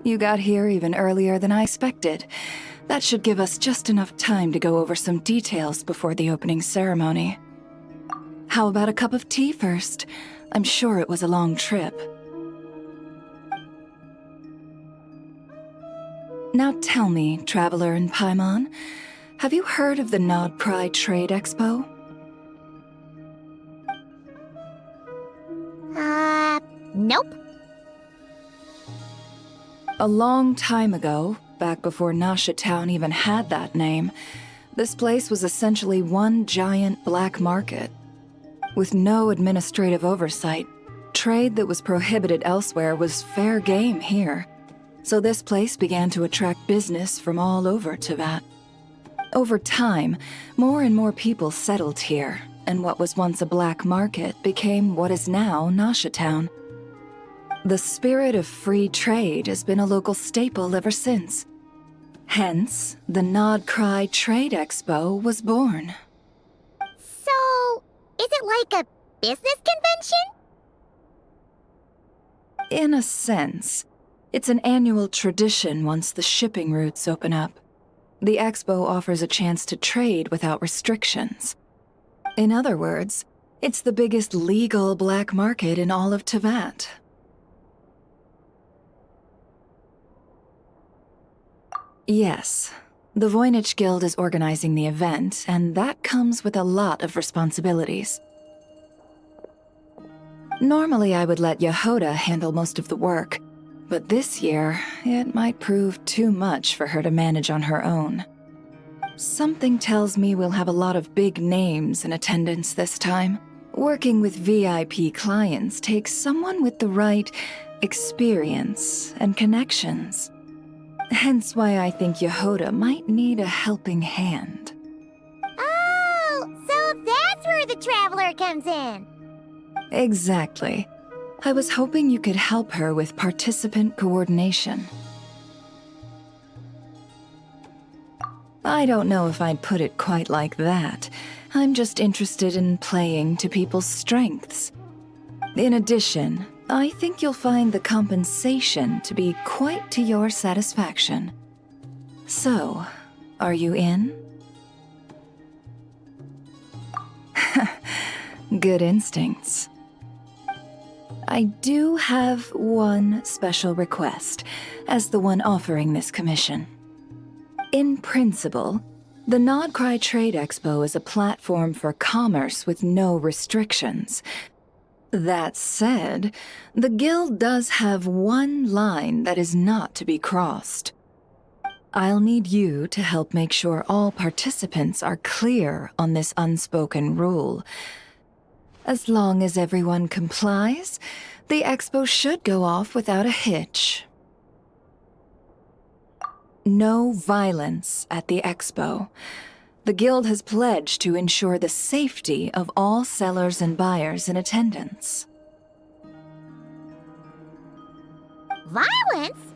You got here even earlier than I expected. That should give us just enough time to go over some details before the opening ceremony. How about a cup of tea first? I'm sure it was a long trip. Now tell me, Traveler in Paimon, have you heard of the Nod Cry Trade Expo? Nope. A long time ago, back before Nasha Town even had that name, this place was essentially one giant black market. With no administrative oversight, trade that was prohibited elsewhere was fair game here. So this place began to attract business from all over Teyvat. Over time, more and more people settled here, and what was once a black market became what is now Nasha Town. The spirit of free trade has been a local staple ever since. Hence, the Nod Cry Trade Expo was born. So, is it like a business convention? In a sense, it's an annual tradition once the shipping routes open up. The expo offers a chance to trade without restrictions. In other words, it's the biggest legal black market in all of Teyvat. Yes, the Voynich Guild is organizing the event, and that comes with a lot of responsibilities. Normally I would let Yehoda handle most of the work, but this year, it might prove too much for her to manage on her own. Something tells me we'll have a lot of big names in attendance this time. Working with VIP clients takes someone with the right experience and connections. Hence why I think Yehoda might need a helping hand. Oh, so that's where the Traveler comes in. Exactly. I was hoping you could help her with participant coordination. I don't know if I'd put it quite like that. I'm just interested in playing to people's strengths. In addition, I think you'll find the compensation to be quite to your satisfaction. So, are you in? Good instincts. I do have one special request, as the one offering this commission. In principle, the Nod Cry Trade Expo is a platform for commerce with no restrictions. That said, the Guild does have one line that is not to be crossed. I'll need you to help make sure all participants are clear on this unspoken rule. As long as everyone complies, the expo should go off without a hitch. No violence at the expo. The Guild has pledged to ensure the safety of all sellers and buyers in attendance. Violence?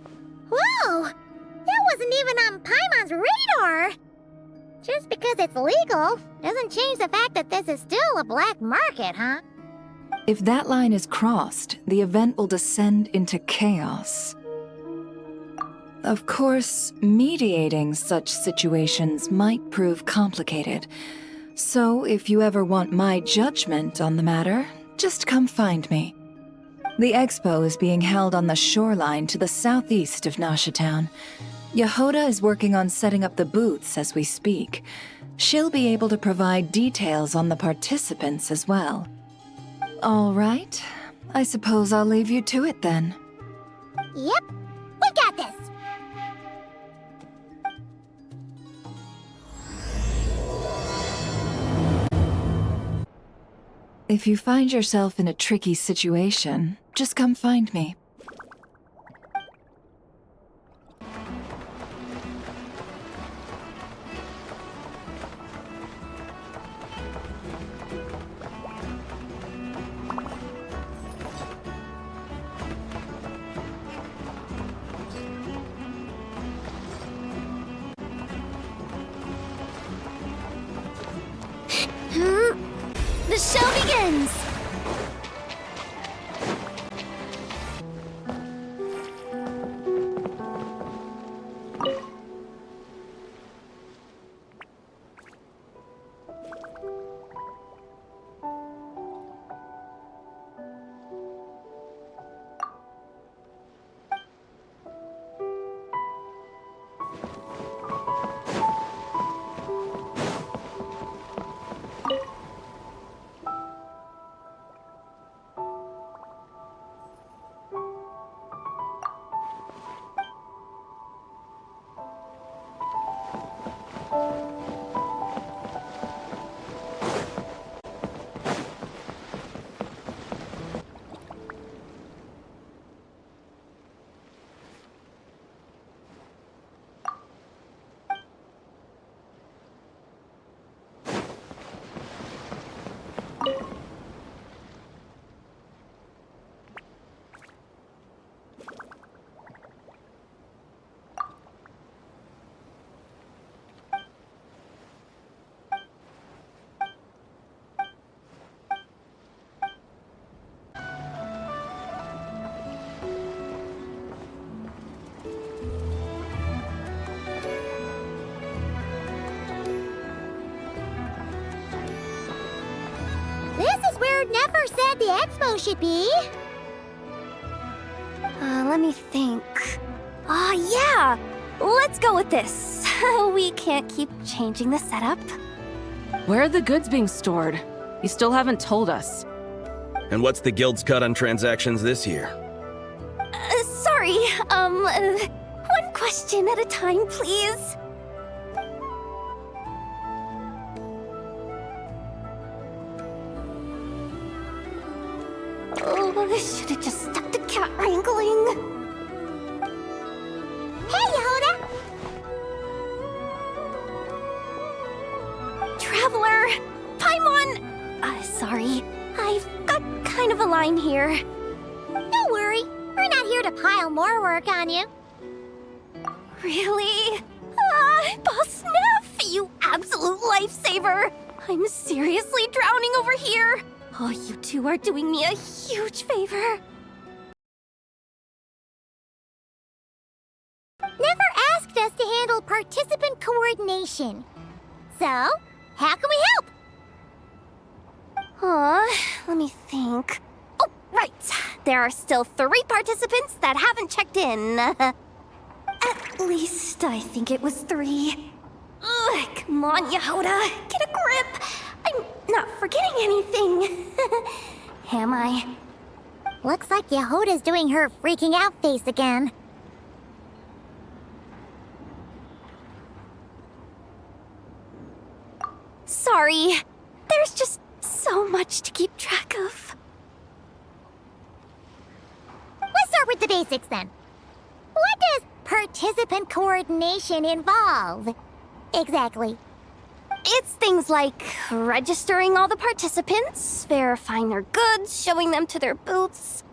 Whoa! That wasn't even on Paimon's radar! Just because it's legal doesn't change the fact that this is still a black market, huh? If that line is crossed, the event will descend into chaos. Of course, mediating such situations might prove complicated. So if you ever want my judgment on the matter, just come find me. The expo is being held on the shoreline to the southeast of Nasha Town. Yehoda is working on setting up the booths as we speak. She'll be able to provide details on the participants as well. All right, I suppose I'll leave you to it then. Yep, we got this! If you find yourself in a tricky situation, just come find me. The show begins! said the expo should be? Let me think. Yeah! Let's go with this. We can't keep changing the setup. Where are the goods being stored? You still haven't told us. And what's the guild's cut on transactions this year? Sorry, one question at a time, please. Oh, I should have just stuck to cat wrangling. Hey, Yehuda! Traveler! Paimon! Sorry. I've got kind of a line here. Don't worry. We're not here to pile more work on you. Really? Boss Neff, you absolute lifesaver! I'm seriously drowning over here. Oh, you two are doing me a huge favor. Never asked us to handle participant coordination. So, how can we help? Let me think. Oh, right. There are still 3 participants that haven't checked in. At least I think it was 3. Ugh, come on, Yehuda. Get a grip. I'm not forgetting anything. Am I? Looks like Yehuda's doing her freaking out face again. Sorry. There's just so much to keep track of. Let's start with the basics then. What does participant coordination involve? Exactly. It's things like registering all the participants, verifying their goods, showing them to their booths.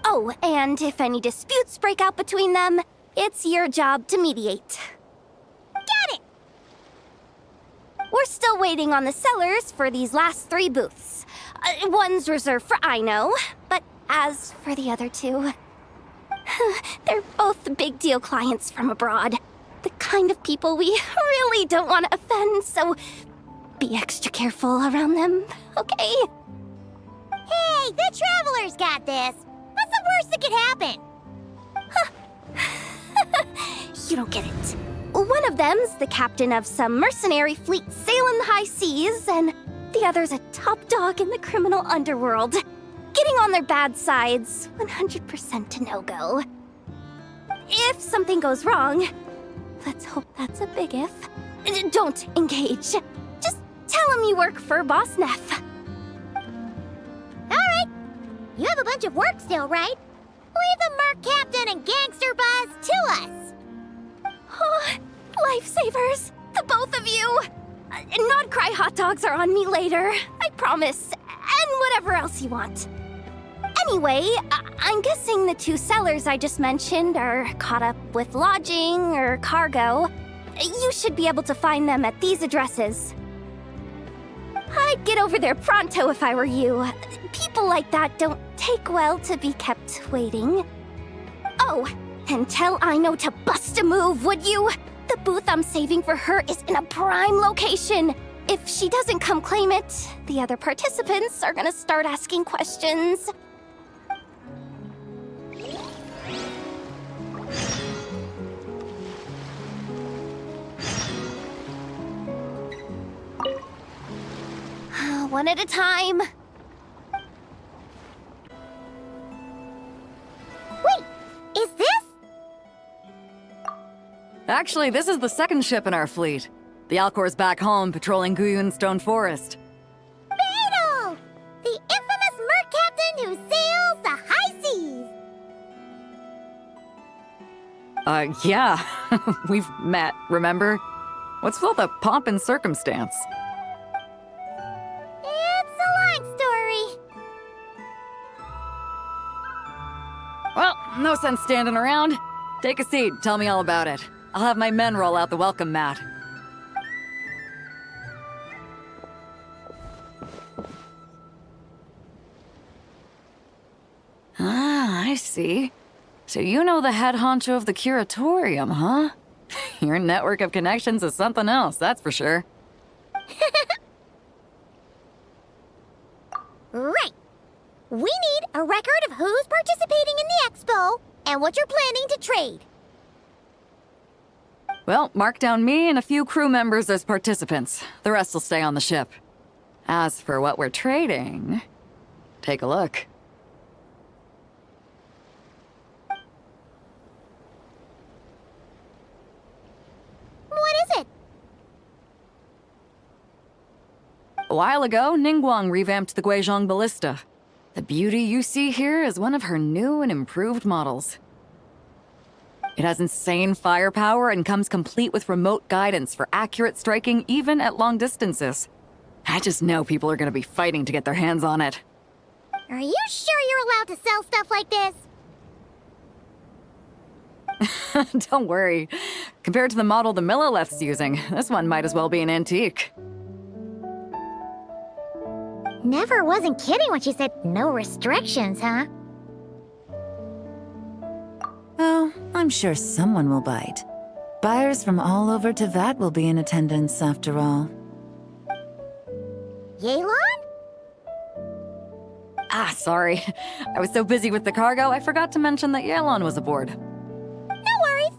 Oh, and if any disputes break out between them, it's your job to mediate. Got it! We're still waiting on the sellers for these last 3 booths. One's reserved for Aino, but as for the other 2, they're both big deal clients from abroad. The kind of people we really don't want to offend, so be extra careful around them, okay? Hey, the Traveler's got this. What's the worst that could happen? You don't get it. One of them's the captain of some mercenary fleet sailing the high seas, and the other's a top dog in the criminal underworld. Getting on their bad sides, 100% a no-go. If something goes wrong, let's hope that's a big if, don't engage. Just tell him you work for Boss Neff. Alright. You have a bunch of work still, right? Leave the Merc Captain and Gangster Buzz to us. Oh, lifesavers, the both of you. Not cry hot dogs are on me later, I promise. And whatever else you want. Anyway, I'm guessing the 2 sellers I just mentioned are caught up with lodging or cargo. You should be able to find them at these addresses. I'd get over there pronto if I were you. People like that don't take well to be kept waiting. Oh, and tell Aino to bust a move, would you? The booth I'm saving for her is in a prime location. If she doesn't come claim it, the other participants are gonna start asking questions. One at a time. Wait, is this? Actually, this is the 2nd ship in our fleet. The Alcor's back home patrolling Guyun Stone Forest. Beetle! The infamous Merc Captain who sails the high seas! Yeah. We've met, remember? What's with all the pomp and circumstance? It's a long story. Well, no sense standing around. Take a seat, tell me all about it. I'll have my men roll out the welcome mat. Ah, I see. So you know the head honcho of the curatorium, huh? Your network of connections is something else, that's for sure. Right. We need a record of who's participating in the expo and what you're planning to trade. Well, mark down me and a few crew members as participants. The rest will stay on the ship. As for what we're trading, take a look. What is it? A while ago, Ningguang revamped the Guizhong Ballista. The beauty you see here is one of her new and improved models. It has insane firepower and comes complete with remote guidance for accurate striking even at long distances. I just know people are gonna be fighting to get their hands on it. Are you sure you're allowed to sell stuff like this? Don't worry. Compared to the model the Millileth's using, this one might as well be an antique. Never wasn't kidding when she said no restrictions, huh? Oh, I'm sure someone will bite. Buyers from all over Teyvat will be in attendance after all. Yelan? Ah, sorry. I was so busy with the cargo, I forgot to mention that Yelan was aboard. No worries.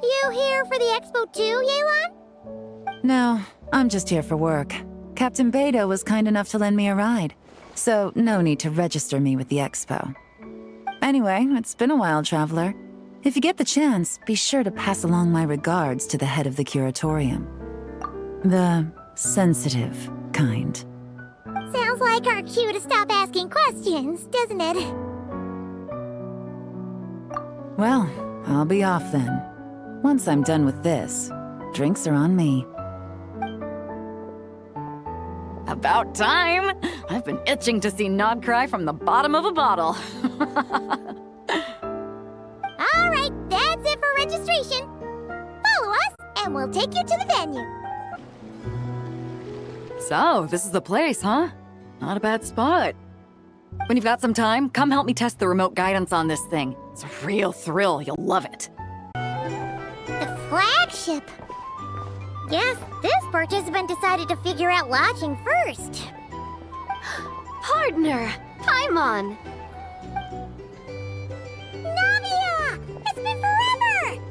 You here for the expo too, Yelan? No, I'm just here for work. Captain Beta was kind enough to lend me a ride, so no need to register me with the expo. Anyway, it's been a while, Traveler. If you get the chance, be sure to pass along my regards to the head of the curatorium. The sensitive kind. Sounds like our cue to stop asking questions, doesn't it? Well, I'll be off then. Once I'm done with this, drinks are on me. About time! I've been itching to see Nod cry from the bottom of a bottle. All right, that's it for registration. Follow us, and we'll take you to the venue. So, this is the place, huh? Not a bad spot. When you've got some time, come help me test the remote guidance on this thing. It's a real thrill, you'll love it. The flagship. Guess this participant decided to figure out lodging first. Partner, Paimon. Navia! It's been forever!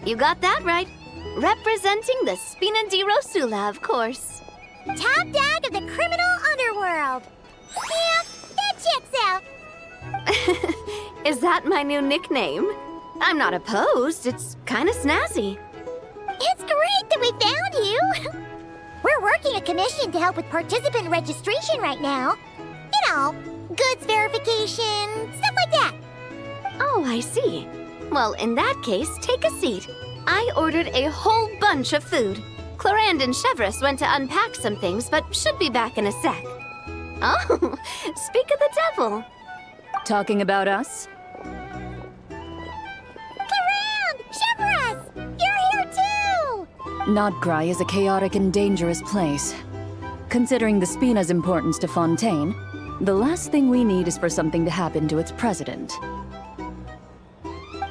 You got that right. Representing the Spina di Rosula, of course. Top dog of the criminal underworld. Yeah, that checks out. Is that my new nickname? I'm not opposed. It's kind of snazzy. It's great that we found you. We're working a commission to help with participant registration right now. You know, goods verification, stuff like that. Oh, I see. Well, in that case, take a seat. I ordered a whole bunch of food. Clarand and Chevreuse went to unpack some things, but should be back in a sec. Oh, speak of the devil. Talking about us? Clarand! Chevreuse! You're here too! Nodcry is a chaotic and dangerous place. Considering the Spina's importance to Fontaine, the last thing we need is for something to happen to its president.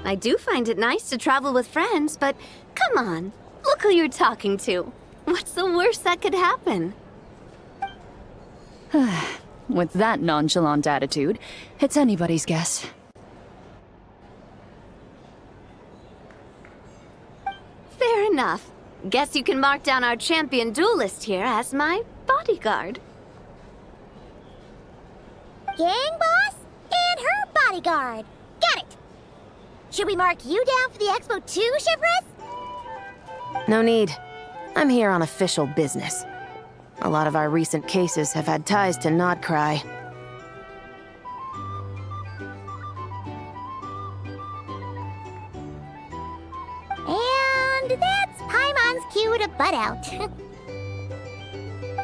I do find it nice to travel with friends, but come on. Look who you're talking to. What's the worst that could happen? With that nonchalant attitude, it's anybody's guess. Fair enough. Guess you can mark down our champion duelist here as my bodyguard. Gang boss and her bodyguard. Got it! Should we mark you down for the expo too, Chevreuse? No need. I'm here on official business. A lot of our recent cases have had ties to Nodcry. And that's Paimon's cue to butt out.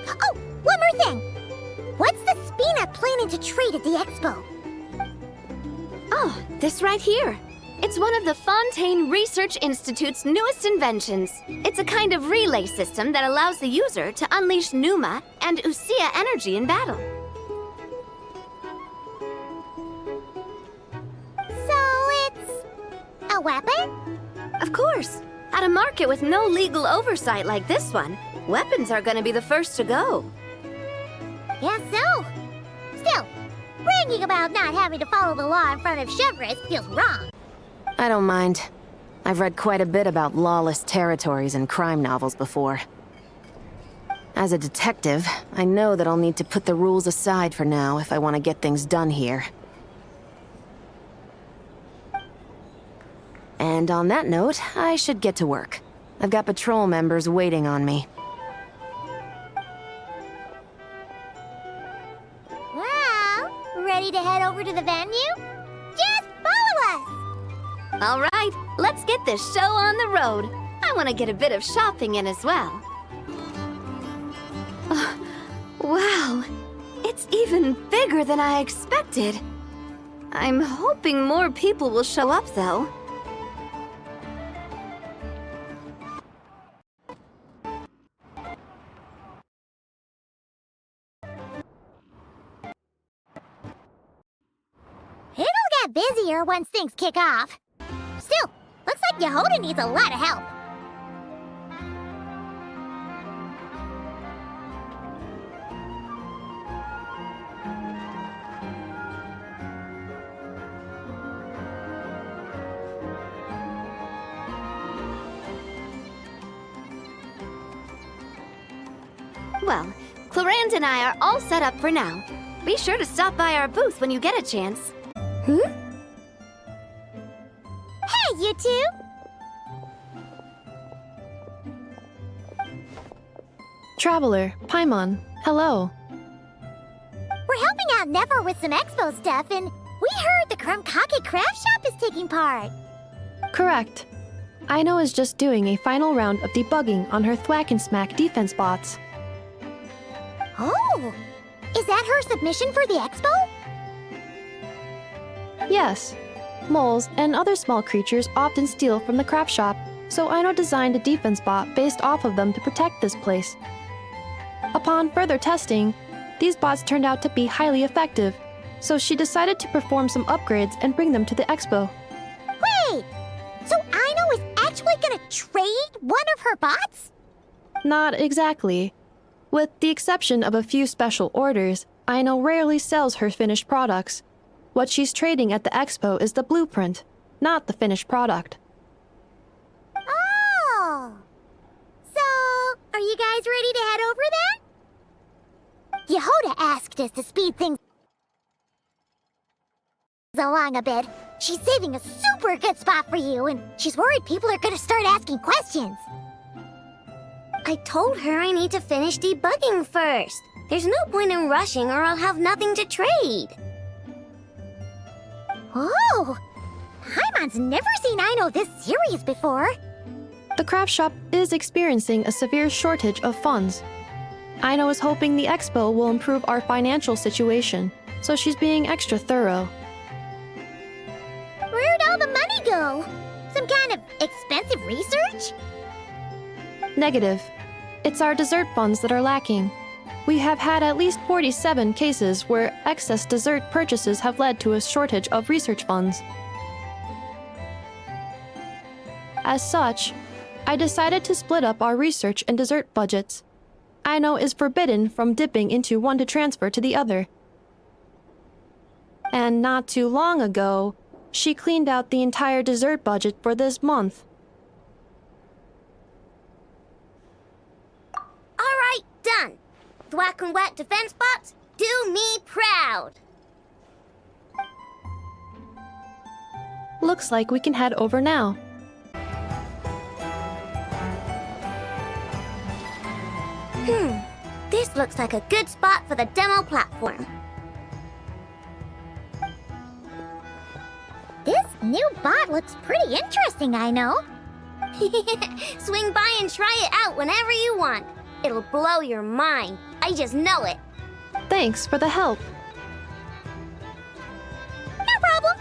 Oh, one more thing! What's the Spina planning to trade at the expo? Oh, this right here. It's one of the Fontaine Research Institute's newest inventions. It's a kind of relay system that allows the user to unleash Pneuma and Usia energy in battle. So it's a weapon? Of course. At a market with no legal oversight like this one, weapons are gonna be the first to go. Guess so. Still, bragging about not having to follow the law in front of Chevres feels wrong. I don't mind. I've read quite a bit about lawless territories and crime novels before. As a detective, I know that I'll need to put the rules aside for now if I want to get things done here. And on that note, I should get to work. I've got patrol members waiting on me. Well, ready to head over to the venue? Just follow us! All right, let's get this show on the road. I want to get a bit of shopping in as well. Wow, it's even bigger than I expected. I'm hoping more people will show up, though. It'll get busier once things kick off. Still, looks like Yehoda needs a lot of help. Well, Clarence and I are all set up for now. Be sure to stop by our booth when you get a chance. Hey, you two! Traveler, Paimon, hello. We're helping out Never with some expo stuff, and we heard the Krumkake craft shop is taking part. Correct. Aino is just doing a final round of debugging on her Thwack and Smack defense bots. Oh! Is that her submission for the expo? Yes. Moles and other small creatures often steal from the craft shop, so Aino designed a defense bot based off of them to protect this place. Upon further testing, these bots turned out to be highly effective, so she decided to perform some upgrades and bring them to the expo. Wait! So Aino is actually gonna trade one of her bots? Not exactly. With the exception of a few special orders, Aino rarely sells her finished products. What she's trading at the expo is the blueprint, not the finished product. Oh! So, are you guys ready to head over then? Yehoda asked us to speed things along a bit. She's saving a super good spot for you, and she's worried people are gonna start asking questions. I told her I need to finish debugging first. There's no point in rushing or I'll have nothing to trade. Oh! Paimon's never seen Aino this serious before. The craft shop is experiencing a severe shortage of funds. Aino is hoping the expo will improve our financial situation, so she's being extra thorough. Where'd all the money go? Some kind of expensive research? Negative. It's our dessert funds that are lacking. We have had at least 47 cases where excess dessert purchases have led to a shortage of research funds. As such, I decided to split up our research and dessert budgets. Aino is forbidden from dipping into one to transfer to the other. And not too long ago, she cleaned out the entire dessert budget for this month. All right, done. Thwack and Whack defense bots, do me proud. Looks like we can head over now. This looks like a good spot for the demo platform. This new bot looks pretty interesting, Aino. Swing by and try it out whenever you want. It'll blow your mind. I just know it. Thanks for the help. No problem.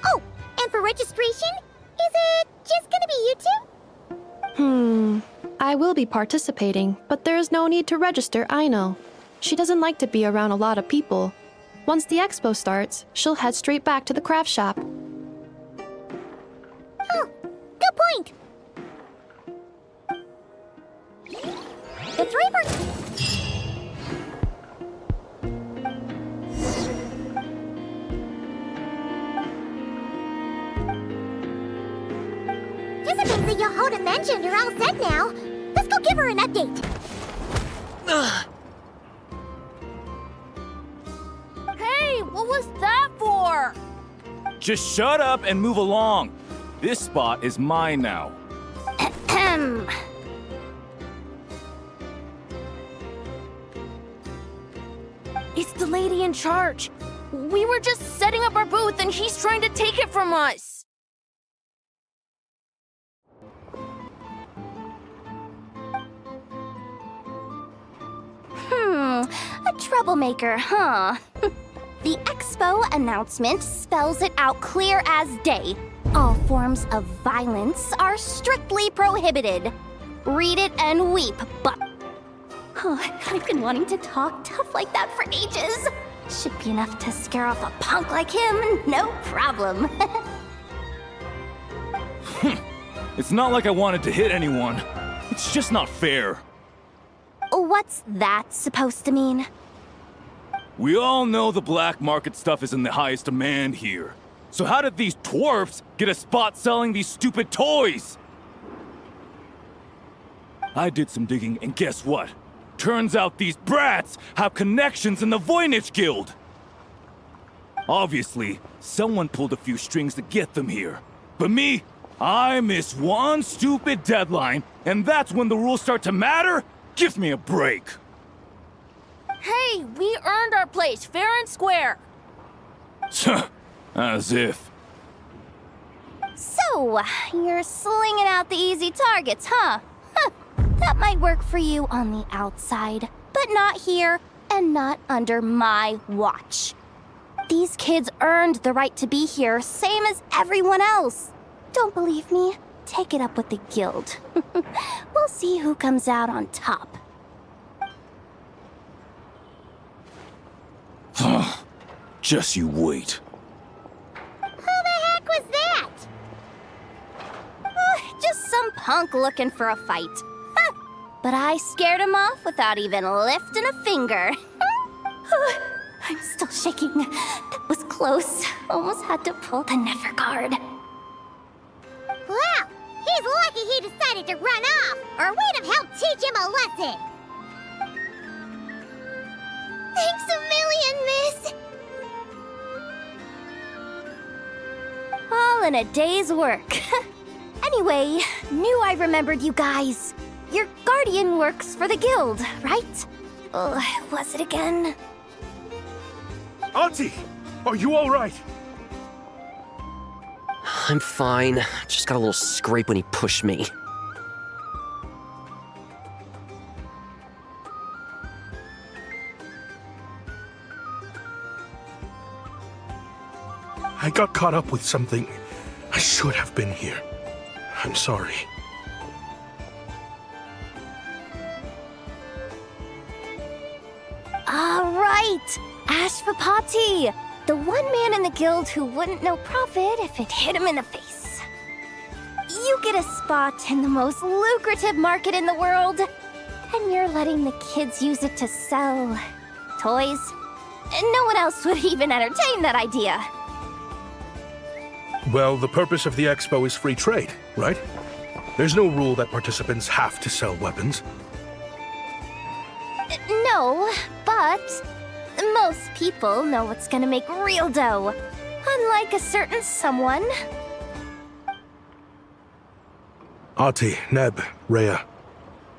Oh, and for registration, is it just gonna be you two? I will be participating, but there is no need to register, Aino. She doesn't like to be around a lot of people. Once the expo starts, she'll head straight back to the craft shop. Oh, good point. Jessica said your whole dimension are all set now. Let's go give her an update. Hey, what was that for? Just shut up and move along. This spot is mine now. Ahem. It's the lady in charge. We were just setting up our booth and she's trying to take it from us. A troublemaker, huh? The expo announcement spells it out clear as day. All forms of violence are strictly prohibited. Read it and weep, but... I've been wanting to talk tough like that for ages. Should be enough to scare off a punk like him, no problem. It's not like I wanted to hit anyone. It's just not fair. What's that supposed to mean? We all know the black market stuff is in the highest demand here. So how did these dwarfs get a spot selling these stupid toys? I did some digging, and guess what? Turns out these brats have connections in the Voynich Guild. Obviously, someone pulled a few strings to get them here. But me, I miss one stupid deadline, and that's when the rules start to matter? Give me a break. Hey, we earned our place, fair and square. As if. So, you're slinging out the easy targets, huh? That might work for you on the outside, but not here and not under my watch. These kids earned the right to be here, same as everyone else. Don't believe me? Take it up with the guild. We'll see who comes out on top. Just you wait. Who the heck was that? Just some punk looking for a fight. But I scared him off without even lifting a finger. I'm still shaking. That was close. Almost had to pull the never guard. Well, he's lucky he decided to run off, or we'd have helped teach him a lesson. Thanks a million, miss. All in a day's work. Anyway, knew I remembered you guys. Your guardian works for the guild, right? Was it again? Auntie! Are you alright? I'm fine. Just got a little scrape when he pushed me. I got caught up with something. I should have been here. I'm sorry. Right! Ashvapati! The one man in the guild who wouldn't know profit if it hit him in the face. You get a spot in the most lucrative market in the world, and you're letting the kids use it to sell toys. No one else would even entertain that idea. Well, the purpose of the expo is free trade, right? There's no rule that participants have to sell weapons. No, but most people know what's gonna make real dough. Unlike a certain someone. Ati, Neb, Rhea,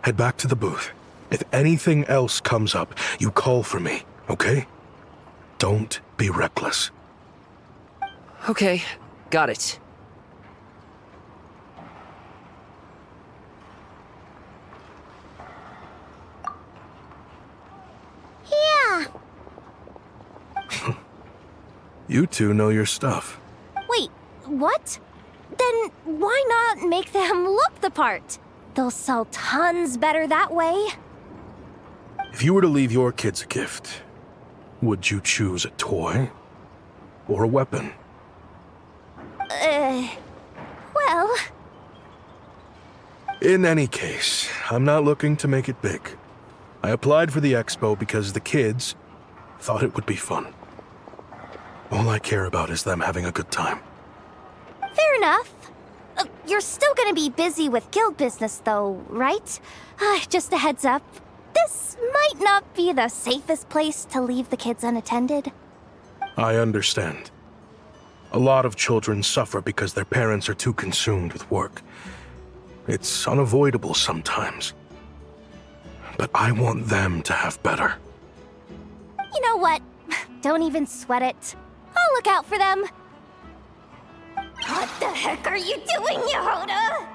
head back to the booth. If anything else comes up, you call for me, okay? Don't be reckless. Okay, got it. Yeah. You two know your stuff. Wait, what? Then why not make them look the part? They'll sell tons better that way. If you were to leave your kids a gift, would you choose a toy or a weapon? Well... In any case, I'm not looking to make it big. I applied for the expo because the kids thought it would be fun. All I care about is them having a good time. Fair enough. You're still gonna be busy with guild business, though, right? Just a heads up. This might not be the safest place to leave the kids unattended. I understand. A lot of children suffer because their parents are too consumed with work. It's unavoidable sometimes. But I want them to have better. You know what? Don't even sweat it. I'll look out for them. What the heck are you doing, Yehoda?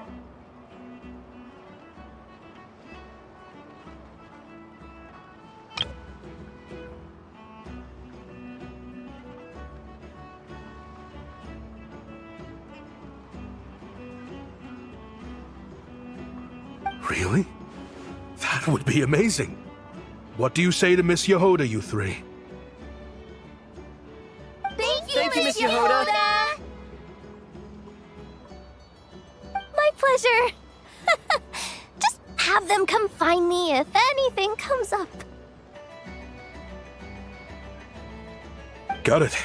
Really? That would be amazing. What do you say to Miss Yehoda, you three? Thank you, Miss Yehoda. My pleasure. Just have them come find me if anything comes up. Got it.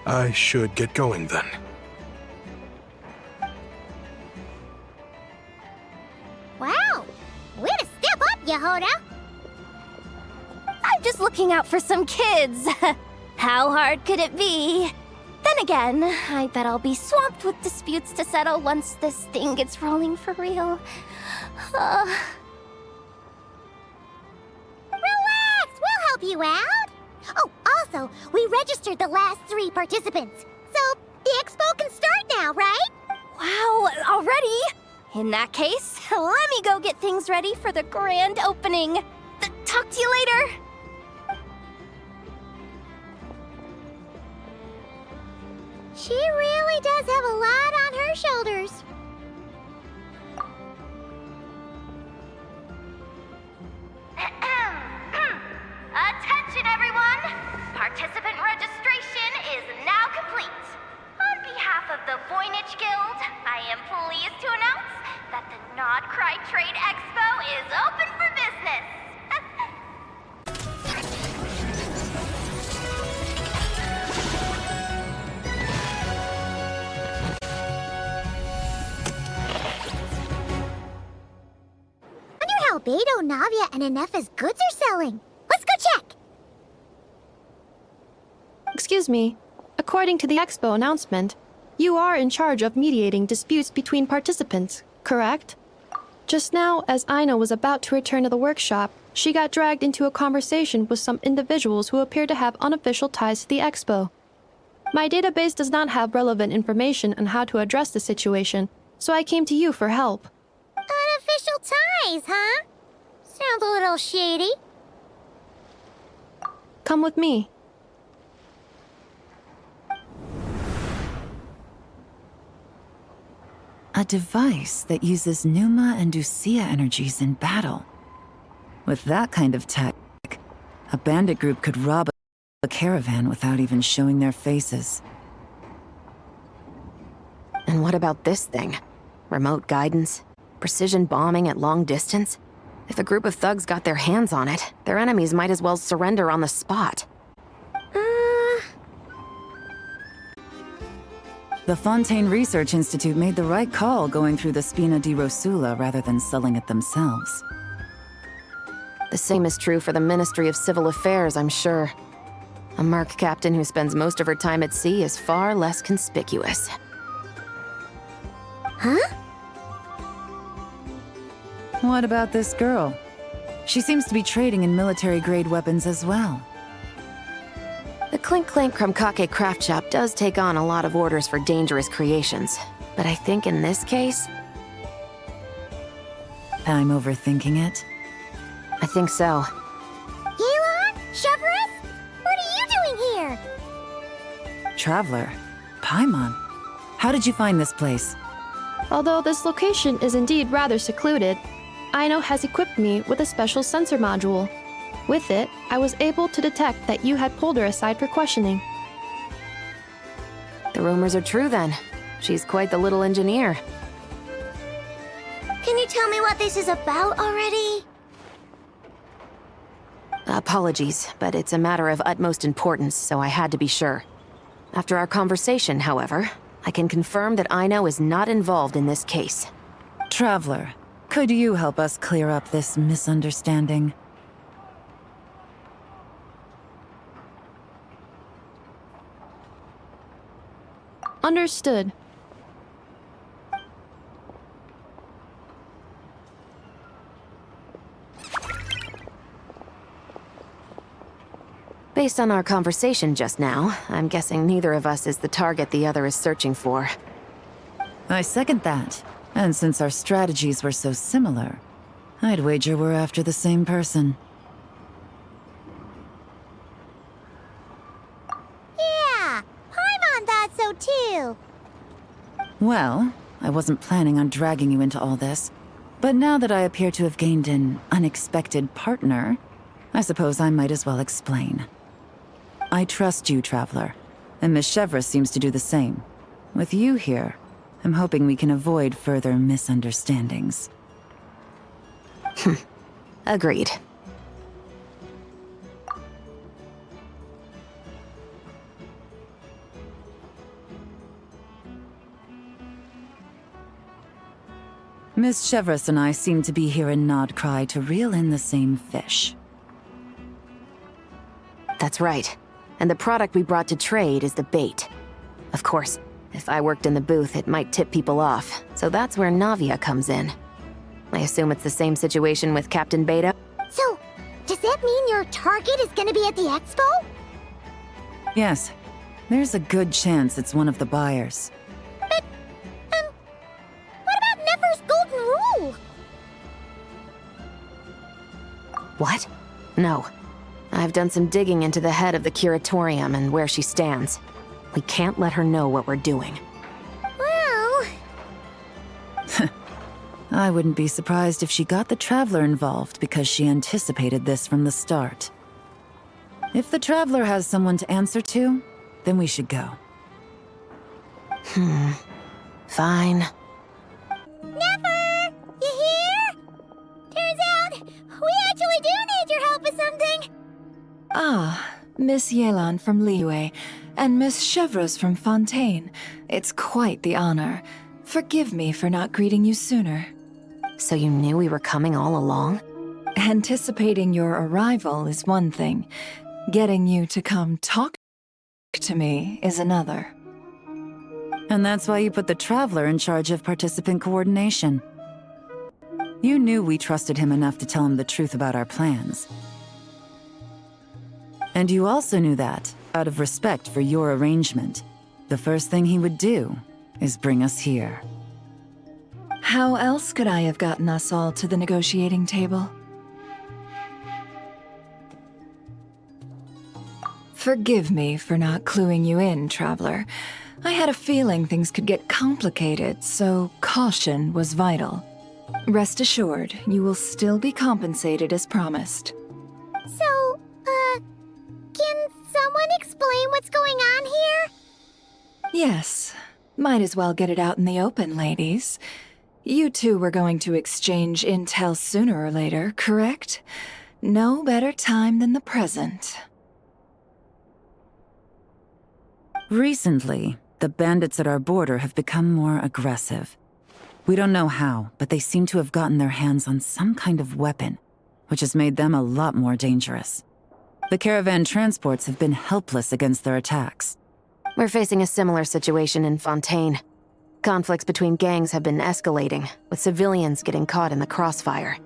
I should get going then. Wow! Way to step up, Yehoda! I'm just looking out for some kids. How hard could it be? Then again, I bet I'll be swamped with disputes to settle once this thing gets rolling for real. Relax! We'll help you out! Oh, also, we registered the last 3 participants. So, the expo can start now, right? Wow, already? In that case, let me go get things ready for the grand opening. Talk to you later. She really does have a lot on her shoulders. Attention, everyone! Participant registration is now complete. On behalf of the Voynich Guild, I am pleased to announce that the Nod Cry Trade Expo is open for business. Wonder how Beto, Navia, and Ineffa's goods are selling. Let's go check! Excuse me. According to the expo announcement, you are in charge of mediating disputes between participants, correct? Just now, as Aino was about to return to the workshop, she got dragged into a conversation with some individuals who appear to have unofficial ties to the expo. My database does not have relevant information on how to address the situation, so I came to you for help. Unofficial ties, huh? Sounds a little shady. Come with me. A device that uses Pneuma and Ducia energies in battle. With that kind of tech, a bandit group could rob a caravan without even showing their faces. And what about this thing? Remote guidance? Precision bombing at long distance? If a group of thugs got their hands on it, their enemies might as well surrender on the spot. The Fontaine Research Institute made the right call going through the Spina di Rosula rather than selling it themselves. The same is true for the Ministry of Civil Affairs, I'm sure. A merc captain who spends most of her time at sea is far less conspicuous. Huh? What about this girl? She seems to be trading in military-grade weapons as well. The Clink Clank Krumkake craft shop does take on a lot of orders for dangerous creations, but I think in this case... I'm overthinking it. I think so. Yelan? Chevrolet? What are you doing here? Traveler, Paimon, how did you find this place? Although this location is indeed rather secluded, Aino has equipped me with a special sensor module. With it, I was able to detect that you had pulled her aside for questioning. The rumors are true then. She's quite the little engineer. Can you tell me what this is about already? Apologies, but it's a matter of utmost importance, so I had to be sure. After our conversation, however, I can confirm that Aino is not involved in this case. Traveler, could you help us clear up this misunderstanding? Understood. Based on our conversation just now, I'm guessing neither of us is the target the other is searching for. I second that. And since our strategies were so similar, I'd wager we're after the same person. Yeah, Paimon thought so too. Well, I wasn't planning on dragging you into all this, but now that I appear to have gained an unexpected partner, I suppose I might as well explain. I trust you, Traveler, and Miss Chevra seems to do the same. With you here, I'm hoping we can avoid further misunderstandings. Agreed. Miss Chevras and I seem to be here in Nodcry to reel in the same fish. That's right. And the product we brought to trade is the bait. Of course, if I worked in the booth, it might tip people off, so that's where Navia comes in. I assume it's the same situation with Captain Beta? So, does that mean your target is gonna be at the expo? Yes, there's a good chance it's one of the buyers. But, what about Nefer's golden rule? What? No. I've done some digging into the head of the curatorium and where she stands. We can't let her know what we're doing. Well... I wouldn't be surprised if she got the Traveler involved because she anticipated this from the start. If the Traveler has someone to answer to, then we should go. Fine. Nefer! You here? Turns out, we actually do need your help with something! Ah, Miss Yelan from Liyue, and Miss Chevreuse from Fontaine. It's quite the honor. Forgive me for not greeting you sooner. So you knew we were coming all along? Anticipating your arrival is one thing. Getting you to come talk to me is another. And that's why you put the Traveler in charge of participant coordination. You knew we trusted him enough to tell him the truth about our plans. And you also knew that, out of respect for your arrangement, the first thing he would do is bring us here. How else could I have gotten us all to the negotiating table? Forgive me for not cluing you in, Traveler. I had a feeling things could get complicated, so caution was vital. Rest assured, you will still be compensated as promised. So, can someone explain what's going on here? Yes. Might as well get it out in the open, ladies. You two were going to exchange intel sooner or later, correct? No better time than the present. Recently, the bandits at our border have become more aggressive. We don't know how, but they seem to have gotten their hands on some kind of weapon, which has made them a lot more dangerous. The caravan transports have been helpless against their attacks. We're facing a similar situation in Fontaine. Conflicts between gangs have been escalating, with civilians getting caught in the crossfire.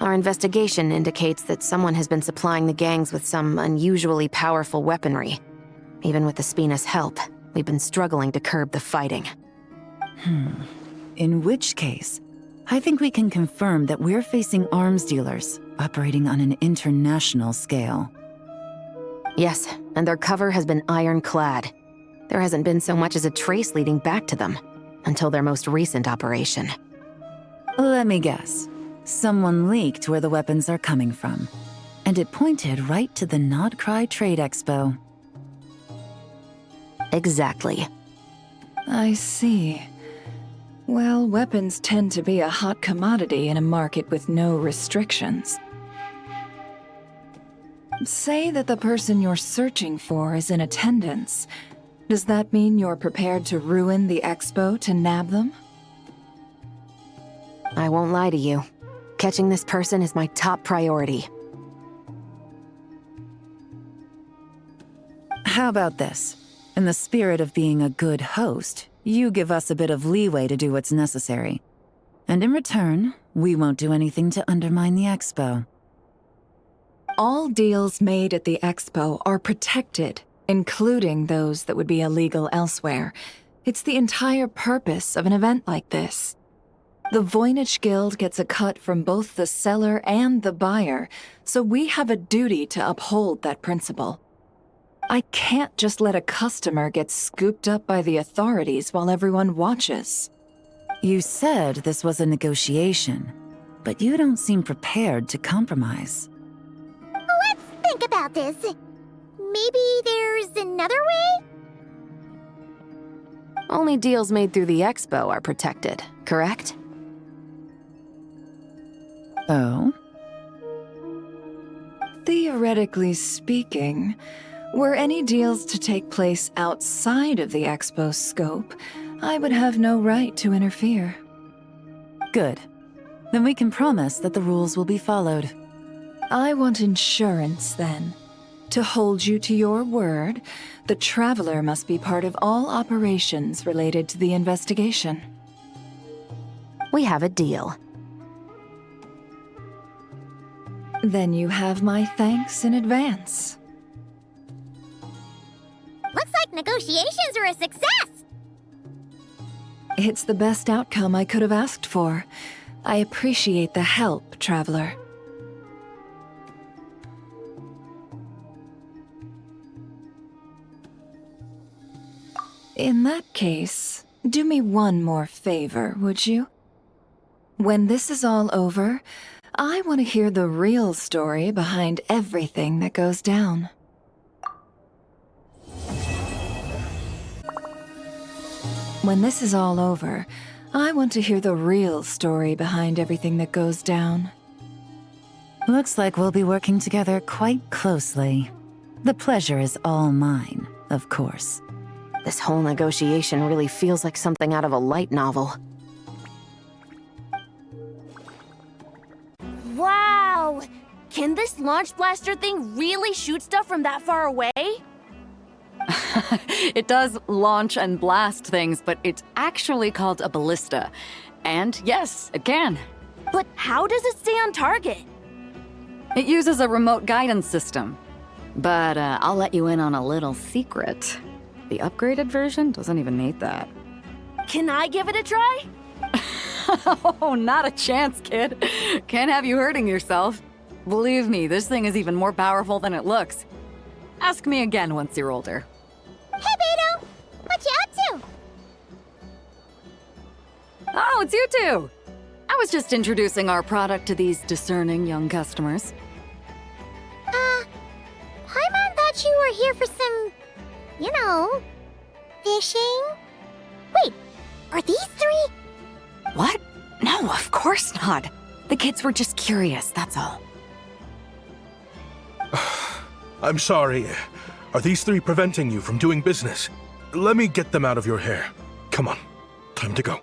Our investigation indicates that someone has been supplying the gangs with some unusually powerful weaponry. Even with the Spina's help, we've been struggling to curb the fighting. In which case, I think we can confirm that we're facing arms dealers operating on an international scale. Yes, and their cover has been ironclad. There hasn't been so much as a trace leading back to them, until their most recent operation. Let me guess. Someone leaked where the weapons are coming from. And it pointed right to the Nodcry Trade Expo. Exactly. I see. Well, weapons tend to be a hot commodity in a market with no restrictions. Say that the person you're searching for is in attendance. Does that mean you're prepared to ruin the expo to nab them? I won't lie to you. Catching this person is my top priority. How about this? In the spirit of being a good host, you give us a bit of leeway to do what's necessary. And in return, we won't do anything to undermine the expo. All deals made at the expo are protected, including those that would be illegal elsewhere. It's the entire purpose of an event like this. The Voynich Guild gets a cut from both the seller and the buyer, so we have a duty to uphold that principle. I can't just let a customer get scooped up by the authorities while everyone watches. You said this was a negotiation, but you don't seem prepared to compromise. Let's think about this. Maybe there's another way? Only deals made through the expo are protected, correct? Oh? Theoretically speaking, were any deals to take place outside of the expo's scope, I would have no right to interfere. Good. Then we can promise that the rules will be followed. I want insurance, then. To hold you to your word, the Traveler must be part of all operations related to the investigation. We have a deal. Then you have my thanks in advance. Looks like negotiations are a success! It's the best outcome I could have asked for. I appreciate the help, Traveler. In that case, do me one more favor, would you? When this is all over, I want to hear the real story behind everything that goes down. When this is all over, I want to hear the real story behind everything that goes down. Looks like we'll be working together quite closely. The pleasure is all mine, of course. This whole negotiation really feels like something out of a light novel. Wow! Can this launch blaster thing really shoot stuff from that far away? It does launch and blast things, but it's actually called a ballista. And yes, it can. But how does it stay on target? It uses a remote guidance system. But I'll let you in on a little secret. The upgraded version doesn't even need that. Can I give it a try? Oh, not a chance, kid. Can't have you hurting yourself. Believe me, this thing is even more powerful than it looks. Ask me again once you're older. Hey, Beto! What you up to? Oh, it's you two! I was just introducing our product to these discerning young customers. Paimon thought you were here for some, you know, fishing? Wait, are these three? What? No, of course not. The kids were just curious, that's all. I'm sorry. Are these three preventing you from doing business? Let me get them out of your hair. Come on. Time to go.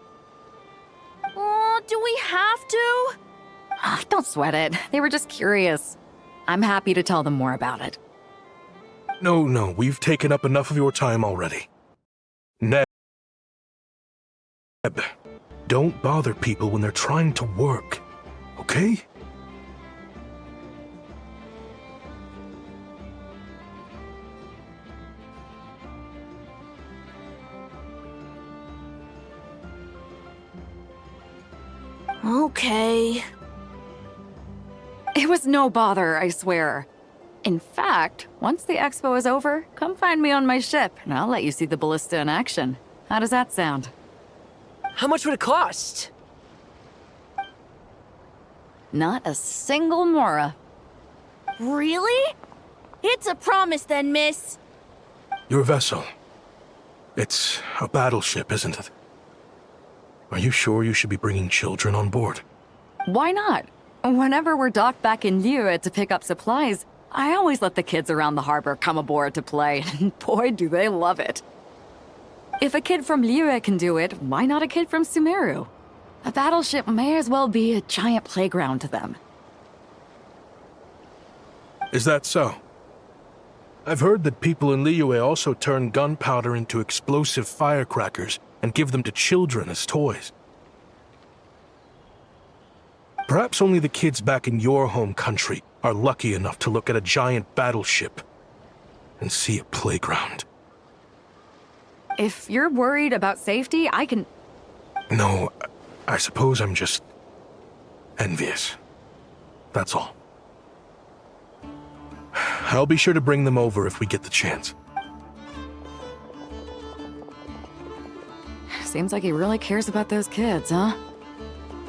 Oh, do we have to? Ah, don't sweat it. They were just curious. I'm happy to tell them more about it. No, we've taken up enough of your time already. Neb, don't bother people when they're trying to work, okay? Okay. It was no bother, I swear. In fact, once the expo is over, come find me on my ship, and I'll let you see the ballista in action. How does that sound? How much would it cost? Not a single mora. Really? It's a promise then, miss. Your vessel. It's a battleship, isn't it? Are you sure you should be bringing children on board? Why not? Whenever we're docked back in Liyue to pick up supplies, I always let the kids around the harbor come aboard to play, and boy, do they love it. If a kid from Liyue can do it, why not a kid from Sumeru? A battleship may as well be a giant playground to them. Is that so? I've heard that people in Liyue also turn gunpowder into explosive firecrackers and give them to children as toys. Perhaps only the kids back in your home country are lucky enough to look at a giant battleship and see a playground. If you're worried about safety, I can... No, I suppose I'm just envious. That's all. I'll be sure to bring them over if we get the chance. Seems like he really cares about those kids, huh?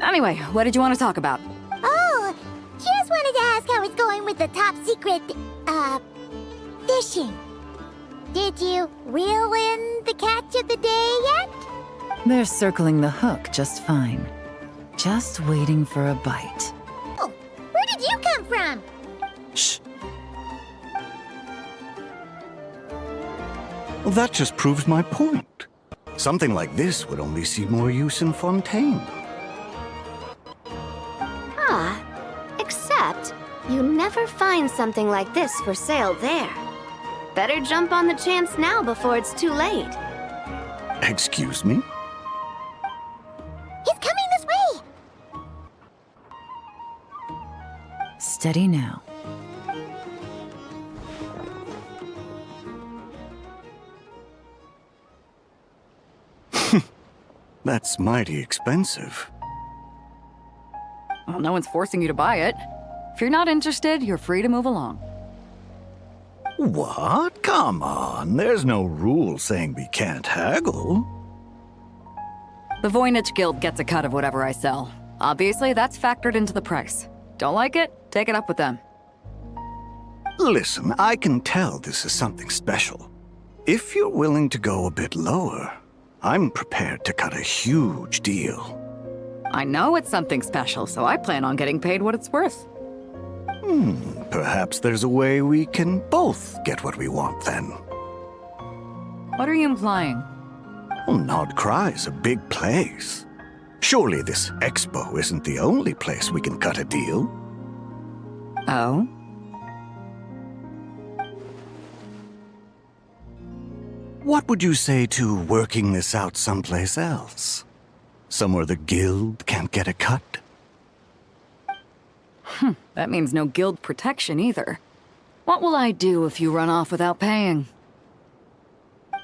Anyway, what did you want to talk about? Oh, just wanted to ask how it's going with the top secret, fishing. Did you reel in the catch of the day yet? They're circling the hook just fine. Just waiting for a bite. Oh, where did you come from? Shh. Well, that just proves my point. Something like this would only see more use in Fontaine. Except, you never find something like this for sale there. Better jump on the chance now before it's too late. Excuse me? He's coming this way! Steady now. That's mighty expensive. Well, no one's forcing you to buy it. If you're not interested, you're free to move along. What? Come on, there's no rule saying we can't haggle. The Voynich Guild gets a cut of whatever I sell. Obviously, that's factored into the price. Don't like it? Take it up with them. Listen, I can tell this is something special. If you're willing to go a bit lower, I'm prepared to cut a huge deal. I know it's something special, so I plan on getting paid what it's worth. Perhaps there's a way we can both get what we want then. What are you implying? Well, Nod Cry's a big place. Surely this expo isn't the only place we can cut a deal. Oh? What would you say to working this out someplace else? Somewhere the guild can't get a cut? That means no guild protection either. What will I do if you run off without paying?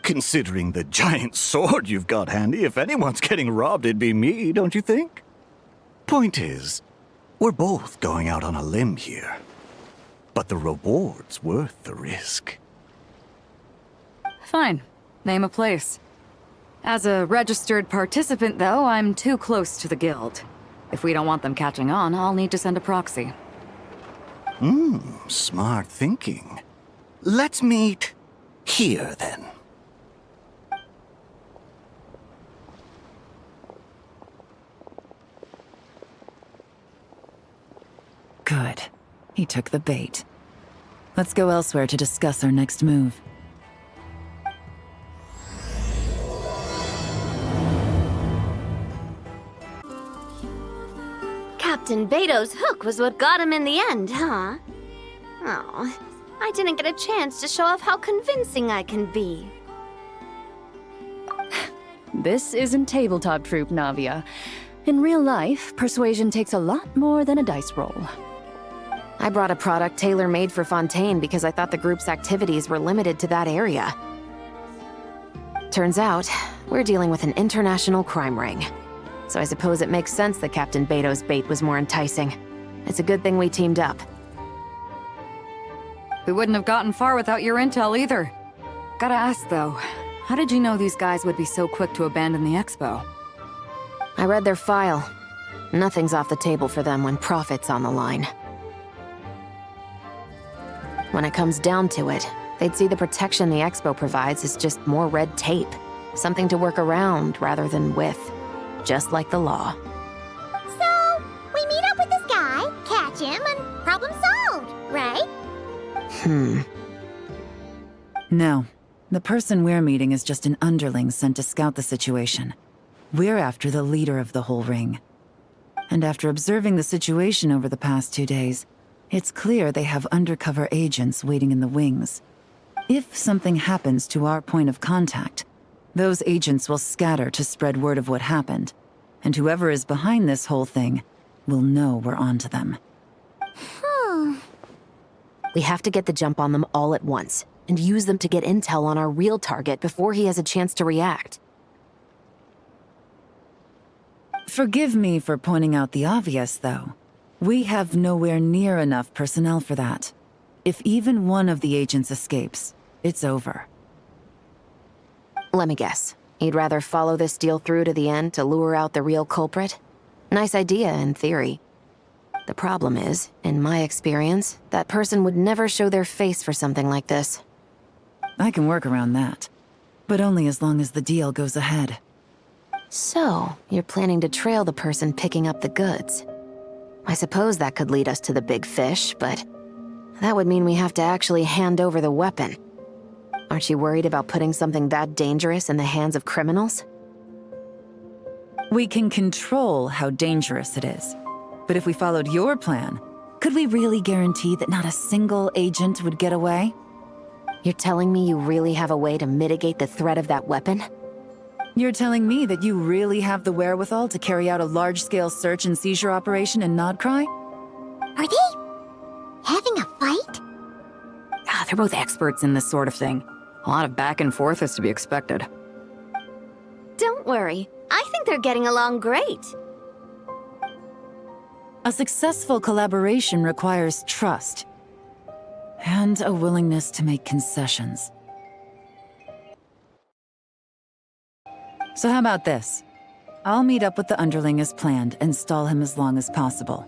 Considering the giant sword you've got handy, if anyone's getting robbed, it'd be me, don't you think? Point is, we're both going out on a limb here. But the reward's worth the risk. Fine. Name a place. As a registered participant, though, I'm too close to the guild. If we don't want them catching on, I'll need to send a proxy. Smart thinking. Let's meet here, then. Good. He took the bait. Let's go elsewhere to discuss our next move. Captain Beto's hook was what got him in the end, huh? Oh, I didn't get a chance to show off how convincing I can be. This isn't tabletop troop, Navia. In real life, persuasion takes a lot more than a dice roll. I brought a product tailor-made for Fontaine because I thought the group's activities were limited to that area. Turns out, we're dealing with an international crime ring. So I suppose it makes sense that Captain Beto's bait was more enticing. It's a good thing we teamed up. We wouldn't have gotten far without your intel either. Gotta ask though, how did you know these guys would be so quick to abandon the expo? I read their file. Nothing's off the table for them when profit's on the line. When it comes down to it, they'd see the protection the expo provides as just more red tape. Something to work around rather than with. Just like the law. So, we meet up with this guy, catch him, and problem solved, right? No. The person we're meeting is just an underling sent to scout the situation. We're after the leader of the whole ring. And after observing the situation over the past 2 days, it's clear they have undercover agents waiting in the wings. If something happens to our point of contact, those agents will scatter to spread word of what happened, and whoever is behind this whole thing will know we're onto them. We have to get the jump on them all at once, and use them to get intel on our real target before he has a chance to react. Forgive me for pointing out the obvious, though. We have nowhere near enough personnel for that. If even one of the agents escapes, it's over. Let me guess. You'd rather follow this deal through to the end to lure out the real culprit? Nice idea, in theory. The problem is, in my experience, that person would never show their face for something like this. I can work around that, but only as long as the deal goes ahead. So, you're planning to trail the person picking up the goods. I suppose that could lead us to the big fish, but that would mean we have to actually hand over the weapon. Aren't you worried about putting something that dangerous in the hands of criminals? We can control how dangerous it is. But if we followed your plan, could we really guarantee that not a single agent would get away? You're telling me you really have a way to mitigate the threat of that weapon? You're telling me that you really have the wherewithal to carry out a large-scale search and seizure operation in Nodcry? Are they having a fight? They're both experts in this sort of thing. A lot of back and forth is to be expected. Don't worry. I think they're getting along great. A successful collaboration requires trust and a willingness to make concessions. So how about this? I'll meet up with the underling as planned and stall him as long as possible.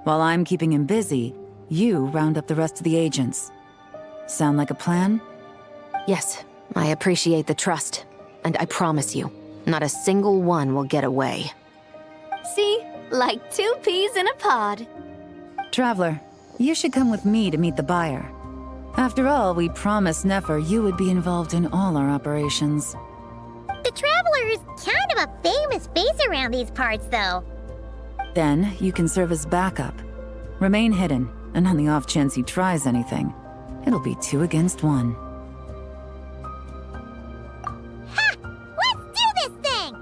While I'm keeping him busy, you round up the rest of the agents. Sound like a plan? Yes, I appreciate the trust. And I promise you, not a single one will get away. See? Like 2 peas in a pod. Traveler, you should come with me to meet the buyer. After all, we promised Nefer you would be involved in all our operations. The Traveler is kind of a famous face around these parts, though. Then, you can serve as backup. Remain hidden, and on the off chance he tries anything, it'll be 2 against 1. Ha! Let's do this thing!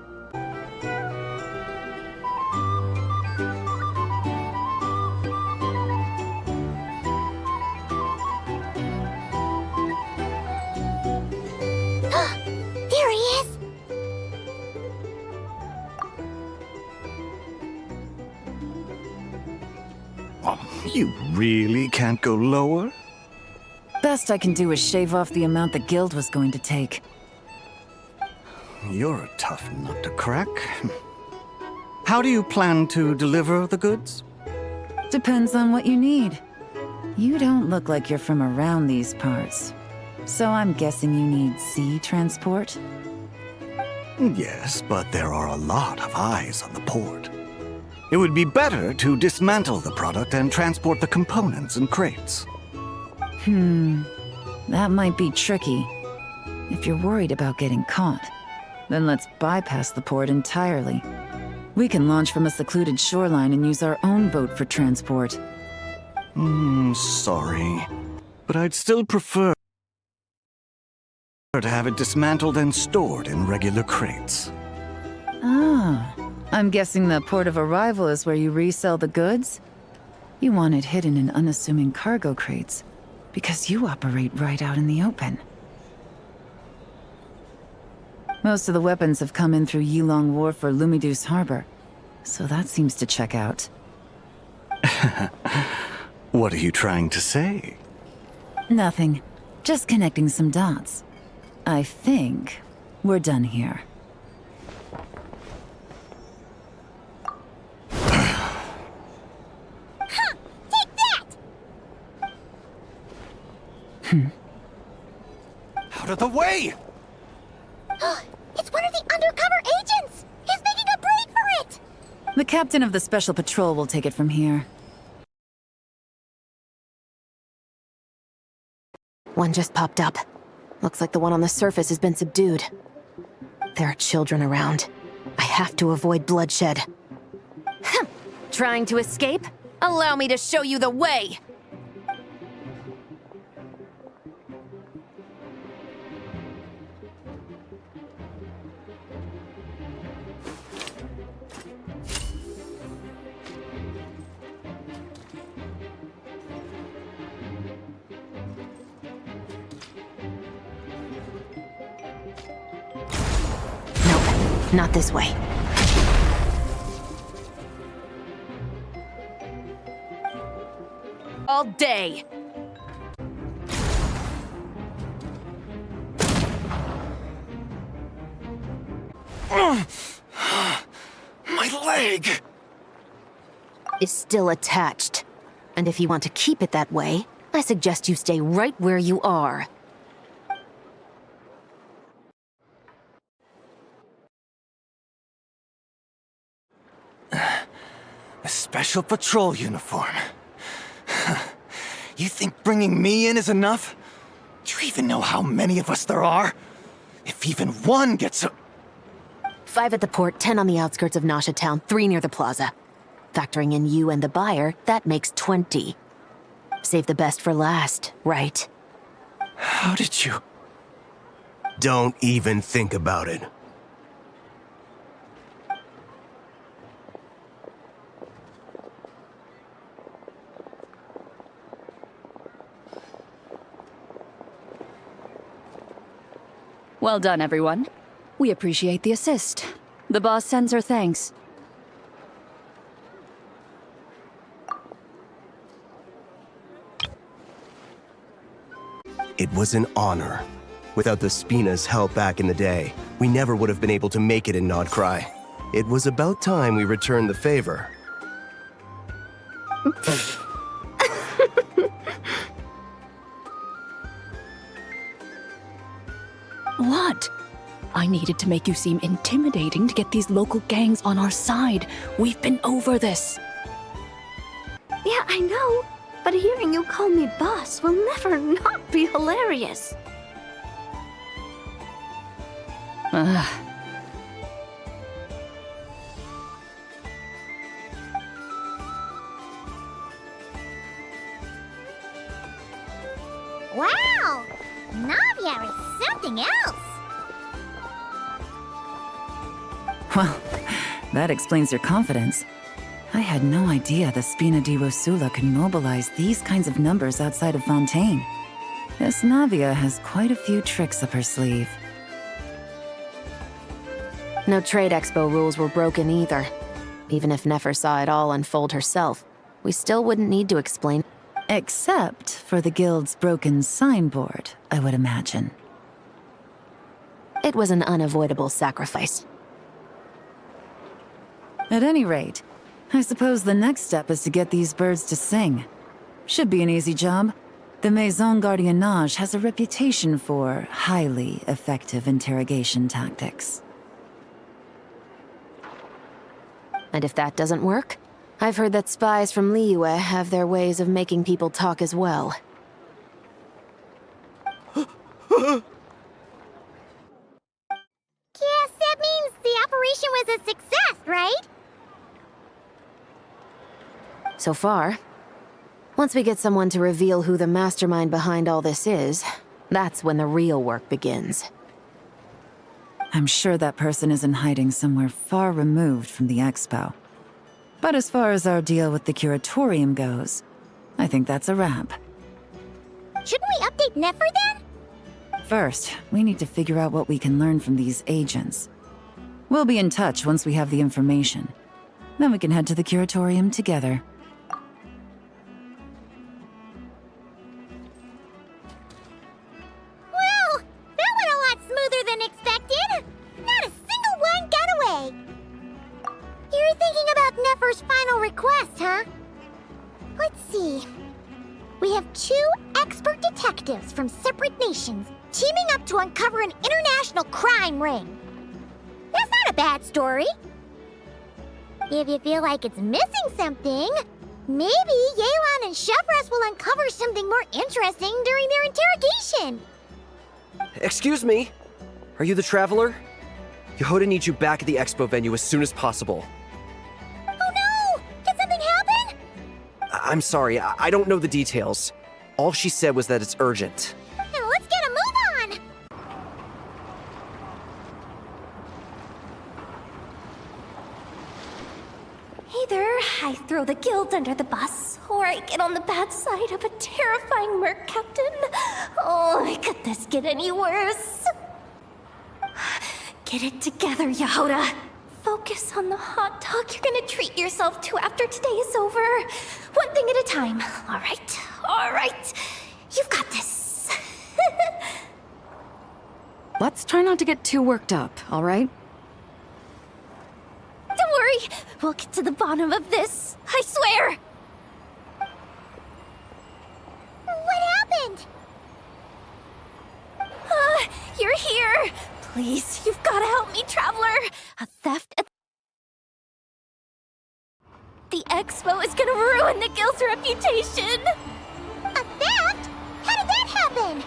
There he is! You really can't go lower? Best I can do is shave off the amount the guild was going to take. You're a tough nut to crack. How do you plan to deliver the goods? Depends on what you need. You don't look like you're from around these parts. So I'm guessing you need sea transport? Yes, but there are a lot of eyes on the port. It would be better to dismantle the product and transport the components in crates. That might be tricky. If you're worried about getting caught, then let's bypass the port entirely. We can launch from a secluded shoreline and use our own boat for transport. Sorry. But I'd still prefer to have it dismantled and stored in regular crates. Ah, I'm guessing the port of arrival is where you resell the goods? You want it hidden in unassuming cargo crates, because you operate right out in the open. Most of the weapons have come in through Yilong Wharf or Lumiduce Harbor, so that seems to check out. What are you trying to say? Nothing. Just connecting some dots. I think we're done here. Take that! Out of the way! It's one of the undercover agents! He's making a break for it! The captain of the Special Patrol will take it from here. One just popped up. Looks like the one on the surface has been subdued. There are children around. I have to avoid bloodshed. Trying to escape? Allow me to show you the way! Nope, not this way. All day. My leg! Is still attached. And if you want to keep it that way, I suggest you stay right where you are. A special patrol uniform. You think bringing me in is enough? Do you even know how many of us there are? If even one gets a... 5 at the port, 10 on the outskirts of Nasha Town, 3 near the plaza. Factoring in you and the buyer, that makes 20. Save the best for last, right? How did you... Don't even think about it. Well done, everyone. We appreciate the assist. The boss sends her thanks. It was an honor. Without the Spina's help back in the day, we never would have been able to make it in Nodcry. It was about time we returned the favor. What? I needed to make you seem intimidating to get these local gangs on our side. We've been over this. Yeah, I know. But hearing you call me boss will never not be hilarious. Wow! Navia is something else! Well, that explains your confidence. I had no idea the Spina di Rosula could mobilize these kinds of numbers outside of Fontaine. This Navia has quite a few tricks up her sleeve. No trade expo rules were broken either. Even if Nefer saw it all unfold herself, we still wouldn't need to explain. Except for the guild's broken signboard, I would imagine. It was an unavoidable sacrifice. At any rate, I suppose the next step is to get these birds to sing. Should be an easy job. The Maison Gardiennage has a reputation for highly effective interrogation tactics. And if that doesn't work, I've heard that spies from Liyue have their ways of making people talk as well. Guess that means the operation was a success, right? So far. Once we get someone to reveal who the mastermind behind all this is, that's when the real work begins. I'm sure that person is in hiding somewhere far removed from the expo. But as far as our deal with the curatorium goes, I think that's a wrap. Shouldn't we update Nefer then? First, we need to figure out what we can learn from these agents. We'll be in touch once we have the information. Then we can head to the curatorium together. Well, that went a lot smoother than expected. Not a single one got away. You're thinking about Nefer's final request, huh? Let's see. We have 2 expert detectives from separate nations teaming up to uncover an international crime ring. That's not a bad story. If you feel like it's missing something, maybe Yelan and Chevres will uncover something more interesting during their interrogation. Excuse me? Are you the Traveler? Yehoda needs you back at the expo venue as soon as possible. Oh no! Did something happen? I'm sorry, I don't know the details. All she said was that it's urgent. Now let's get a move on! Either I throw the guild under the bus, or I get on the bad side of a terrifying merc captain. Oh, could this get any worse? Get it together, Yehoda. Focus on the hot dog you're gonna treat yourself to after today is over. One thing at a time. All right. You've got this. Let's try not to get too worked up, all right? Don't worry, we'll get to the bottom of this. I swear. What happened? You're here. Please, you've got to help me, Traveler. A theft at the expo is gonna ruin the guild's reputation. A theft? How did that happen?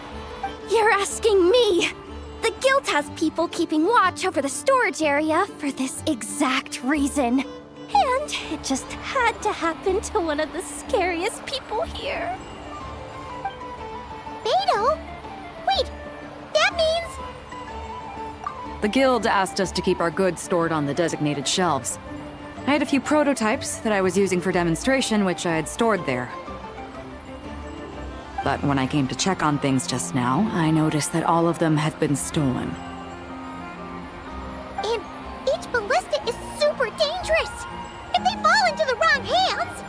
You're asking me. The guild has people keeping watch over the storage area for this exact reason. And it just had to happen to one of the scariest people here. Beidou? Wait, that means... The guild asked us to keep our goods stored on the designated shelves. I had a few prototypes that I was using for demonstration, which I had stored there. But when I came to check on things just now, I noticed that all of them had been stolen. And each ballista is super dangerous! If they fall into the wrong hands...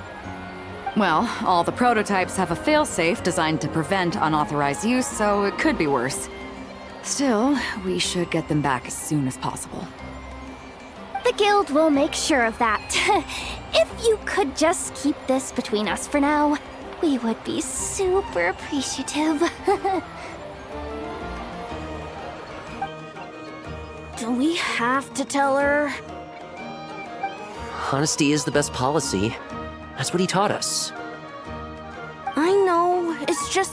Well, all the prototypes have a failsafe designed to prevent unauthorized use, so it could be worse. Still, we should get them back as soon as possible. The guild will make sure of that. If you could just keep this between us for now, we would be super appreciative. Do we have to tell her? Honesty is the best policy. That's what he taught us. I know, it's just...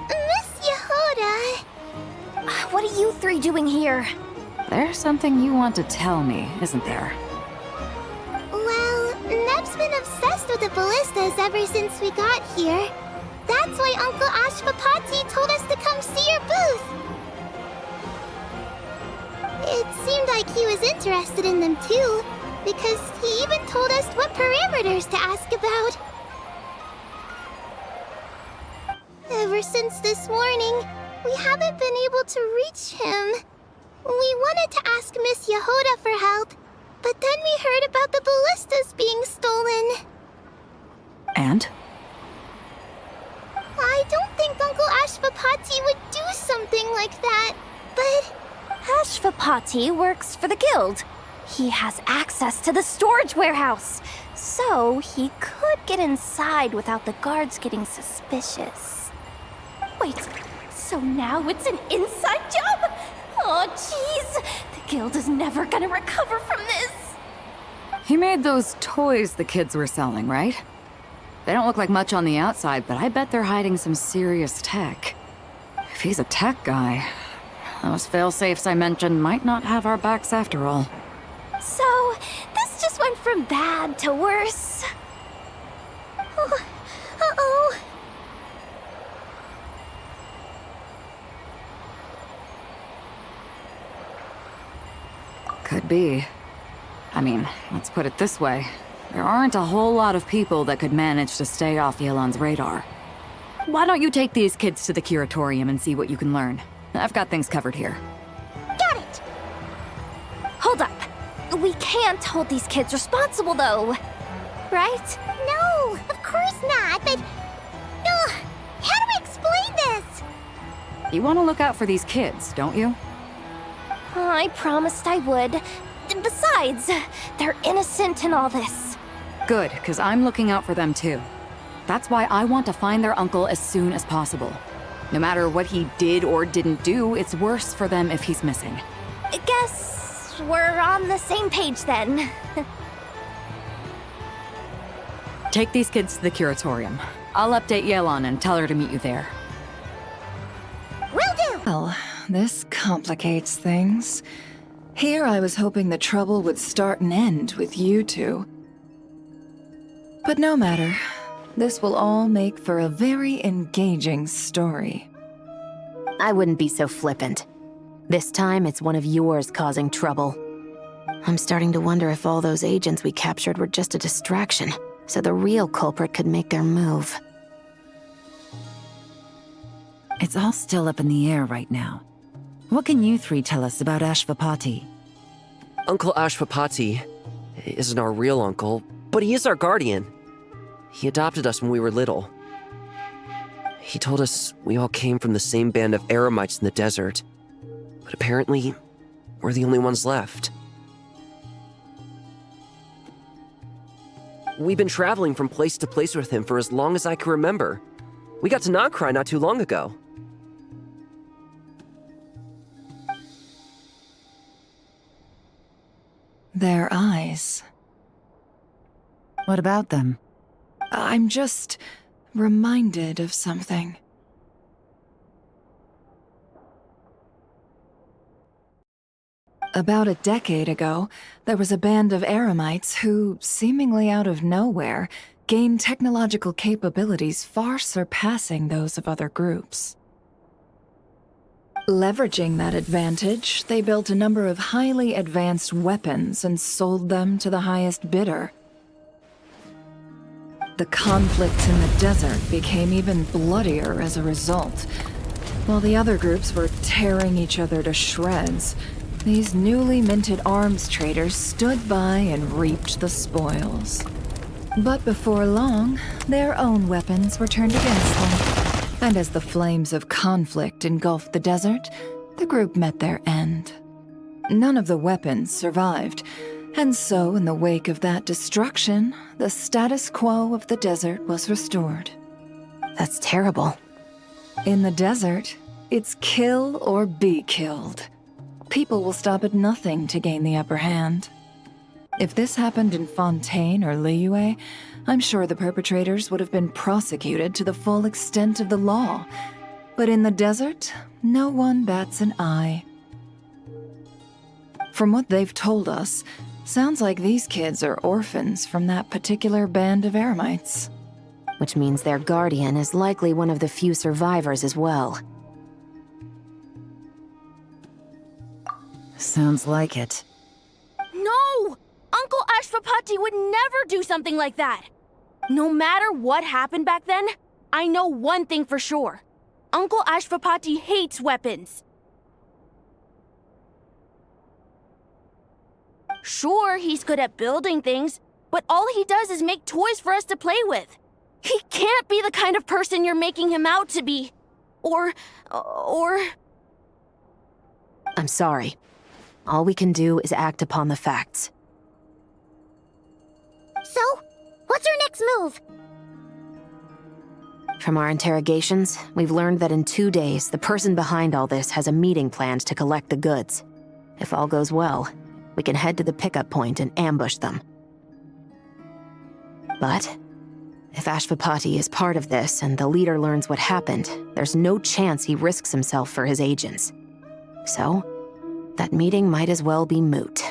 Miss Yehoda... What are you three doing here? There's something you want to tell me, isn't there? Well, Neb's been obsessed with the ballistas ever since we got here. That's why Uncle Ashvapati told us to come see your booth. It seemed like he was interested in them too, because he even told us what parameters to ask about. Ever since this morning, we haven't been able to reach him. We wanted to ask Miss Yehoda for help, but then we heard about the ballistas being stolen. And? I don't think Uncle Ashvapati would do something like that, but... Ashvapati works for the guild. He has access to the storage warehouse, so he could get inside without the guards getting suspicious. Wait, so now it's an inside job? Oh, jeez. The guild is never gonna recover from this. He made those toys the kids were selling, right? They don't look like much on the outside, but I bet they're hiding some serious tech. If he's a tech guy, those failsafes I mentioned might not have our backs after all. So, this just went from bad to worse. Oh, uh-oh. Could be. I mean, let's put it this way. There aren't a whole lot of people that could manage to stay off Yelan's radar. Why don't you take these kids to the curatorium and see what you can learn? I've got things covered here. Got it! Hold up. We can't hold these kids responsible, though. Right? No, of course not, but... how do we explain this? You want to look out for these kids, don't you? I promised I would. Besides, they're innocent in all this. Good, because I'm looking out for them too. That's why I want to find their uncle as soon as possible. No matter what he did or didn't do, it's worse for them if he's missing. Guess guess we're on the same page then. Take these kids to the curatorium. I'll update Yelan and tell her to meet you there. Will do! Well, this complicates things. Here I was hoping the trouble would start and end with you two. But no matter. This will all make for a very engaging story. I wouldn't be so flippant. This time, it's one of yours causing trouble. I'm starting to wonder if all those agents we captured were just a distraction, so the real culprit could make their move. It's all still up in the air right now. What can you three tell us about Ashvapati? Uncle Ashvapati isn't our real uncle, but he is our guardian. He adopted us when we were little. He told us we all came from the same band of eremites in the desert. But apparently, we're the only ones left. We've been traveling from place to place with him for as long as I can remember. We got to Nagcry not too long ago. Their eyes. What about them? I'm just reminded of something. About a decade ago, there was a band of eremites who, seemingly out of nowhere, gained technological capabilities far surpassing those of other groups. Leveraging that advantage, they built a number of highly advanced weapons and sold them to the highest bidder. The conflict in the desert became even bloodier as a result. While the other groups were tearing each other to shreds, these newly minted arms traders stood by and reaped the spoils. But before long, their own weapons were turned against them. And as the flames of conflict engulfed the desert, the group met their end. None of the weapons survived, and so in the wake of that destruction, the status quo of the desert was restored. That's terrible. In the desert, it's kill or be killed. People will stop at nothing to gain the upper hand. If this happened in Fontaine or Liyue, I'm sure the perpetrators would have been prosecuted to the full extent of the law. But in the desert, no one bats an eye. From what they've told us, sounds like these kids are orphans from that particular band of eremites. Which means their guardian is likely one of the few survivors as well. Sounds like it. No! Uncle Ashvapati would never do something like that! No matter what happened back then, I know one thing for sure. Uncle Ashvapati hates weapons. Sure, he's good at building things, but all he does is make toys for us to play with. He can't be the kind of person you're making him out to be. Or... I'm sorry. All we can do is act upon the facts. So, what's our next move? From our interrogations, we've learned that in 2 days, the person behind all this has a meeting planned to collect the goods. If all goes well, we can head to the pickup point and ambush them. But if Ashvapati is part of this and the leader learns what happened, there's no chance he risks himself for his agents. So, that meeting might as well be moot.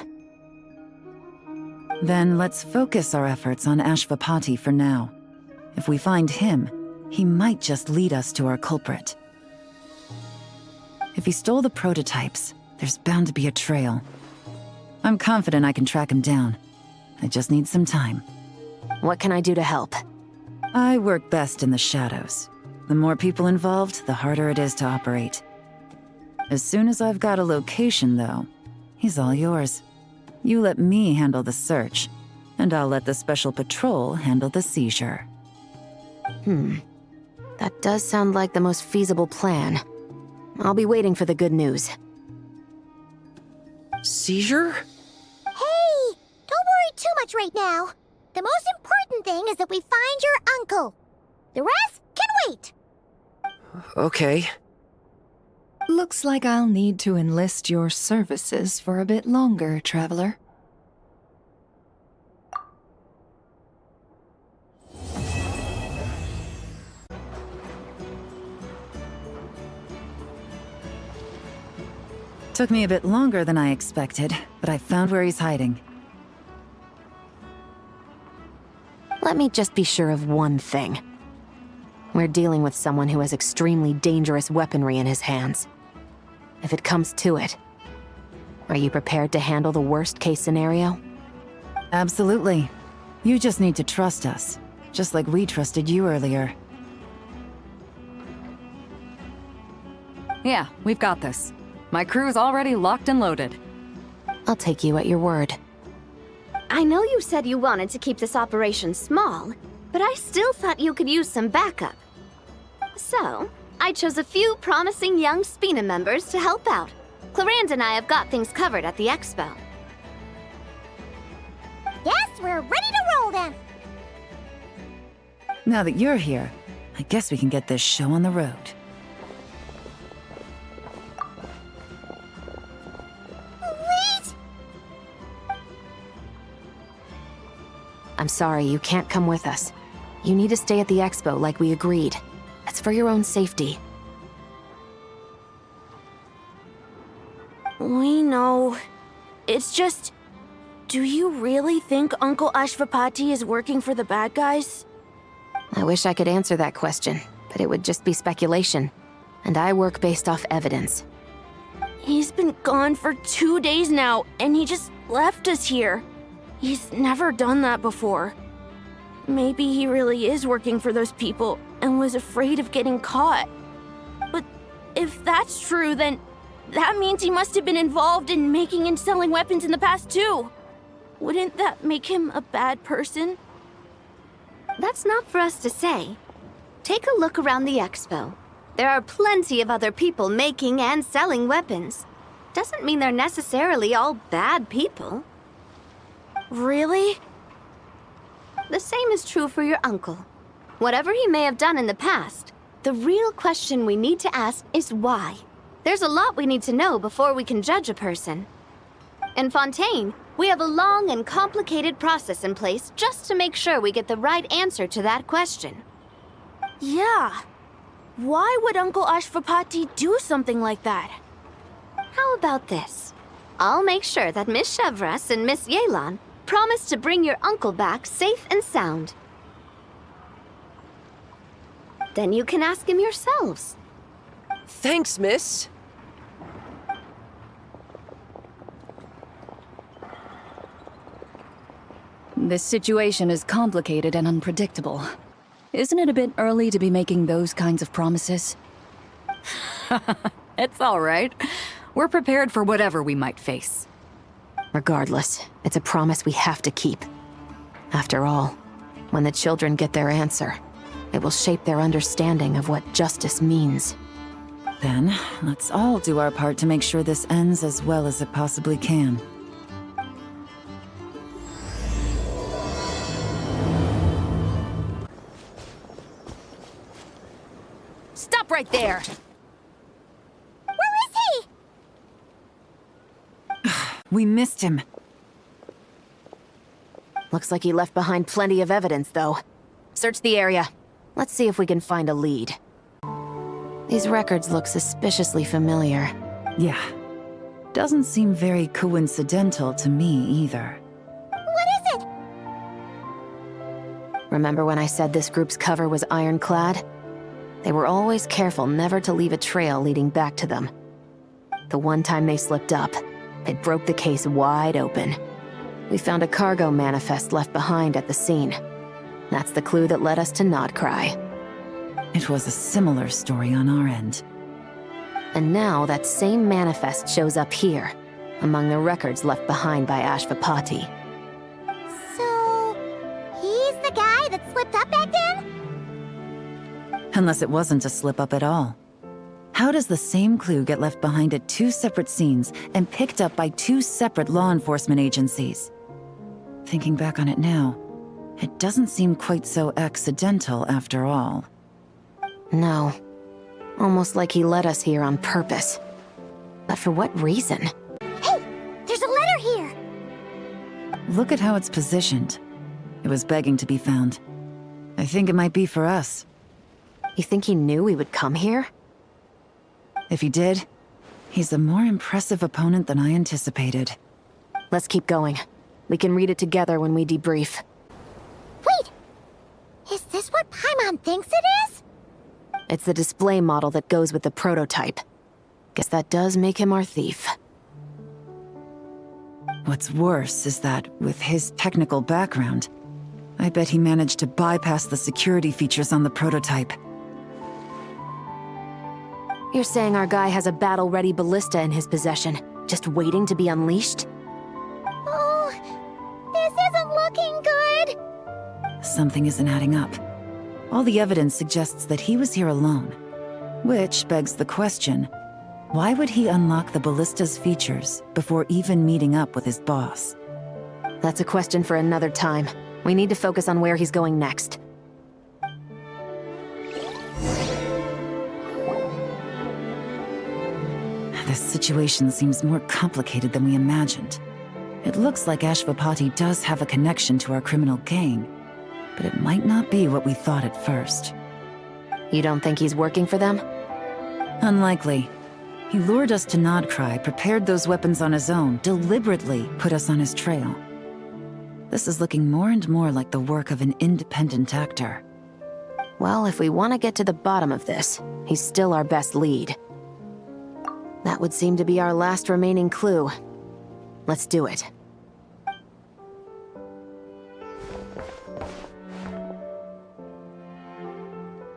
Then let's focus our efforts on Ashvapati for now. If we find him, he might just lead us to our culprit. If he stole the prototypes, there's bound to be a trail. I'm confident I can track him down. I just need some time. What can I do to help? I work best in the shadows. The more people involved, the harder it is to operate. As soon as I've got a location, though, he's all yours. You let me handle the search, and I'll let the Special Patrol handle the seizure. That does sound like the most feasible plan. I'll be waiting for the good news. Seizure? Hey! Don't worry too much right now. The most important thing is that we find your uncle. The rest can wait. Okay. Looks like I'll need to enlist your services for a bit longer, traveler. Took me a bit longer than I expected, but I found where he's hiding. Let me just be sure of one thing. We're dealing with someone who has extremely dangerous weaponry in his hands. If it comes to it, are you prepared to handle the worst-case scenario? Absolutely. You just need to trust us, just like we trusted you earlier. Yeah, we've got this. My crew's already locked and loaded. I'll take you at your word. I know you said you wanted to keep this operation small, but I still thought you could use some backup. So, I chose a few promising young Spina members to help out. Clarand and I have got things covered at the expo. Yes, we're ready to roll then. Now that you're here, I guess we can get this show on the road. Wait! I'm sorry, you can't come with us. You need to stay at the expo like we agreed. It's for your own safety. We know. It's just... Do you really think Uncle Ashvapati is working for the bad guys? I wish I could answer that question, but it would just be speculation. And I work based off evidence. He's been gone for 2 days now, and he just left us here. He's never done that before. Maybe he really is working for those people and was afraid of getting caught. But if that's true, then that means he must have been involved in making and selling weapons in the past too. Wouldn't that make him a bad person? That's not for us to say. Take a look around the expo. There are plenty of other people making and selling weapons. Doesn't mean they're necessarily all bad people. Really? The same is true for your uncle. Whatever he may have done in the past, the real question we need to ask is why. There's a lot we need to know before we can judge a person. In Fontaine, we have a long and complicated process in place just to make sure we get the right answer to that question. Yeah. Why would Uncle Ashvapati do something like that? How about this? I'll make sure that Miss Chevras and Miss Yelan promise to bring your uncle back safe and sound. Then you can ask him yourselves. Thanks, miss. This situation is complicated and unpredictable. Isn't it a bit early to be making those kinds of promises? It's all right. We're prepared for whatever we might face. Regardless, it's a promise we have to keep. After all, when the children get their answer, it will shape their understanding of what justice means. Then, let's all do our part to make sure this ends as well as it possibly can. Stop right there! Where is he? We missed him. Looks like he left behind plenty of evidence, though. Search the area. Let's see if we can find a lead. These records look suspiciously familiar. Yeah. Doesn't seem very coincidental to me either. What is it? Remember when I said this group's cover was ironclad? They were always careful never to leave a trail leading back to them. The one time they slipped up, it broke the case wide open. We found a cargo manifest left behind at the scene. That's the clue that led us to Nodcry. It was a similar story on our end. And now that same manifest shows up here, among the records left behind by Ashvapati. So, he's the guy that slipped up back then? Unless it wasn't a slip-up at all. How does the same clue get left behind at 2 separate scenes and picked up by 2 separate law enforcement agencies? Thinking back on it now, it doesn't seem quite so accidental after all. No. Almost like he led us here on purpose. But for what reason? Hey, there's a letter here! Look at how it's positioned. It was begging to be found. I think it might be for us. You think he knew we would come here? If he did, he's a more impressive opponent than I anticipated. Let's keep going. We can read it together when we debrief. Wait! Is this what Paimon thinks it is? It's the display model that goes with the prototype. Guess that does make him our thief. What's worse is that, with his technical background, I bet he managed to bypass the security features on the prototype. You're saying our guy has a battle-ready ballista in his possession, just waiting to be unleashed? Oh, this isn't looking good. Something isn't adding up. All the evidence suggests that he was here alone. Which begs the question, why would he unlock the ballista's features before even meeting up with his boss? That's a question for another time. We need to focus on where he's going next. This situation seems more complicated than we imagined. It looks like Ashvapati does have a connection to our criminal gang, but it might not be what we thought at first. You don't think he's working for them? Unlikely. He lured us to Nodcry, prepared those weapons on his own, deliberately put us on his trail. This is looking more and more like the work of an independent actor. Well, if we want to get to the bottom of this, he's still our best lead. That would seem to be our last remaining clue. Let's do it.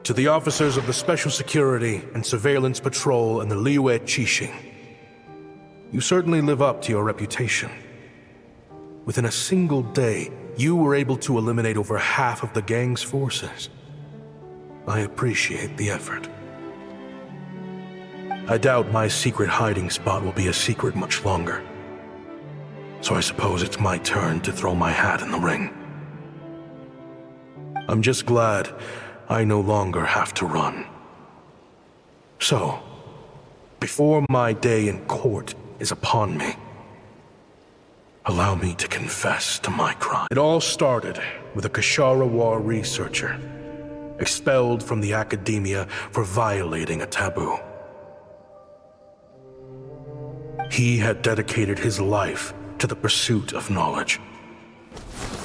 To the officers of the Special Security and Surveillance Patrol and the Liyue Qixing, you certainly live up to your reputation. Within a single day, you were able to eliminate over half of the gang's forces. I appreciate the effort. I doubt my secret hiding spot will be a secret much longer. So I suppose it's my turn to throw my hat in the ring. I'm just glad I no longer have to run. So, before my day in court is upon me, allow me to confess to my crime. It all started with a Kashara War researcher, expelled from the academia for violating a taboo. He had dedicated his life to the pursuit of knowledge.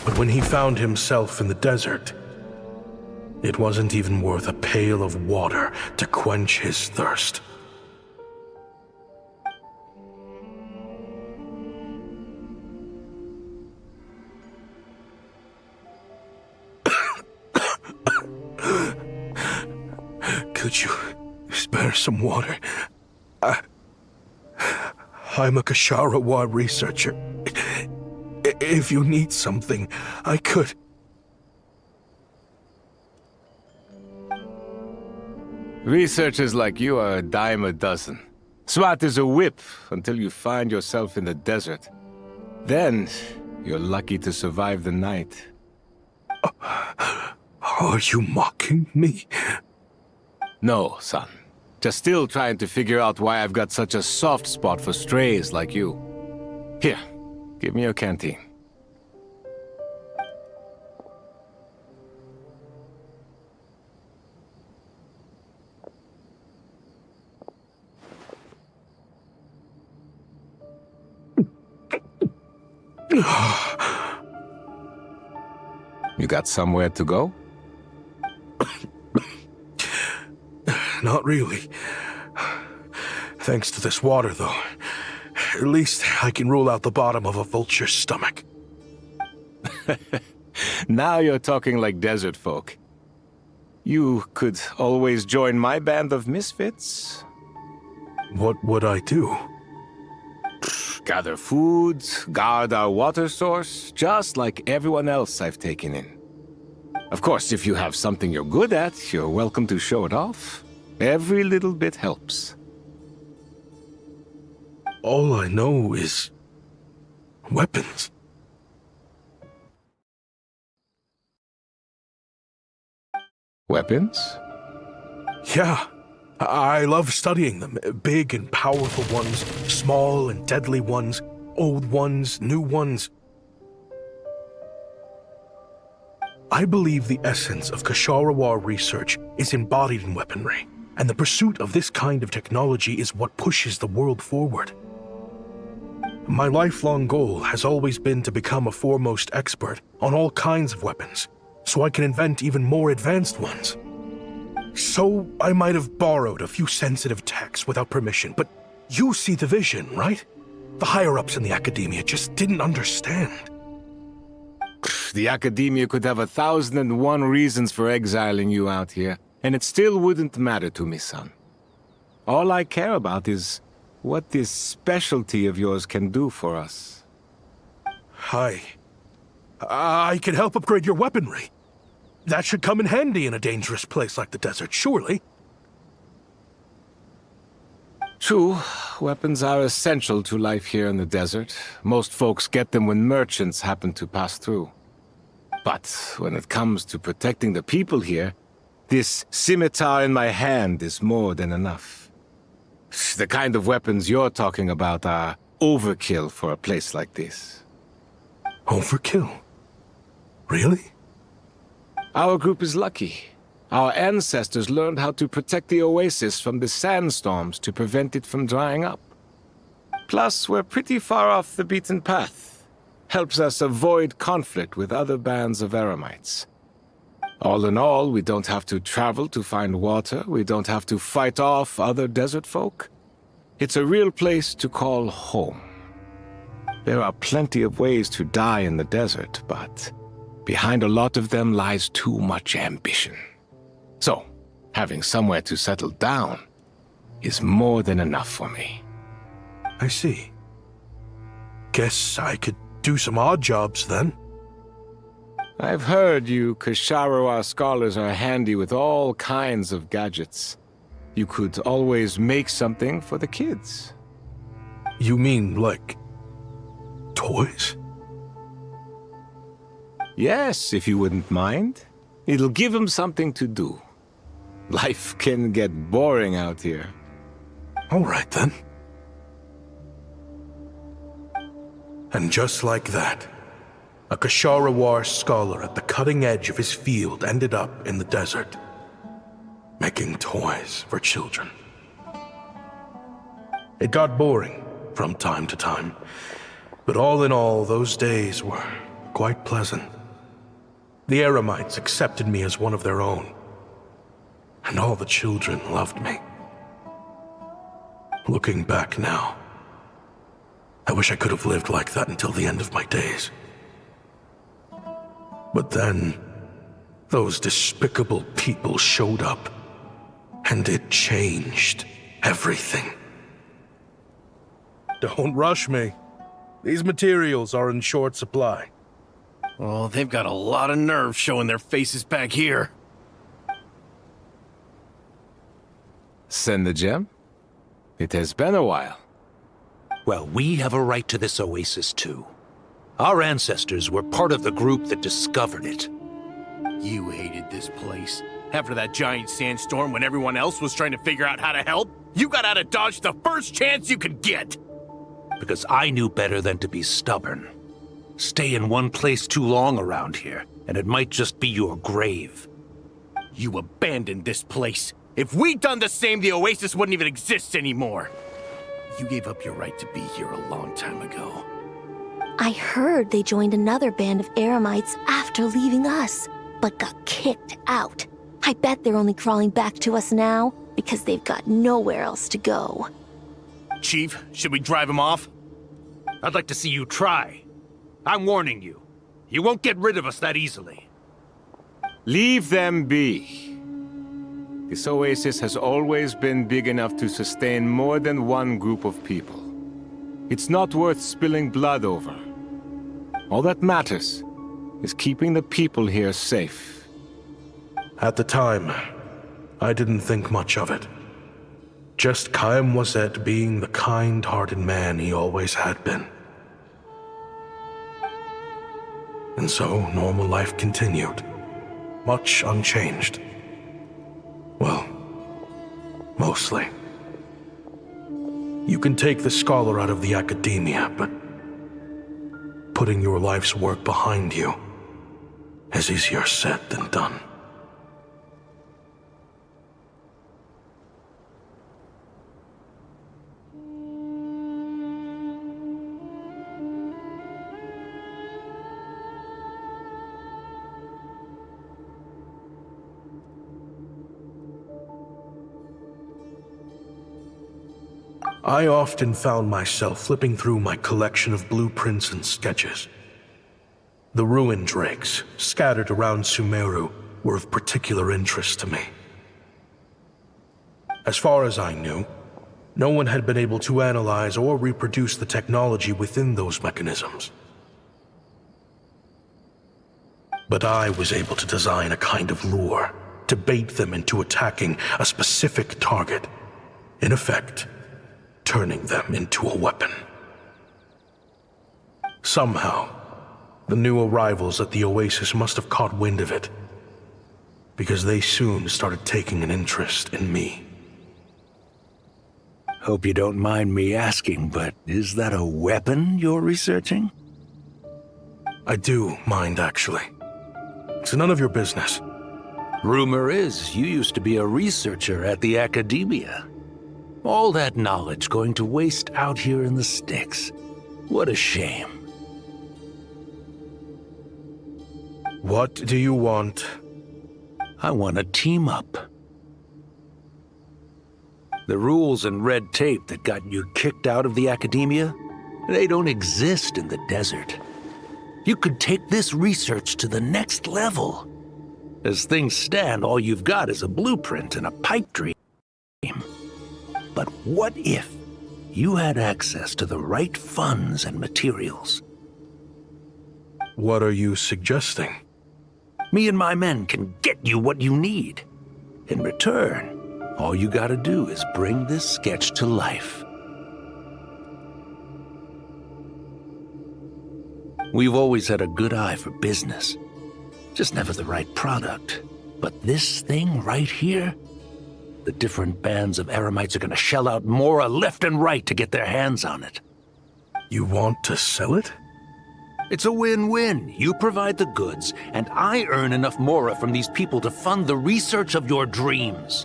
But when he found himself in the desert, it wasn't even worth a pail of water to quench his thirst. Could you spare some water? I'm a Kashara War researcher. If you need something, I could. Researchers like you are a dime a dozen. Smart as a whip until you find yourself in the desert. Then, you're lucky to survive the night. Are you mocking me? No, son. Just still trying to figure out why I've got such a soft spot for strays like you. Here, give me your canteen. You got somewhere to go? Not really. Thanks to this water, though. At least I can rule out the bottom of a vulture's stomach. Now you're talking like desert folk. You could always join my band of misfits. What would I do? Gather food, guard our water source, just like everyone else I've taken in. Of course, if you have something you're good at, you're welcome to show it off. Every little bit helps. All I know is weapons. Weapons? Yeah, I love studying them. Big and powerful ones, small and deadly ones, old ones, new ones. I believe the essence of Kshatriya research is embodied in weaponry, and the pursuit of this kind of technology is what pushes the world forward. My lifelong goal has always been to become a foremost expert on all kinds of weapons, so I can invent even more advanced ones. So I might have borrowed a few sensitive techs without permission, but you see the vision, right? The higher-ups in the academia just didn't understand. The academia could have 1,001 reasons for exiling you out here, and it still wouldn't matter to me, son. All I care about is what this specialty of yours can do for us. I can help upgrade your weaponry. That should come in handy in a dangerous place like the desert, surely. True, weapons are essential to life here in the desert. Most folks get them when merchants happen to pass through. But when it comes to protecting the people here, this scimitar in my hand is more than enough. The kind of weapons you're talking about are overkill for a place like this. Overkill? Really? Our group is lucky. Our ancestors learned how to protect the oasis from the sandstorms to prevent it from drying up. Plus, we're pretty far off the beaten path. Helps us avoid conflict with other bands of Eremites. All in all, we don't have to travel to find water, we don't have to fight off other desert folk. It's a real place to call home. There are plenty of ways to die in the desert, but behind a lot of them lies too much ambition. So, having somewhere to settle down is more than enough for me. I see. Guess I could do some odd jobs then. I've heard you Kshatriya scholars are handy with all kinds of gadgets. You could always make something for the kids. You mean, like, toys? Yes, if you wouldn't mind. It'll give them something to do. Life can get boring out here. All right, then. And just like that, a Kshatriya scholar at the cutting edge of his field ended up in the desert, making toys for children. It got boring from time to time, but all in all, those days were quite pleasant. The Eremites accepted me as one of their own, and all the children loved me. Looking back now, I wish I could have lived like that until the end of my days. But then, those despicable people showed up, and it changed everything. Don't rush me. These materials are in short supply. Oh, they've got a lot of nerve showing their faces back here. Send the gem? It has been a while. Well, we have a right to this oasis too. Our ancestors were part of the group that discovered it. You hated this place. After that giant sandstorm when everyone else was trying to figure out how to help, you got out of Dodge the first chance you could get! Because I knew better than to be stubborn. Stay in one place too long around here, and it might just be your grave. You abandoned this place. If we'd done the same, the oasis wouldn't even exist anymore. You gave up your right to be here a long time ago. I heard they joined another band of Eremites after leaving us, but got kicked out. I bet they're only crawling back to us now because they've got nowhere else to go. Chief, should we drive him off? I'd like to see you try. I'm warning you. You won't get rid of us that easily. Leave them be. This oasis has always been big enough to sustain more than one group of people. It's not worth spilling blood over. All that matters is keeping the people here safe. At the time, I didn't think much of it. Just Chaim Wazet being the kind-hearted man he always had been. And so, normal life continued, much unchanged. Well, closely. You can take the scholar out of the academia, but putting your life's work behind you is easier said than done. I often found myself flipping through my collection of blueprints and sketches. The ruin drakes, scattered around Sumeru, were of particular interest to me. As far as I knew, no one had been able to analyze or reproduce the technology within those mechanisms. But I was able to design a kind of lure to bait them into attacking a specific target. In effect, turning them into a weapon. Somehow, the new arrivals at the Oasis must have caught wind of it, because they soon started taking an interest in me. Hope you don't mind me asking, but is that a weapon you're researching? I do mind, actually. It's none of your business. Rumor is you used to be a researcher at the Academia. All that knowledge going to waste out here in the sticks. What a shame. What do you want? I want to team up. The rules and red tape that got you kicked out of the Academia, they don't exist in the desert. You could take this research to the next level. As things stand, all you've got is a blueprint and a pipe dream. But what if you had access to the right funds and materials? What are you suggesting? Me and my men can get you what you need. In return, all you gotta do is bring this sketch to life. We've always had a good eye for business. Just never the right product. But this thing right here, the different bands of Eremites are gonna shell out Mora left and right to get their hands on it. You want to sell it? It's a win-win. You provide the goods, and I earn enough Mora from these people to fund the research of your dreams.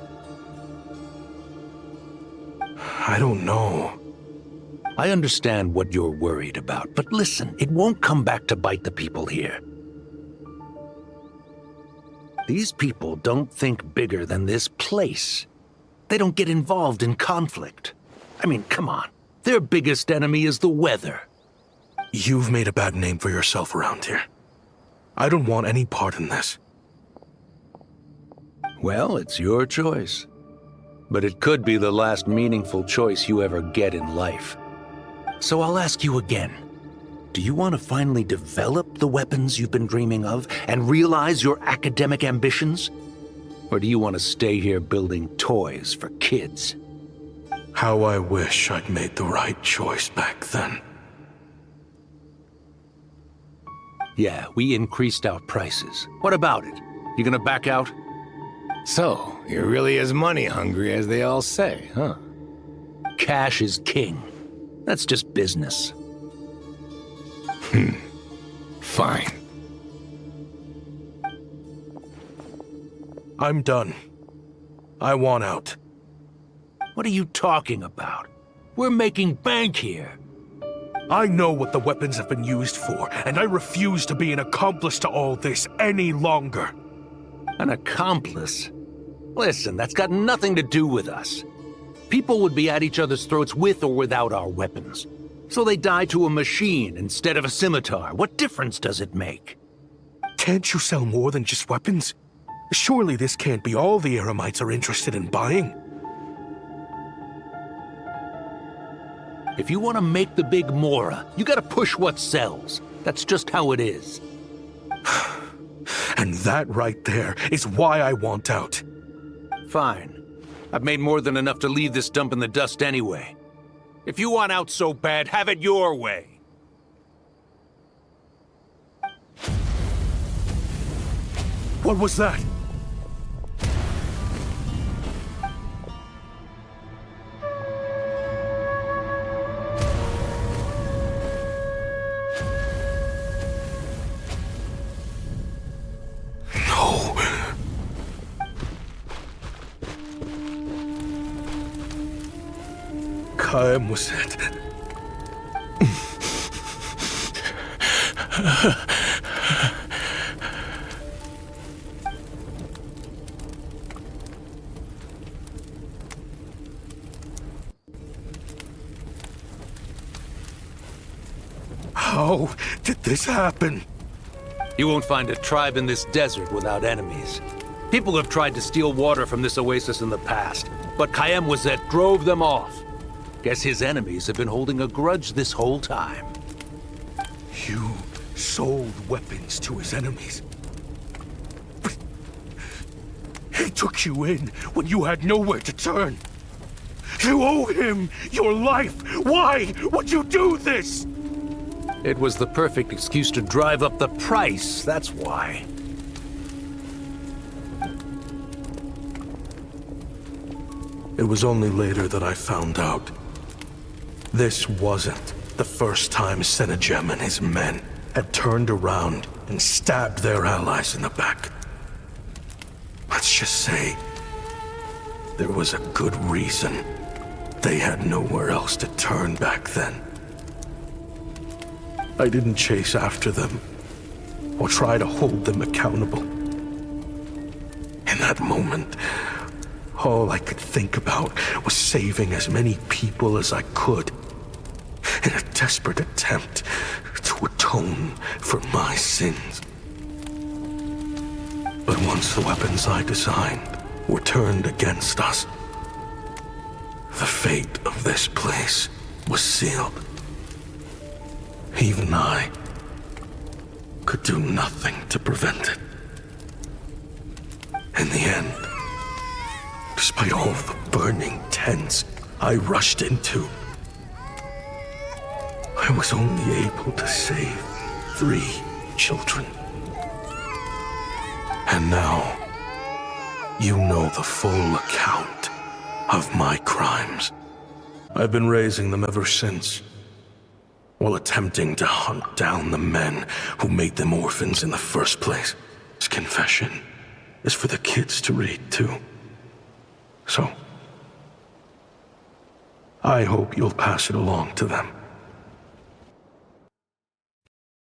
I don't know. I understand what you're worried about, but listen, it won't come back to bite the people here. These people don't think bigger than this place. They don't get involved in conflict. I mean, come on. Their biggest enemy is the weather. You've made a bad name for yourself around here. I don't want any part in this. Well, it's your choice. But it could be the last meaningful choice you ever get in life. So I'll ask you again. Do you want to finally develop the weapons you've been dreaming of and realize your academic ambitions? Or do you want to stay here building toys for kids? How I wish I'd made the right choice back then. Yeah, we increased our prices. What about it? You gonna back out? So, you're really as money hungry as they all say, huh? Cash is king. That's just business. Fine. I'm done. I want out. What are you talking about? We're making bank here. I know what the weapons have been used for, and I refuse to be an accomplice to all this any longer. An accomplice? Listen, that's got nothing to do with us. People would be at each other's throats with or without our weapons. So they die to a machine instead of a scimitar. What difference does it make? Can't you sell more than just weapons? Surely this can't be all the Eremites are interested in buying. If you want to make the big Mora, you gotta push what sells. That's just how it is. And that right there is why I want out. Fine. I've made more than enough to leave this dump in the dust anyway. If you want out so bad, have it your way. What was that? Time was it. How did this happen? You won't find a tribe in this desert without enemies. People have tried to steal water from this oasis in the past, but Kayem drove them off. Guess his enemies have been holding a grudge this whole time. You sold weapons to his enemies. But he took you in when you had nowhere to turn. You owe him your life. Why would you do this? It was the perfect excuse to drive up the price, that's why. It was only later that I found out. This wasn't the first time Senegem and his men had turned around and stabbed their allies in the back. Let's just say there was a good reason they had nowhere else to turn back then. I didn't chase after them or try to hold them accountable. In that moment, all I could think about was saving as many people as I could in a desperate attempt to atone for my sins. But once the weapons I designed were turned against us, the fate of this place was sealed. Even I could do nothing to prevent it. In the end, despite all the burning tents I rushed into, I was only able to save 3 children. And now, you know the full account of my crimes. I've been raising them ever since, while attempting to hunt down the men who made them orphans in the first place. This confession is for the kids to read, too. So, I hope you'll pass it along to them.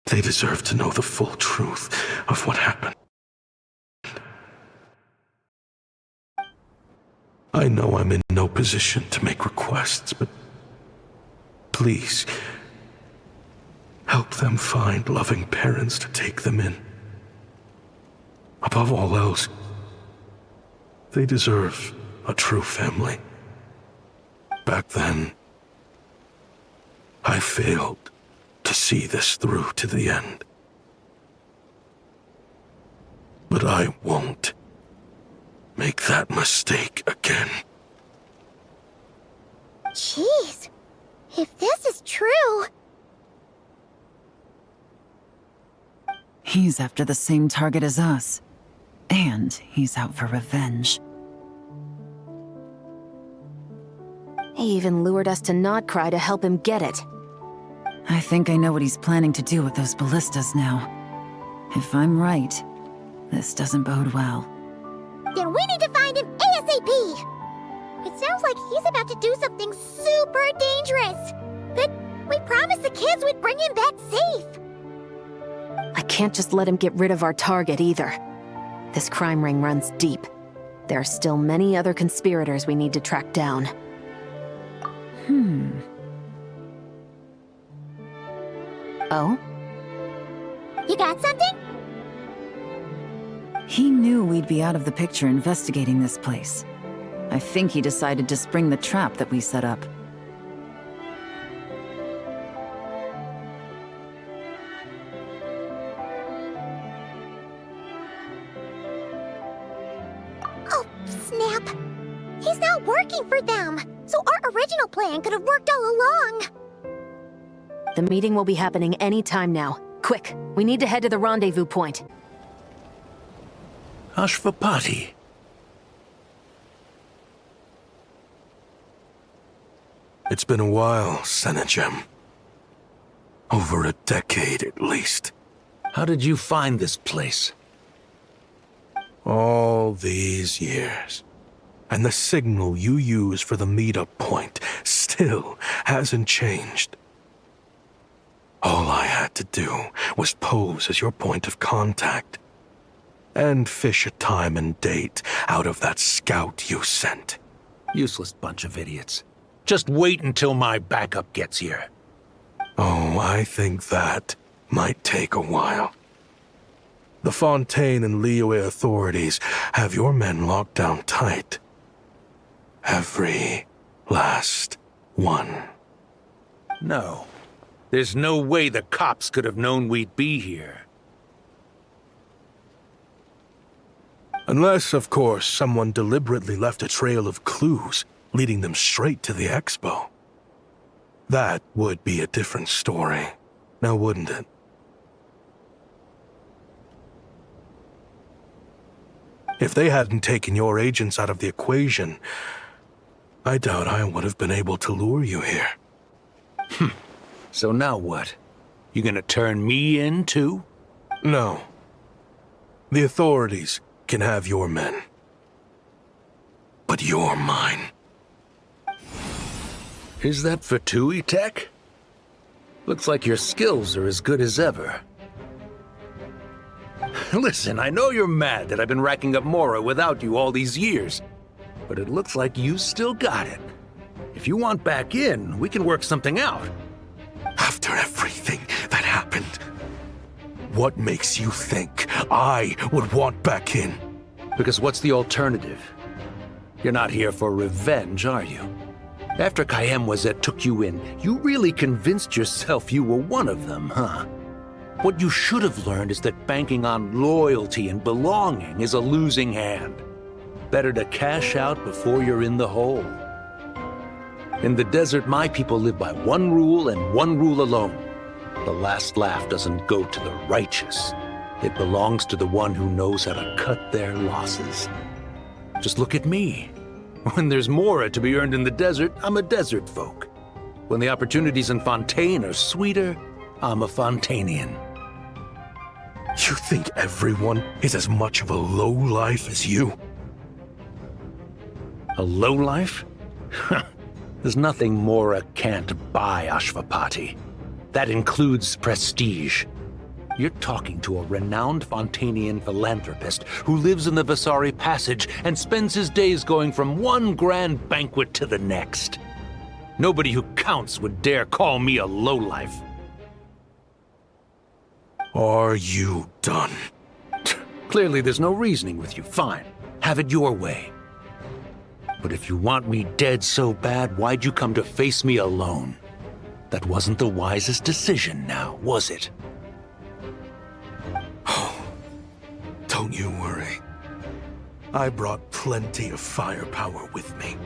They deserve to know the full truth of what happened. I know I'm in no position to make requests, but please, help them find loving parents to take them in. Above all else, they deserve a true family. Back then, I failed to see this through to the end. But I won't make that mistake again. Jeez, if this is true... He's after the same target as us. And he's out for revenge. He even lured us to Nodcry to help him get it. I think I know what he's planning to do with those ballistas now. If I'm right, this doesn't bode well. Then we need to find him ASAP! It sounds like he's about to do something super dangerous. But we promised the kids we'd bring him back safe. I can't just let him get rid of our target either. This crime ring runs deep. There are still many other conspirators we need to track down. Oh? You got something? He knew we'd be out of the picture investigating this place. I think he decided to spring the trap that we set up. Oh, snap. He's not working for them. So our original plan could have worked all along. The meeting will be happening any time now. Quick, we need to head to the rendezvous point. Ashvapati. It's been a while, Senegem. Over a decade at least. How did you find this place? All these years. And the signal you use for the meetup point still hasn't changed. All I had to do was pose as your point of contact and fish a time and date out of that scout you sent. Useless bunch of idiots. Just wait until my backup gets here. Oh, I think that might take a while. The Fontaine and Liyue authorities have your men locked down tight. Every last one. No. There's no way the cops could have known we'd be here. Unless, of course, someone deliberately left a trail of clues leading them straight to the expo. That would be a different story, now wouldn't it? If they hadn't taken your agents out of the equation, I doubt I would have been able to lure you here. So now what? You gonna turn me in, too? No. The authorities can have your men. But you're mine. Is that Fatui tech? Looks like your skills are as good as ever. Listen, I know you're mad that I've been racking up Mora without you all these years, but it looks like you still got it. If you want back in, we can work something out. After everything that happened, what makes you think I would want back in? Because what's the alternative? You're not here for revenge, are you? After Kayemwazet took you in, you really convinced yourself you were one of them, huh? What you should have learned is that banking on loyalty and belonging is a losing hand. Better to cash out before you're in the hole. In the desert, my people live by one rule and one rule alone. The last laugh doesn't go to the righteous. It belongs to the one who knows how to cut their losses. Just look at me. When there's Mora to be earned in the desert, I'm a desert folk. When the opportunities in Fontaine are sweeter, I'm a Fontainian. You think everyone is as much of a lowlife as you? A lowlife? There's nothing Mora can't buy, Ashvapati. That includes prestige. You're talking to a renowned Fontainian philanthropist who lives in the Vasari Passage and spends his days going from one grand banquet to the next. Nobody who counts would dare call me a lowlife. Are you done? Clearly there's no reasoning with you. Fine. Have it your way. But if you want me dead so bad, why'd you come to face me alone? That wasn't the wisest decision now, was it? Oh, don't you worry. I brought plenty of firepower with me.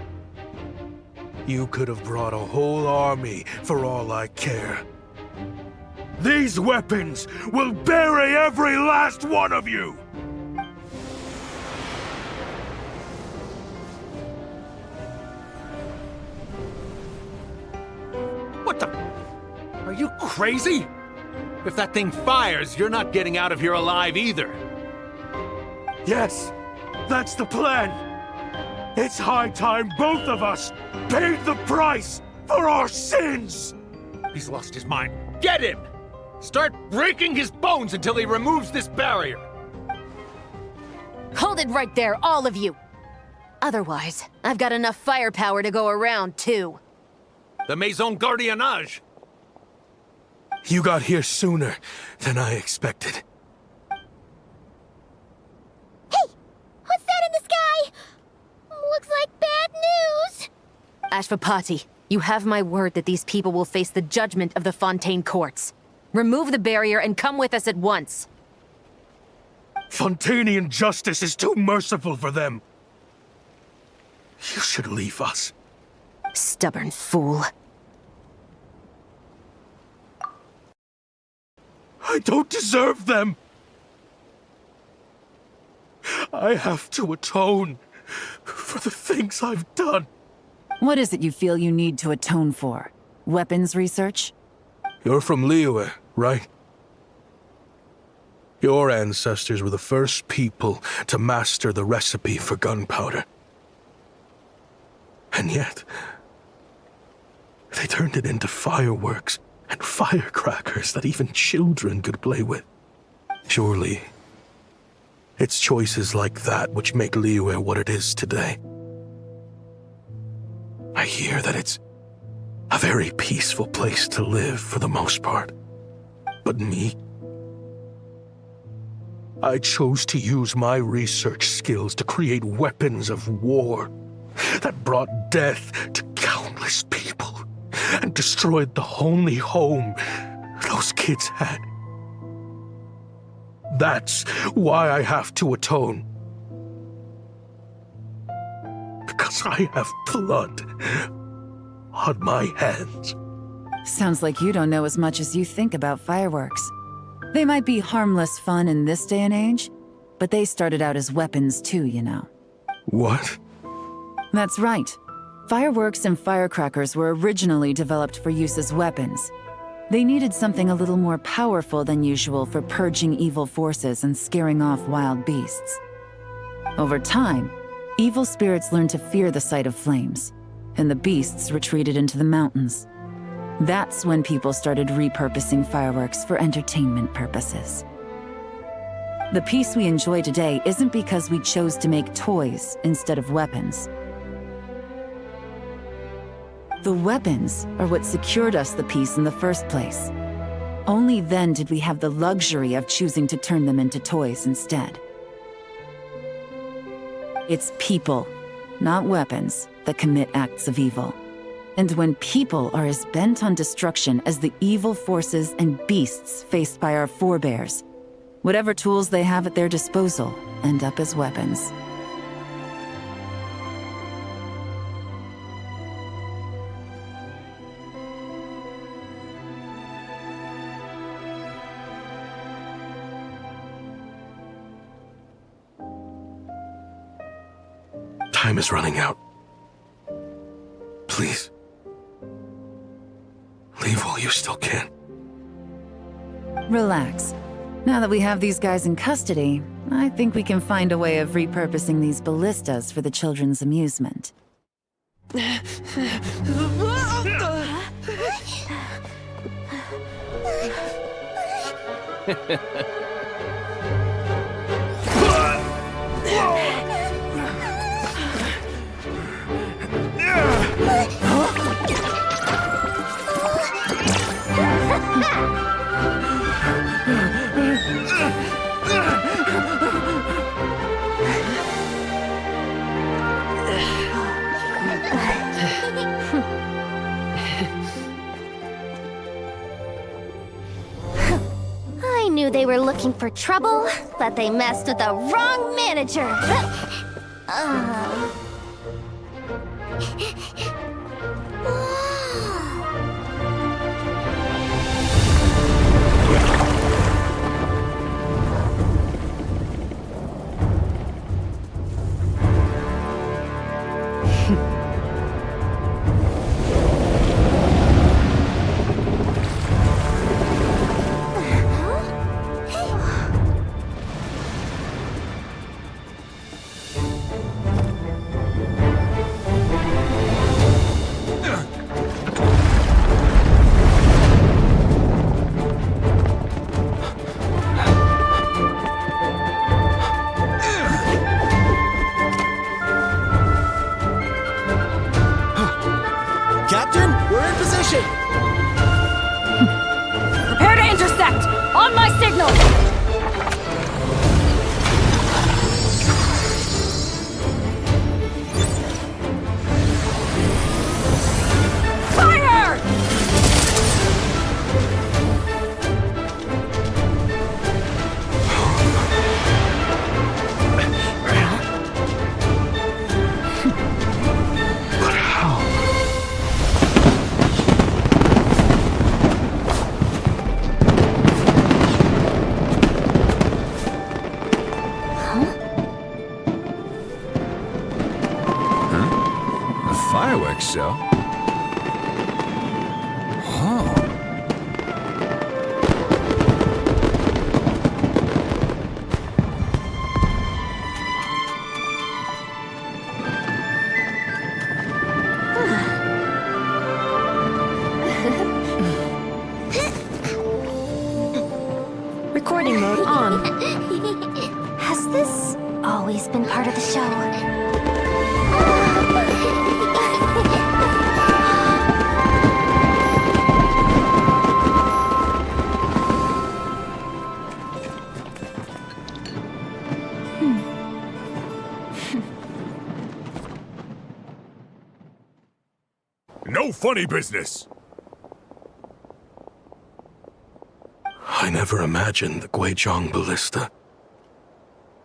You could have brought a whole army for all I care. These weapons will bury every last one of you! What the? Are you crazy? If that thing fires, you're not getting out of here alive either. Yes, that's the plan. It's high time both of us paid the price for our sins! He's lost his mind. Get him! Start breaking his bones until he removes this barrier! Hold it right there, all of you! Otherwise, I've got enough firepower to go around, too. The Maison Gardiennage! You got here sooner than I expected. Hey! What's that in the sky? Looks like bad news! Ashvapati, you have my word that these people will face the judgment of the Fontaine courts. Remove the barrier and come with us at once. Fontainian justice is too merciful for them. You should leave us. Stubborn fool. I don't deserve them. I have to atone for the things I've done. What is it you feel you need to atone for? Weapons research? You're from Liyue, right? Your ancestors were the first people to master the recipe for gunpowder. And yet, They turned it into fireworks and firecrackers that even children could play with. Surely, it's choices like that which make Liyue what it is today. I hear that it's a very peaceful place to live for the most part. But me? I chose to use my research skills to create weapons of war that brought death to countless people and destroyed the only home those kids had. That's why I have to atone. Because I have blood on my hands. Sounds like you don't know as much as you think about fireworks. They might be harmless fun in this day and age, but they started out as weapons too, you know. What? That's right. Fireworks and firecrackers were originally developed for use as weapons. They needed something a little more powerful than usual for purging evil forces and scaring off wild beasts. Over time, evil spirits learned to fear the sight of flames, and the beasts retreated into the mountains. That's when people started repurposing fireworks for entertainment purposes. The peace we enjoy today isn't because we chose to make toys instead of weapons. The weapons are what secured us the peace in the first place. Only then did we have the luxury of choosing to turn them into toys instead. It's people, not weapons, that commit acts of evil. And when people are as bent on destruction as the evil forces and beasts faced by our forebears, whatever tools they have at their disposal end up as weapons. Time is running out. Please. Leave while you still can. Relax. Now that we have these guys in custody, I think we can find a way of repurposing these ballistas for the children's amusement. I knew they were looking for trouble, but they messed with the wrong manager. Captain, we're in position! Prepare to intersect! On my signal! Fire! But how? Fireworks show? Oh. recording mode on. Has this always been part of the show? No funny business! I never imagined the Guizhong Ballista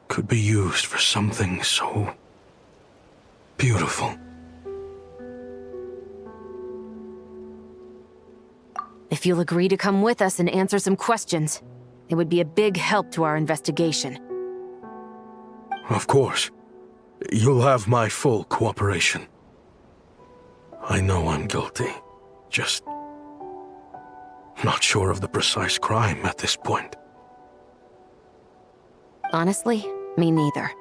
could be used for something so beautiful. If you'll agree to come with us and answer some questions, it would be a big help to our investigation. Of course. You'll have my full cooperation. I know I'm guilty. Just not sure of the precise crime at this point. Honestly, me neither.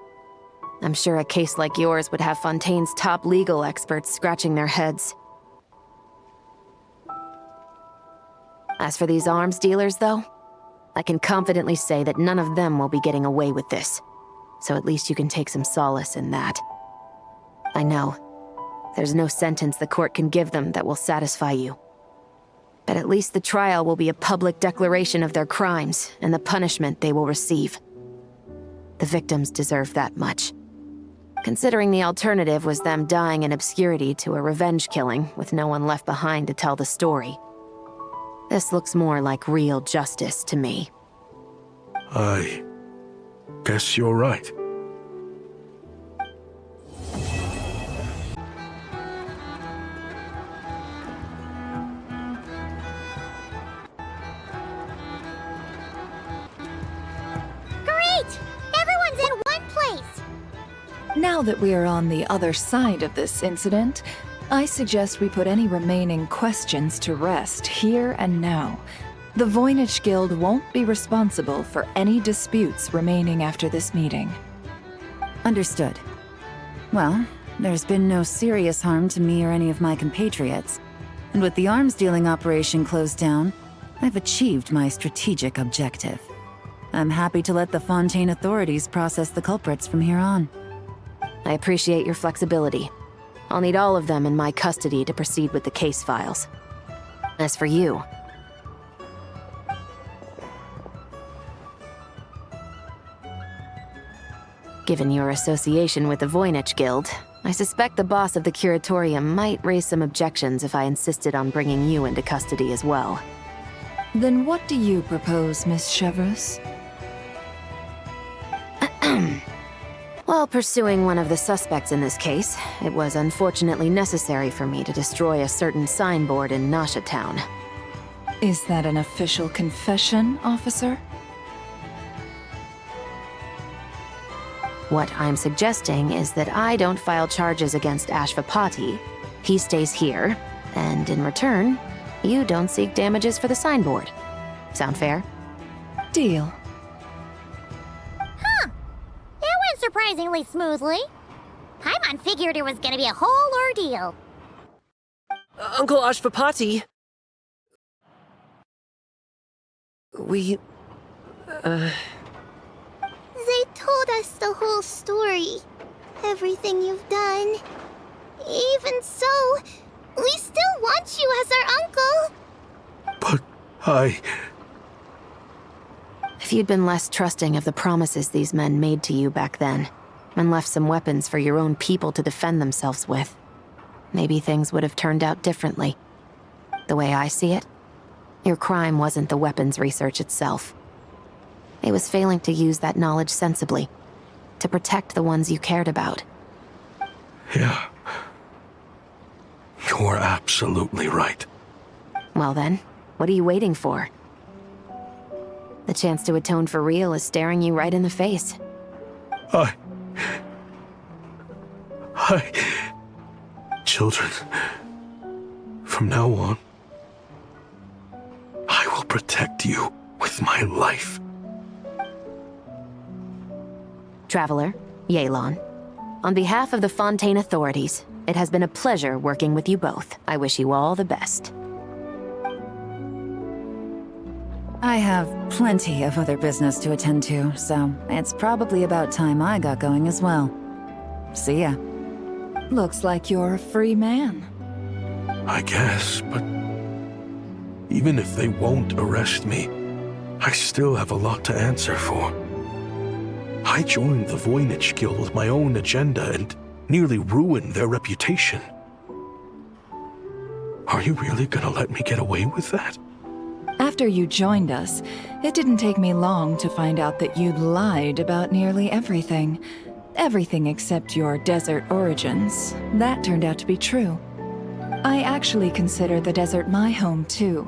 I'm sure a case like yours would have Fontaine's top legal experts scratching their heads. As for these arms dealers, though, I can confidently say that none of them will be getting away with this. So at least you can take some solace in that. I know, there's no sentence the court can give them that will satisfy you. But at least the trial will be a public declaration of their crimes and the punishment they will receive. The victims deserve that much. Considering the alternative was them dying in obscurity to a revenge killing with no one left behind to tell the story. This looks more like real justice to me. I guess you're right. Great! Everyone's in one place! Now that we are on the other side of this incident, I suggest we put any remaining questions to rest here and now. The Voynich Guild won't be responsible for any disputes remaining after this meeting. Understood. Well, there's been no serious harm to me or any of my compatriots. And with the arms dealing operation closed down, I've achieved my strategic objective. I'm happy to let the Fontaine authorities process the culprits from here on. I appreciate your flexibility. I'll need all of them in my custody to proceed with the case files. As for you... Given your association with the Voynich Guild, I suspect the boss of the Curatorium might raise some objections if I insisted on bringing you into custody as well. Then what do you propose, Miss Chevreuse? While pursuing one of the suspects in this case, it was unfortunately necessary for me to destroy a certain signboard in Nasha Town. Is that an official confession, officer? What I'm suggesting is that I don't file charges against Ashvapati, he stays here, and in return, you don't seek damages for the signboard. Sound fair? Deal. Huh. That went surprisingly smoothly. Paimon figured it was gonna be a whole ordeal. Uncle Ashvapati! They told us the whole story. Everything you've done. Even so, we still want you as our uncle. But If you'd been less trusting of the promises these men made to you back then, and left some weapons for your own people to defend themselves with, maybe things would have turned out differently. The way I see it, your crime wasn't the weapons research itself. It was failing to use that knowledge sensibly, to protect the ones you cared about. Yeah. You're absolutely right. Well then, what are you waiting for? The chance to atone for real is staring you right in the face. Children, from now on, I will protect you with my life. Traveler, Yelan, on behalf of the Fontaine authorities, it has been a pleasure working with you both. I wish you all the best. I have plenty of other business to attend to, so it's probably about time I got going as well. See ya. Looks like you're a free man. I guess, but even if they won't arrest me, I still have a lot to answer for. I joined the Voynich Guild with my own agenda and nearly ruined their reputation. Are you really gonna let me get away with that? After you joined us, it didn't take me long to find out that you'd lied about nearly everything. Everything except your desert origins. That turned out to be true. I actually consider the desert my home too,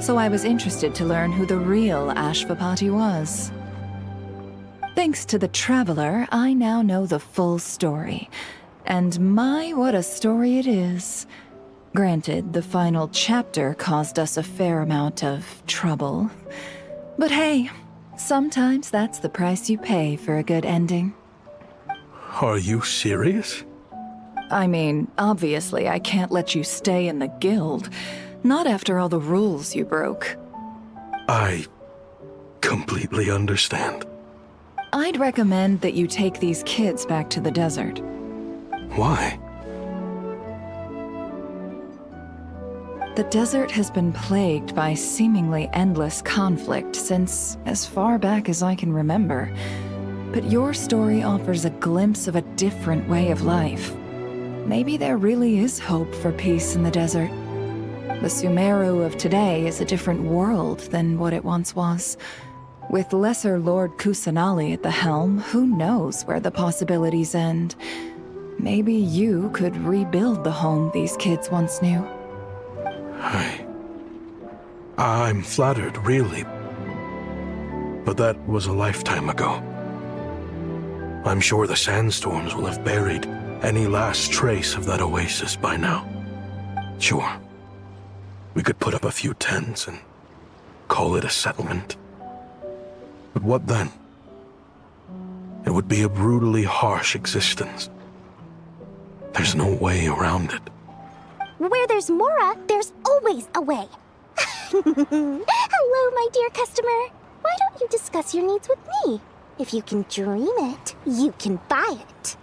so I was interested to learn who the real Ashvapati was. Thanks to the Traveler, I now know the full story. And my, what a story it is. Granted, the final chapter caused us a fair amount of trouble. But hey, sometimes that's the price you pay for a good ending. Are you serious? I mean, obviously I can't let you stay in the guild. Not after all the rules you broke. I completely understand. I'd recommend that you take these kids back to the desert. Why? The desert has been plagued by seemingly endless conflict since as far back as I can remember. But your story offers a glimpse of a different way of life. Maybe there really is hope for peace in the desert. The Sumeru of today is a different world than what it once was. With Lesser Lord Kusanali at the helm, who knows where the possibilities end? Maybe you could rebuild the home these kids once knew. I'm flattered, really. But that was a lifetime ago. I'm sure the sandstorms will have buried any last trace of that oasis by now. Sure, we could put up a few tents and call it a settlement. But what then? It would be a brutally harsh existence. There's no way around it. Where there's Mora, there's always a way. Hello, my dear customer. Why don't you discuss your needs with me? If you can dream it, you can buy it.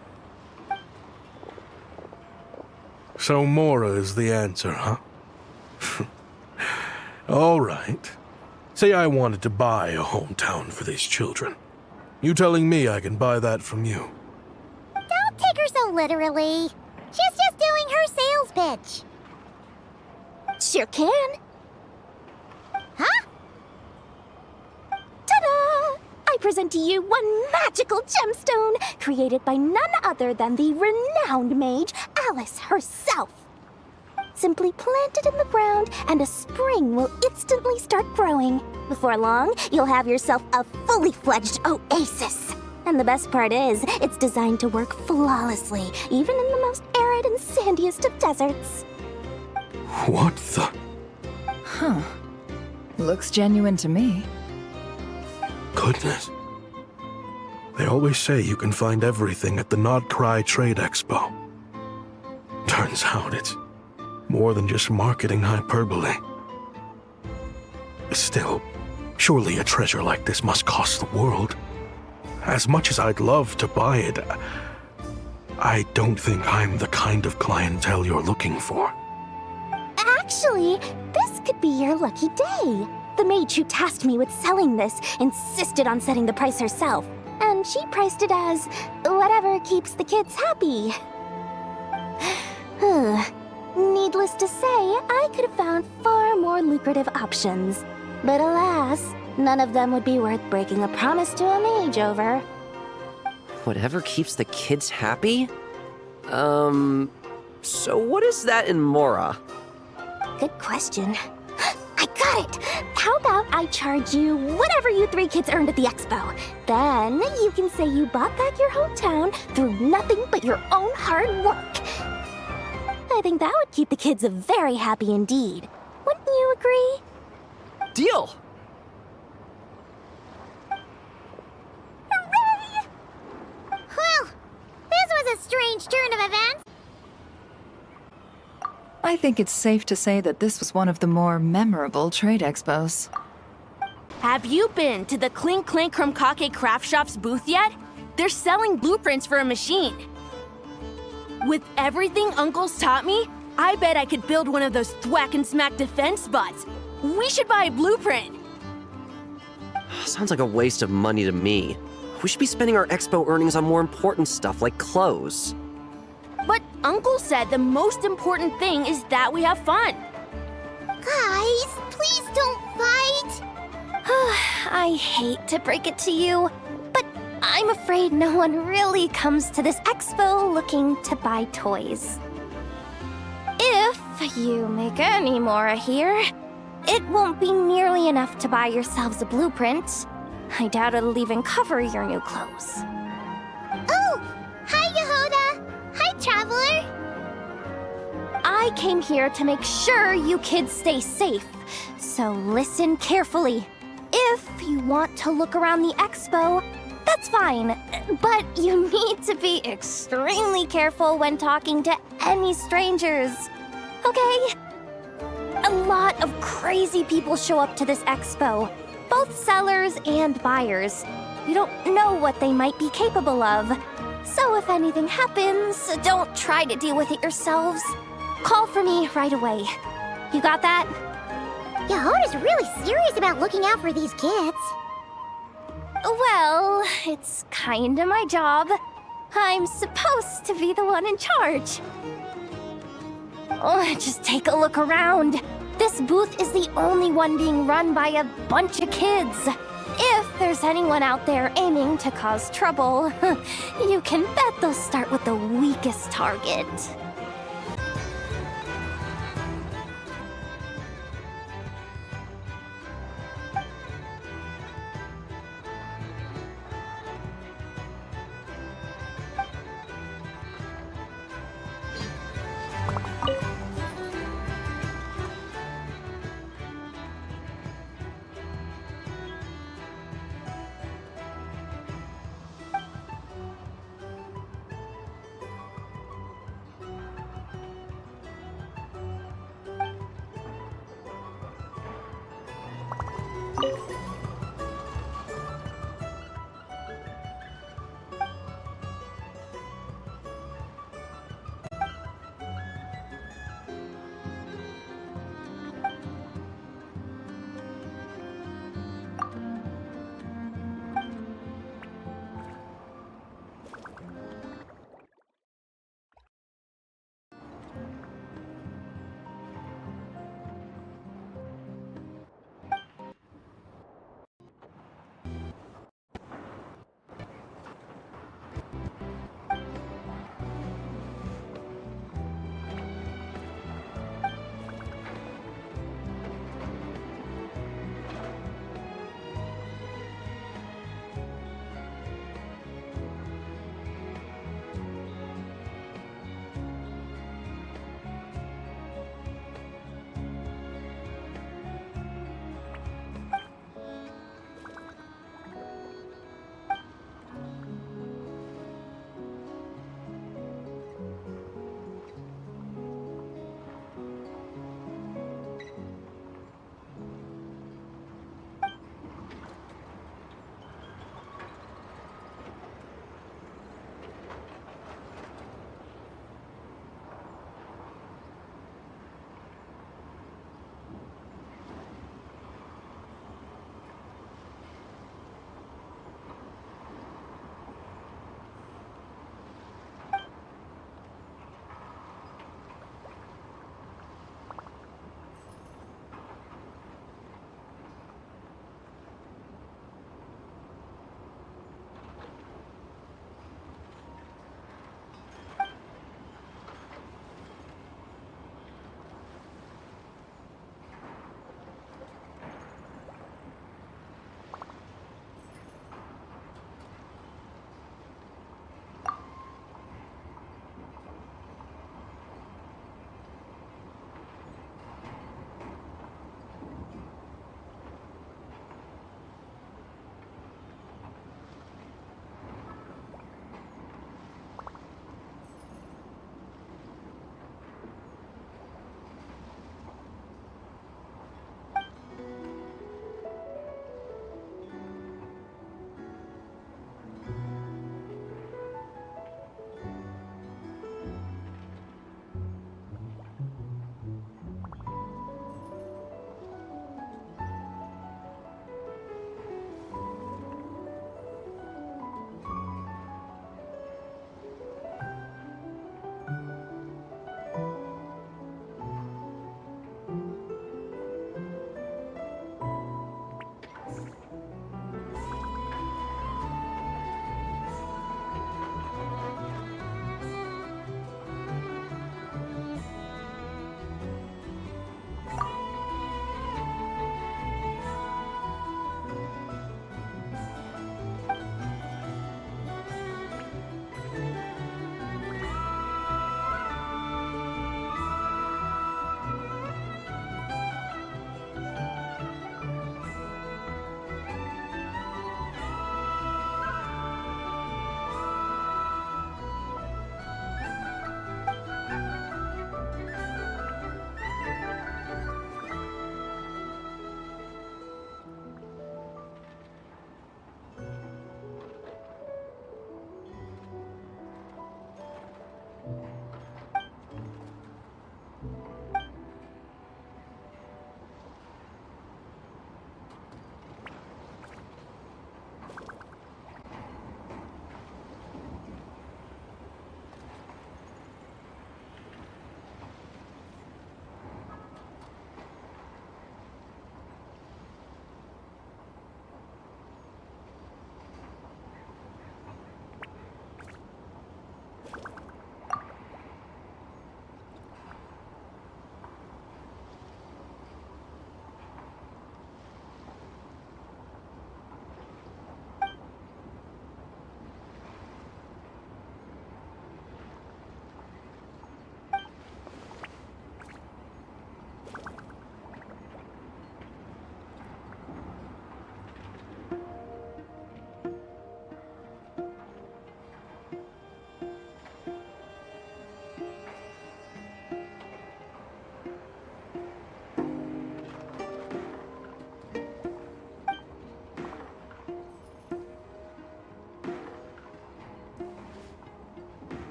So Mora is the answer, huh? All right. Say I wanted to buy a hometown for these children. You telling me I can buy that from you? Don't take her so literally. She's just doing her sales pitch. Sure can. Huh? Ta-da! I present to you one magical gemstone created by none other than the renowned mage Alice herself. Simply plant it in the ground and a spring will instantly start growing. Before long, you'll have yourself a fully fledged oasis. And the best part is, it's designed to work flawlessly, even in the most arid and sandiest of deserts. What the? Huh. Looks genuine to me. Goodness. They always say you can find everything at the Nodcry Trade Expo. Turns out it's more than just marketing hyperbole. Still, surely a treasure like this must cost the world. As much as I'd love to buy it, I don't think I'm the kind of clientele you're looking for. Actually, this could be your lucky day. The mage who tasked me with selling this insisted on setting the price herself, and she priced it as whatever keeps the kids happy. Needless to say, I could have found far more lucrative options. But alas, none of them would be worth breaking a promise to a mage over. Whatever keeps the kids happy? So what is that in Mora? Good question. I got it! How about I charge you whatever you three kids earned at the expo? Then you can say you bought back your hometown through nothing but your own hard work. I think that would keep the kids very happy indeed. Wouldn't you agree? Deal! Hooray! Well, this was a strange turn of events. I think it's safe to say that this was one of the more memorable trade expos. Have you been to the Clink Clank Krumkake Craft Shop's booth yet? They're selling blueprints for a machine. With everything Uncle's taught me, I bet I could build one of those thwack and smack defense bots. We should buy a blueprint. Sounds like a waste of money to me. We should be spending our expo earnings on more important stuff like clothes. But Uncle said the most important thing is that we have fun. Guys, please don't fight! I hate to break it to you, but I'm afraid no one really comes to this expo looking to buy toys. If you make any more here, it won't be nearly enough to buy yourselves a blueprint. I doubt it'll even cover your new clothes. Oh! Hi, Yehoda! Hi, Traveler! I came here to make sure you kids stay safe, so listen carefully. If you want to look around the expo, that's fine, but you need to be extremely careful when talking to any strangers, okay? A lot of crazy people show up to this expo, both sellers and buyers. You don't know what they might be capable of. So if anything happens, don't try to deal with it yourselves. Call for me right away. You got that? Yehoda's really serious about looking out for these kids. Well, it's kinda my job. I'm supposed to be the one in charge. Oh, just take a look around. This booth is the only one being run by a bunch of kids. If there's anyone out there aiming to cause trouble, you can bet they'll start with the weakest target.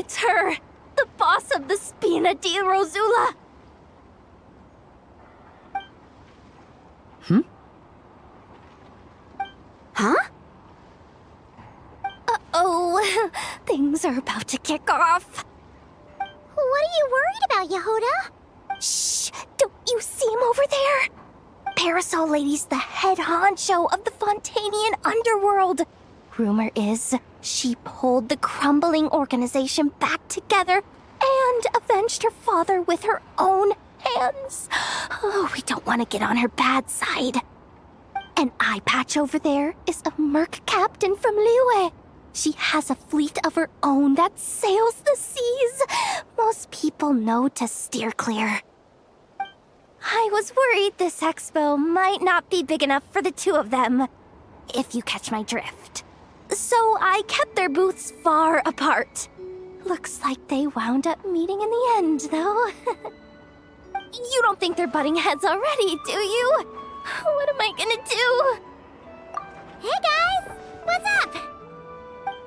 It's her! The boss of the Spina di Rosula! Huh? Uh-oh, things are about to kick off. What are you worried about, Yehoda? Shh! Don't you see him over there? Parasol Lady's the head honcho of the Fontanian underworld. Rumor is she pulled the crumbling organization back together and avenged her father with her own hands. Oh, we don't want to get on her bad side. An eye patch over there is a merc captain from Liyue. She has a fleet of her own that sails the seas. Most people know to steer clear. I was worried this expo might not be big enough for the two of them, if you catch my drift. So I kept their booths far apart. Looks like they wound up meeting in the end, though. You don't think they're butting heads already, do you? What am I gonna do? Hey guys! What's up?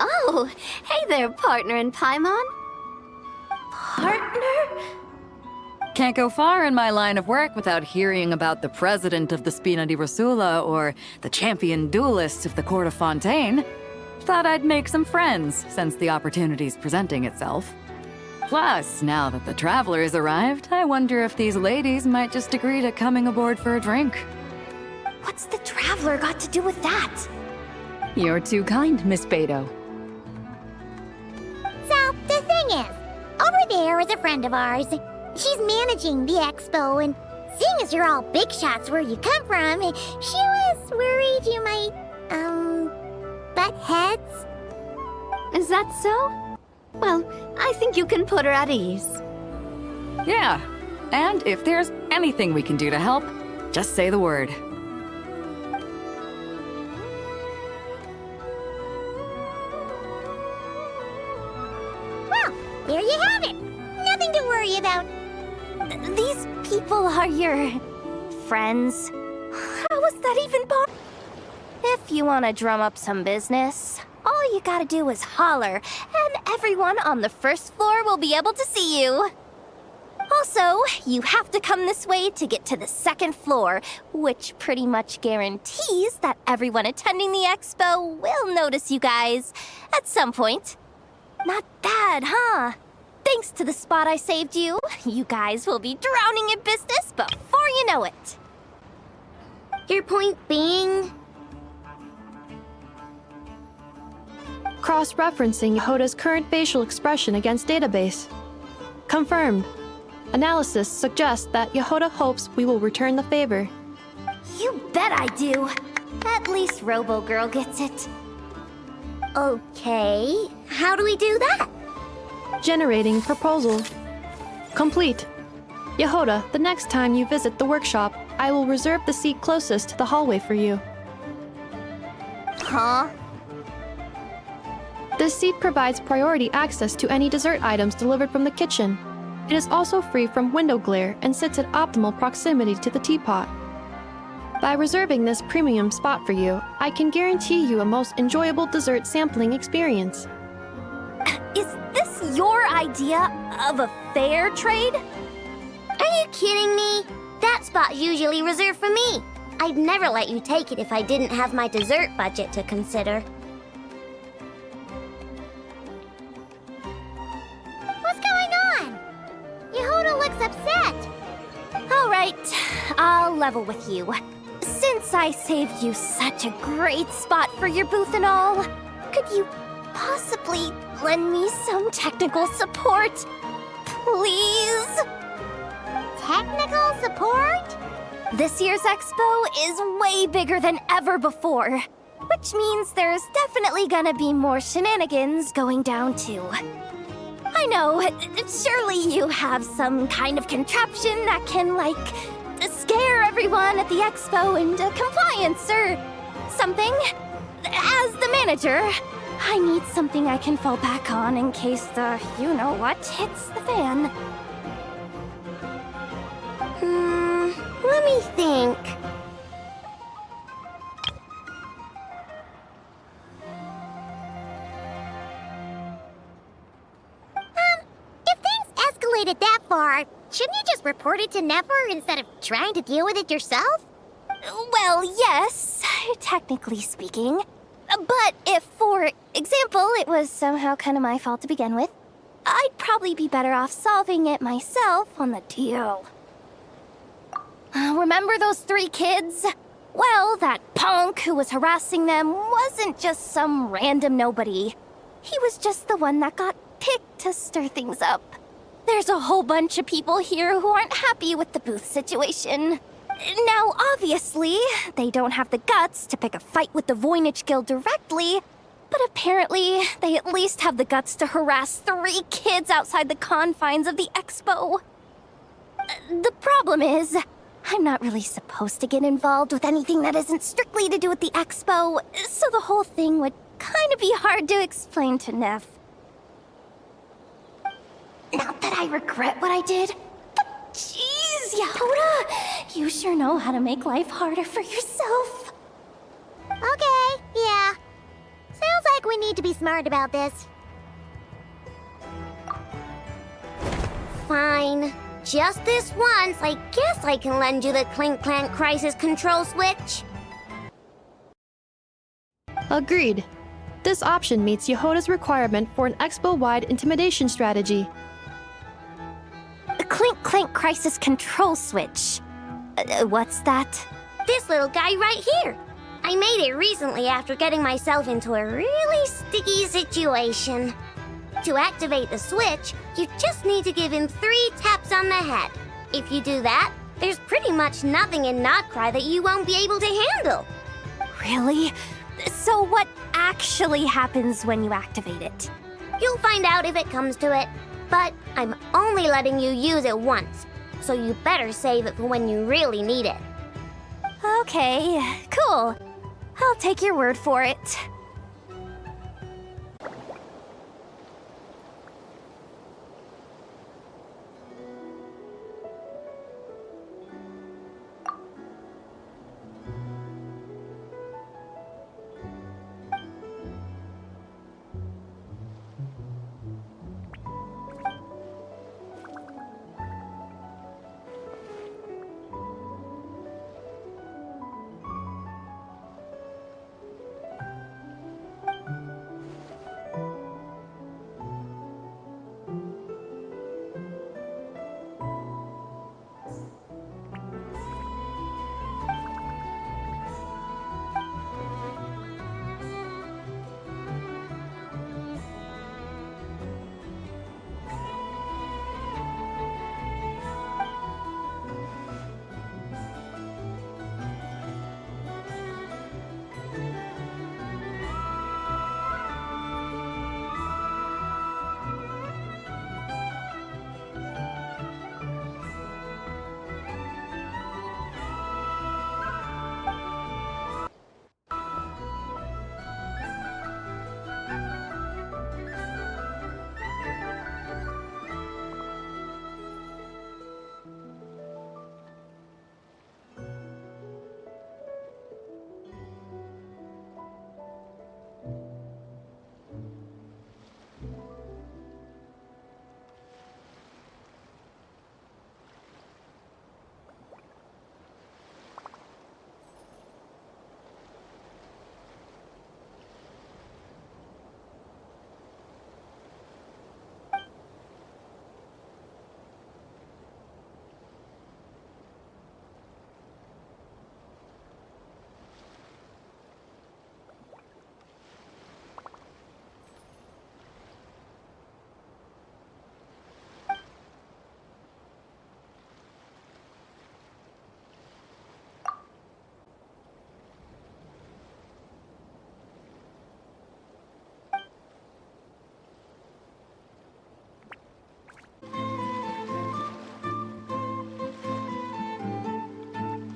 Oh, hey there, partner in Paimon. Partner? Can't go far in my line of work without hearing about the president of the Spina di Rosula or the champion duelist of the court of Fontaine. Thought I'd make some friends since the opportunity's presenting itself. Plus, now that the traveler's arrived, I wonder if these ladies might just agree to coming aboard for a drink. What's the traveler got to do with that? You're too kind, Miss Beto. So, the thing is, over there is a friend of ours. She's managing the expo, and seeing as you're all big shots where you come from, she was worried you might, butt heads. Is that so? Well, I think you can put her at ease. Yeah, and if there's anything we can do to help, just say the word. Well, there you have it. Nothing to worry about. These people are your friends. How is that even possible? If you want to drum up some business, all you gotta do is holler, and everyone on the first floor will be able to see you. Also, you have to come this way to get to the second floor, which pretty much guarantees that everyone attending the expo will notice you guys at some point. Not bad, huh? Thanks to the spot I saved you, you guys will be drowning in business before you know it. Your point being? Cross-referencing Yehoda's current facial expression against database. Confirmed. Analysis suggests that Yehoda hopes we will return the favor. You bet I do. At least Robo-Girl gets it. Okay, how do we do that? Generating proposal. Complete. Yehoda, the next time you visit the workshop, I will reserve the seat closest to the hallway for you. Huh? This seat provides priority access to any dessert items delivered from the kitchen. It is also free from window glare and sits at optimal proximity to the teapot. By reserving this premium spot for you, I can guarantee you a most enjoyable dessert sampling experience. Is this your idea of a fair trade? Are you kidding me? That spot's usually reserved for me. I'd never let you take it if I didn't have my dessert budget to consider. What's going on? Yehoda looks upset. All right, I'll level with you. Since I saved you such a great spot for your booth and all, could you possibly lend me some technical support? Please? Technical support? This year's expo is way bigger than ever before, which means there's definitely gonna be more shenanigans going down too. I know, surely you have some kind of contraption that can, like, scare everyone at the expo into compliance or something. As the manager, I need something I can fall back on in case the you-know-what hits the fan. Let me think. far, shouldn't you just report it to Nefer instead of trying to deal with it yourself? Well, yes, technically speaking. But if, for example, it was somehow kind of my fault to begin with, I'd probably be better off solving it myself on the DL. Remember those 3 kids? Well, that punk who was harassing them wasn't just some random nobody. He was just the one that got picked to stir things up. There's a whole bunch of people here who aren't happy with the booth situation. Now, obviously, they don't have the guts to pick a fight with the Voynich Guild directly, but apparently, they at least have the guts to harass 3 kids outside the confines of the expo. The problem is, I'm not really supposed to get involved with anything that isn't strictly to do with the expo, so the whole thing would kind of be hard to explain to Neff. Not that I regret what I did, but jeez, Yehoda, you sure know how to make life harder for yourself. Okay, yeah. Sounds like we need to be smart about this. Fine. Just this once, I guess I can lend you the Clink Clank Crisis Control Switch. Agreed. This option meets Yehoda's requirement for an expo-wide intimidation strategy. The Clink Clank Crisis Control Switch. What's that? This little guy right here. I made it recently after getting myself into a really sticky situation. To activate the switch, you just need to give him 3 taps on the head. If you do that, there's pretty much nothing in Notcry that you won't be able to handle. Really? So what actually happens when you activate it? You'll find out if it comes to it, but I'm only letting you use it once, so you better save it for when you really need it. Okay, cool. I'll take your word for it.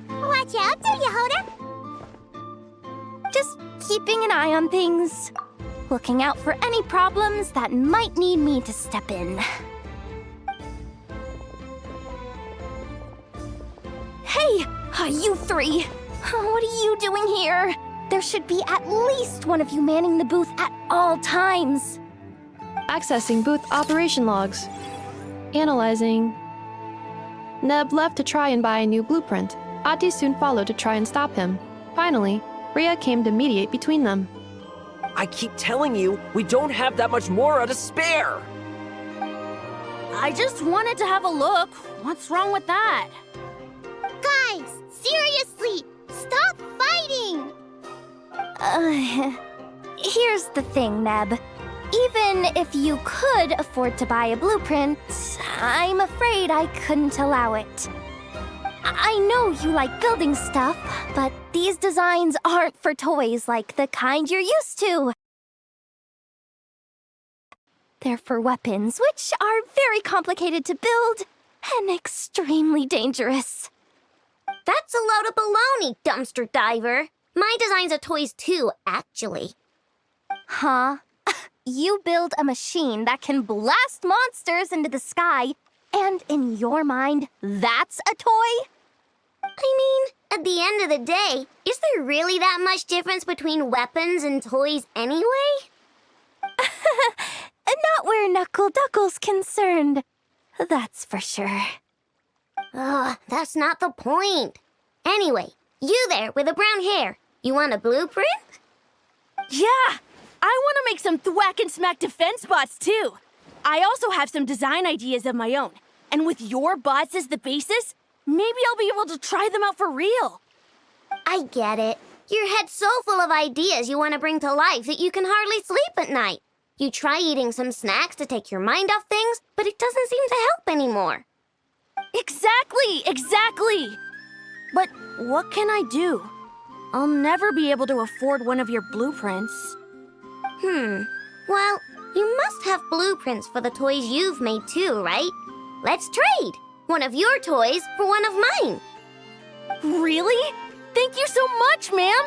Watch out, Yehoda! Just keeping an eye on things. Looking out for any problems that might need me to step in. Hey, you 3! What are you doing here? There should be at least one of you manning the booth at all times. Accessing booth operation logs. Analyzing. Neb left to try and buy a new blueprint. Ati soon followed to try and stop him. Finally, Rhea came to mediate between them. I keep telling you, we don't have that much Mora to spare! I just wanted to have a look. What's wrong with that? Guys, seriously, stop fighting! Here's the thing, Neb. Even if you could afford to buy a blueprint, I'm afraid I couldn't allow it. I know you like building stuff, but these designs aren't for toys like the kind you're used to. They're for weapons, which are very complicated to build and extremely dangerous. That's a load of baloney, dumpster diver. My designs are toys too, actually. Huh? You build a machine that can blast monsters into the sky, and in your mind, that's a toy? I mean, at the end of the day, is there really that much difference between weapons and toys anyway? Not where Knuckle Duckle's concerned. That's for sure. Ugh, that's not the point. Anyway, you there with the brown hair, you want a blueprint? Yeah! I want to make some thwack and smack defense bots too. I also have some design ideas of my own. And with your bots as the basis, maybe I'll be able to try them out for real. I get it. Your head's so full of ideas you want to bring to life that you can hardly sleep at night. You try eating some snacks to take your mind off things, but it doesn't seem to help anymore. Exactly! But what can I do? I'll never be able to afford one of your blueprints. Well, you must have blueprints for the toys you've made too, right? Let's trade! One of your toys for one of mine. Really? Thank you so much, ma'am!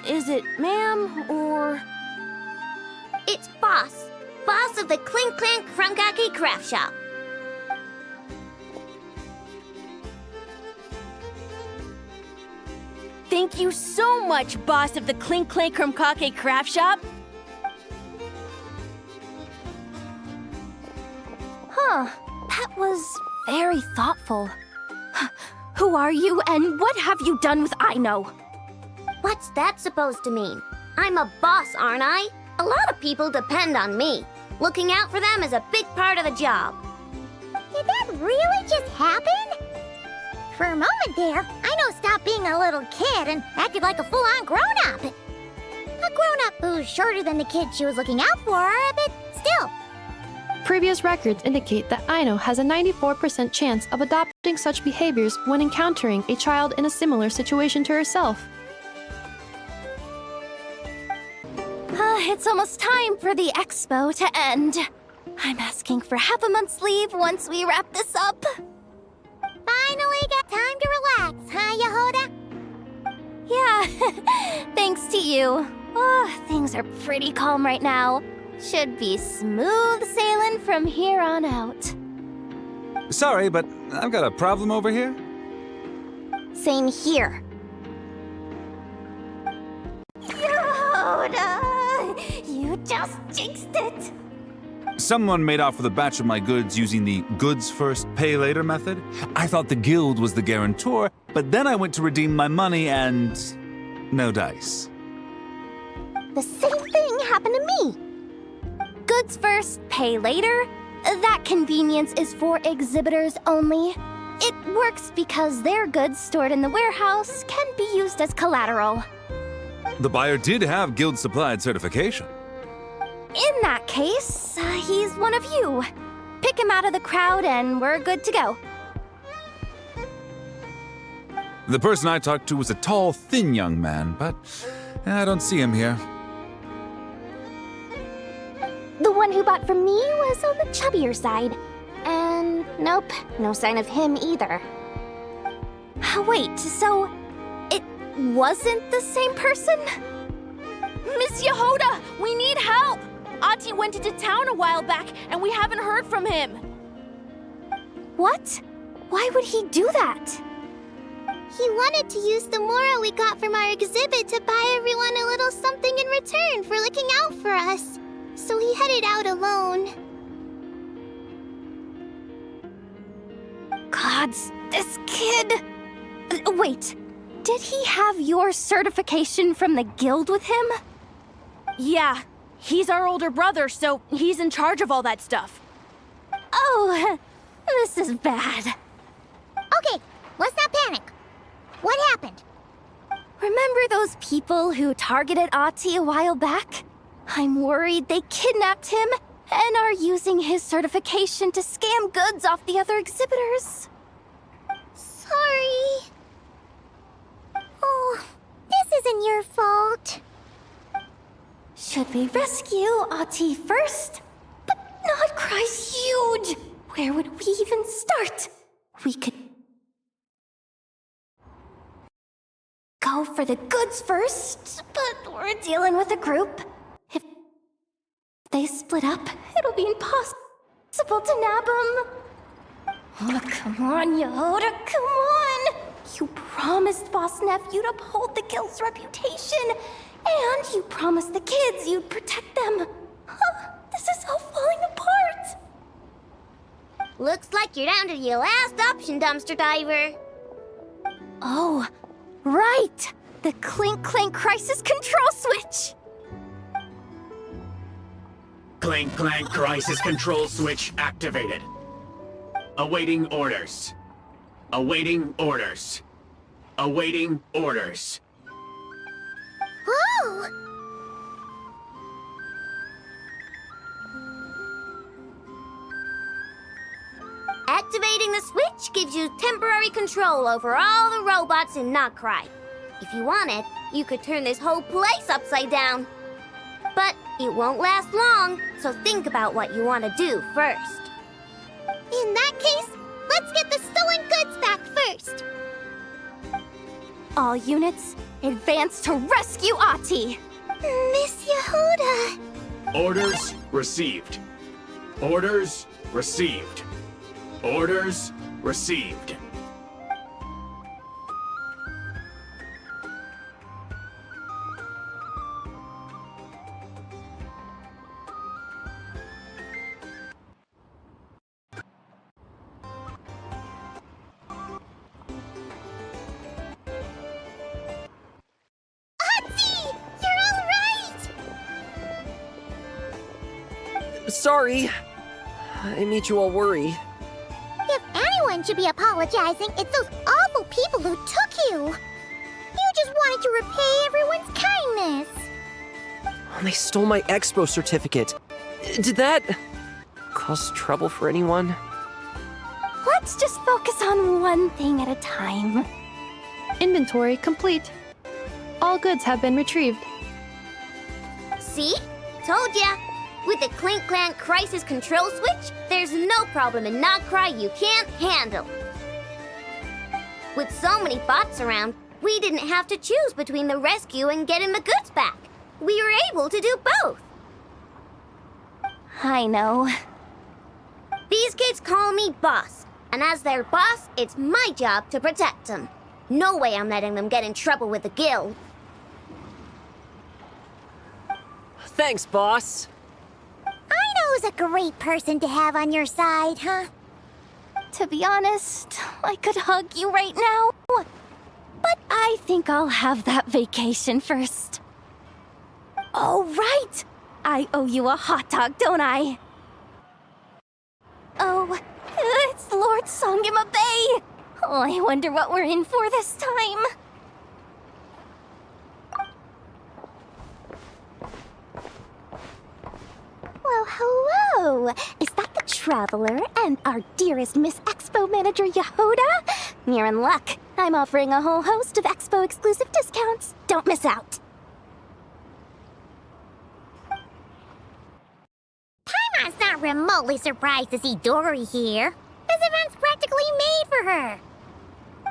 Is it ma'am or... It's Boss. Boss of the Clink Clank Crunkaki Craft Shop. Thank you so much, boss of the Clink Clank Crunkaki Craft Shop. Huh, that was very thoughtful. Who are you, and what have you done with Aino? What's that supposed to mean? I'm a boss, aren't I? A lot of people depend on me. Looking out for them is a big part of the job. Did that really just happen? For a moment there, Aino stopped being a little kid and acted like a full-on grown-up. A grown-up who's shorter than the kid she was looking out for, but still. Previous records indicate that Aino has a 94% chance of adopting such behaviors when encountering a child in a similar situation to herself. It's almost time for the expo to end. I'm asking for half a month's leave once we wrap this up. Finally got time to relax, huh, Yehoda? Yeah, thanks to you. Oh, things are pretty calm right now. Should be smooth sailing from here on out. Sorry, but I've got a problem over here. Same here. Yehoda! You just jinxed it! Someone made off with a batch of my goods using the goods first, pay later method. I thought the guild was the guarantor, but then I went to redeem my money and... no dice. The same thing happened to me. Goods first, pay later? That convenience is for exhibitors only. It works because their goods stored in the warehouse can be used as collateral. The buyer did have guild-supplied certification. In that case, he's one of you. Pick him out of the crowd and we're good to go. The person I talked to was a tall, thin young man, but I don't see him here. The one who bought from me was on the chubbier side. And nope, no sign of him either. Wait, so it wasn't the same person? Miss Yehoda, we need help! Ati went into town a while back, and we haven't heard from him. What? Why would he do that? He wanted to use the Mora we got from our exhibit to buy everyone a little something in return for looking out for us. So he headed out alone. God, gods, this kid... Wait, did he have your certification from the guild with him? Yeah, he's our older brother, so he's in charge of all that stuff. Oh, this is bad. Okay, let's not panic. What happened? Remember those people who targeted Ahti a while back? I'm worried they kidnapped him and are using his certification to scam goods off the other exhibitors. Sorry. Oh, this isn't your fault. Should we rescue Ahti first? But Nodcry's huge! Where would we even start? We could go for the goods first, but we're dealing with a group. If they split up, it'll be impossible to nab them. Oh, come on, Yehoda, come on! You promised Boss Nephew to uphold the guild's reputation, and you promised the kids you'd protect them. This is all falling apart. Looks like you're down to your last option, dumpster diver. Oh, right! The Clink Clank Crisis Control Switch! Clink Clank Crisis Control Switch activated. Awaiting orders. Awaiting orders. Awaiting orders. Whoa! Activating the switch gives you temporary control over all the robots in Nodcry. If you wanted, you could turn this whole place upside down. But it won't last long, so think about what you want to do first. In that case, let's get the stolen goods back first. All units, advance to rescue Ahti! Miss Yehoda! Orders received. Orders received. Orders received. Sorry. I made you all worry. If anyone should be apologizing, it's those awful people who took you. You just wanted to repay everyone's kindness. They stole my expo certificate. Did that cause trouble for anyone? Let's just focus on one thing at a time. Inventory complete. All goods have been retrieved. See? Told ya. With the Clink Clank Crisis Control Switch, there's no problem in Nodcry you can't handle. With so many bots around, we didn't have to choose between the rescue and getting the goods back. We were able to do both. I know. These kids call me boss, and as their boss, it's my job to protect them. No way I'm letting them get in trouble with the guild. Thanks, boss. I know who's a great person to have on your side, huh? To be honest, I could hug you right now. But I think I'll have that vacation first. Oh, right! I owe you a hot dog, don't I? Oh, it's Lord Songima Bay! Oh, I wonder what we're in for this time. Well, hello! Is that the Traveler and our dearest Miss Expo Manager Yehoda? You're in luck. I'm offering a whole host of Expo exclusive discounts. Don't miss out. Paimon's not remotely surprised to see Dory here. This event's practically made for her.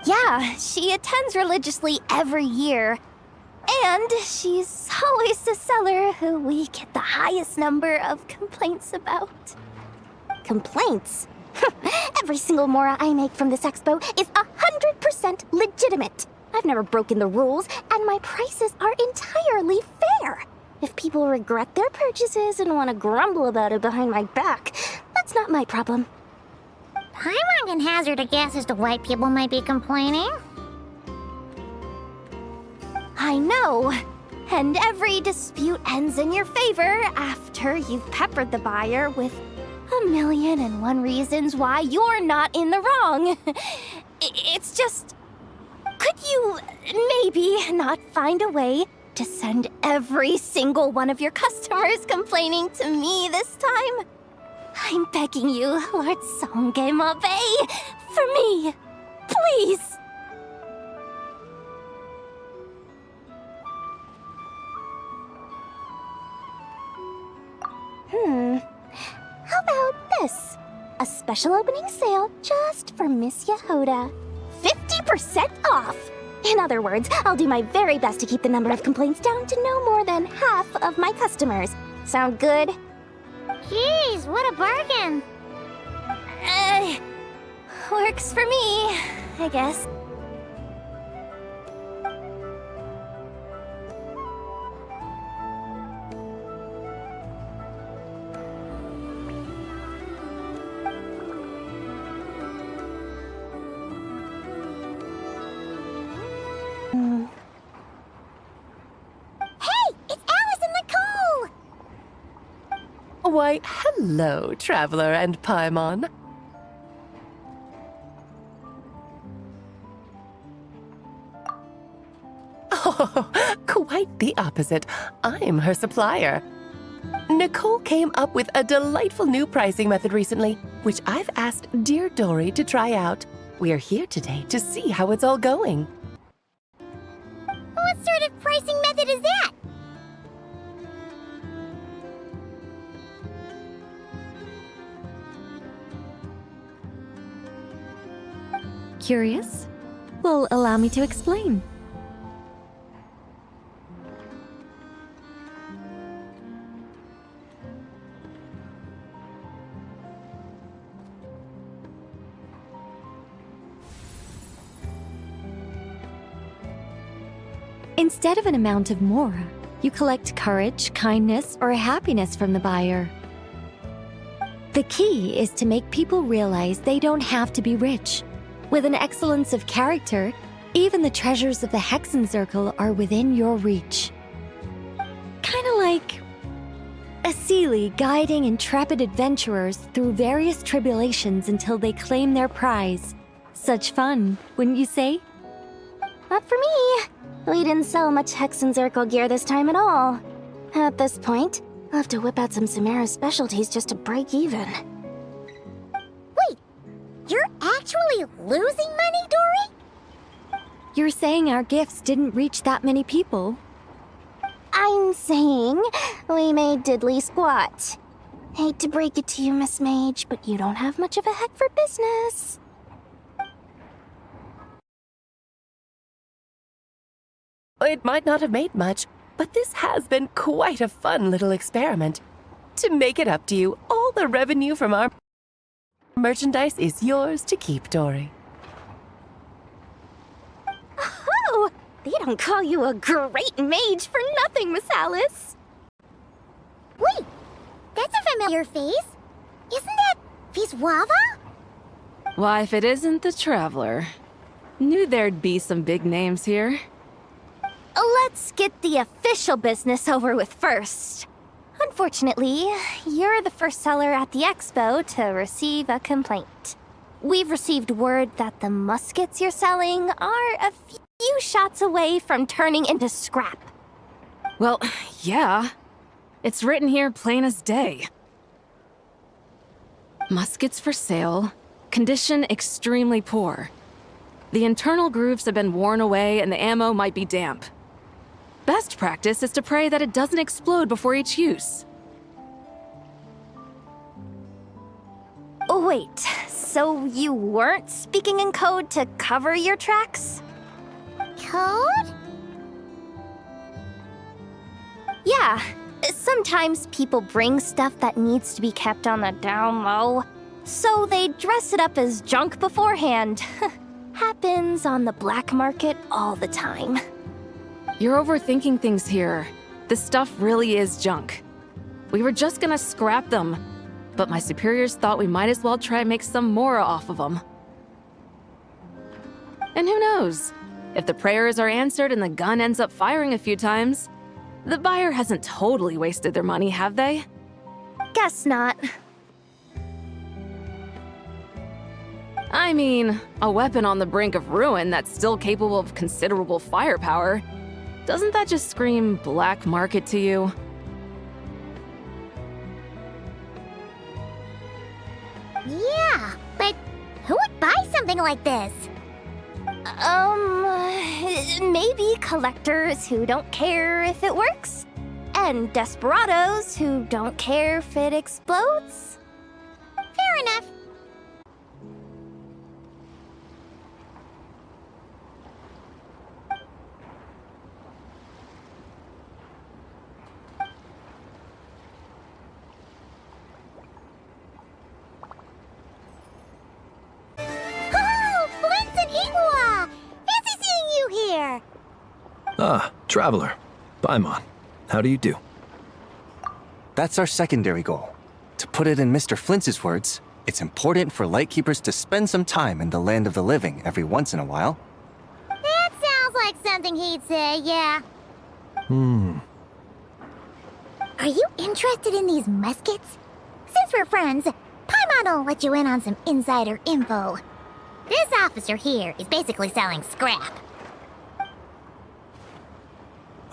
Yeah, she attends religiously every year. And she's always the seller who we get the highest number of complaints about. Complaints? Every single mora I make from this expo is 100% legitimate. I've never broken the rules, and my prices are entirely fair. If people regret their purchases and want to grumble about it behind my back, that's not my problem. Paimon can hazard a guess as to why people might be complaining. I know. And every dispute ends in your favor after you've peppered the buyer with 1,000,001 reasons why you're not in the wrong. It's just... Could you maybe not find a way to send every single one of your customers complaining to me this time? I'm begging you, Lord Songemabe, for me, please. How about this? A special opening sale just for Miss Yehoda. 50% off! In other words, I'll do my very best to keep the number of complaints down to no more than half of my customers. Sound good? Jeez, what a bargain! Works for me, I guess. Why, hello, Traveler and Paimon. Oh, quite the opposite. I'm her supplier. Nicole came up with a delightful new pricing method recently, which I've asked dear Dory to try out. We're here today to see how it's all going. What sort of pricing method is that? Curious? Well, allow me to explain. Instead of an amount of mora, you collect courage, kindness, or happiness from the buyer. The key is to make people realize they don't have to be rich. With an excellence of character, even the treasures of the Hexencircle are within your reach. Kinda like a Seelie guiding intrepid adventurers through various tribulations until they claim their prize. Such fun, wouldn't you say? Not for me. We didn't sell much Hexencircle gear this time at all. At this point, I'll have to whip out some Samara's specialties just to break even. Wait, you're actually losing money, Dory? You're saying our gifts didn't reach that many people? I'm saying we made diddly squat. Hate to break it to you, Miss Mage, but you don't have much of a head for business. It might not have made much, but this has been quite a fun little experiment. To make it up to you, all the revenue from our merchandise is yours to keep, Dory. Oh, they don't call you a great mage for nothing, Miss Alice. Wait, that's a familiar face. Isn't that Viswava? Why, if it isn't the Traveler. Knew there'd be some big names here. Let's get the official business over with first. Unfortunately, you're the first seller at the expo to receive a complaint. We've received word that the muskets you're selling are a few shots away from turning into scrap. Well, yeah. It's written here plain as day. Muskets for sale. Condition extremely poor. The internal grooves have been worn away and the ammo might be damp. Best practice is to pray that it doesn't explode before each use. Wait, so you weren't speaking in code to cover your tracks? Code? Yeah, sometimes people bring stuff that needs to be kept on the down low, so they dress it up as junk beforehand. Happens on the black market all the time. You're overthinking things here. This stuff really is junk. We were just gonna scrap them. but my superiors thought we might as well try and make some more off of them. And who knows? If the prayers are answered and the gun ends up firing a few times, the buyer hasn't totally wasted their money, have they? Guess not. I mean, a weapon on the brink of ruin that's still capable of considerable firepower. Doesn't that just scream black market to you? Yeah, but who would buy something like this? Maybe collectors who don't care if it works, and desperados who don't care if it explodes. Fair enough. Ah, Traveler. Paimon. How do you do? That's our secondary goal. To put it in Mr. Flintz's words, it's important for Lightkeepers to spend some time in the land of the living every once in a while. That sounds like something he'd say, yeah. Are you interested in these muskets? Since we're friends, Paimon will let you in on some insider info. This officer here is basically selling scrap.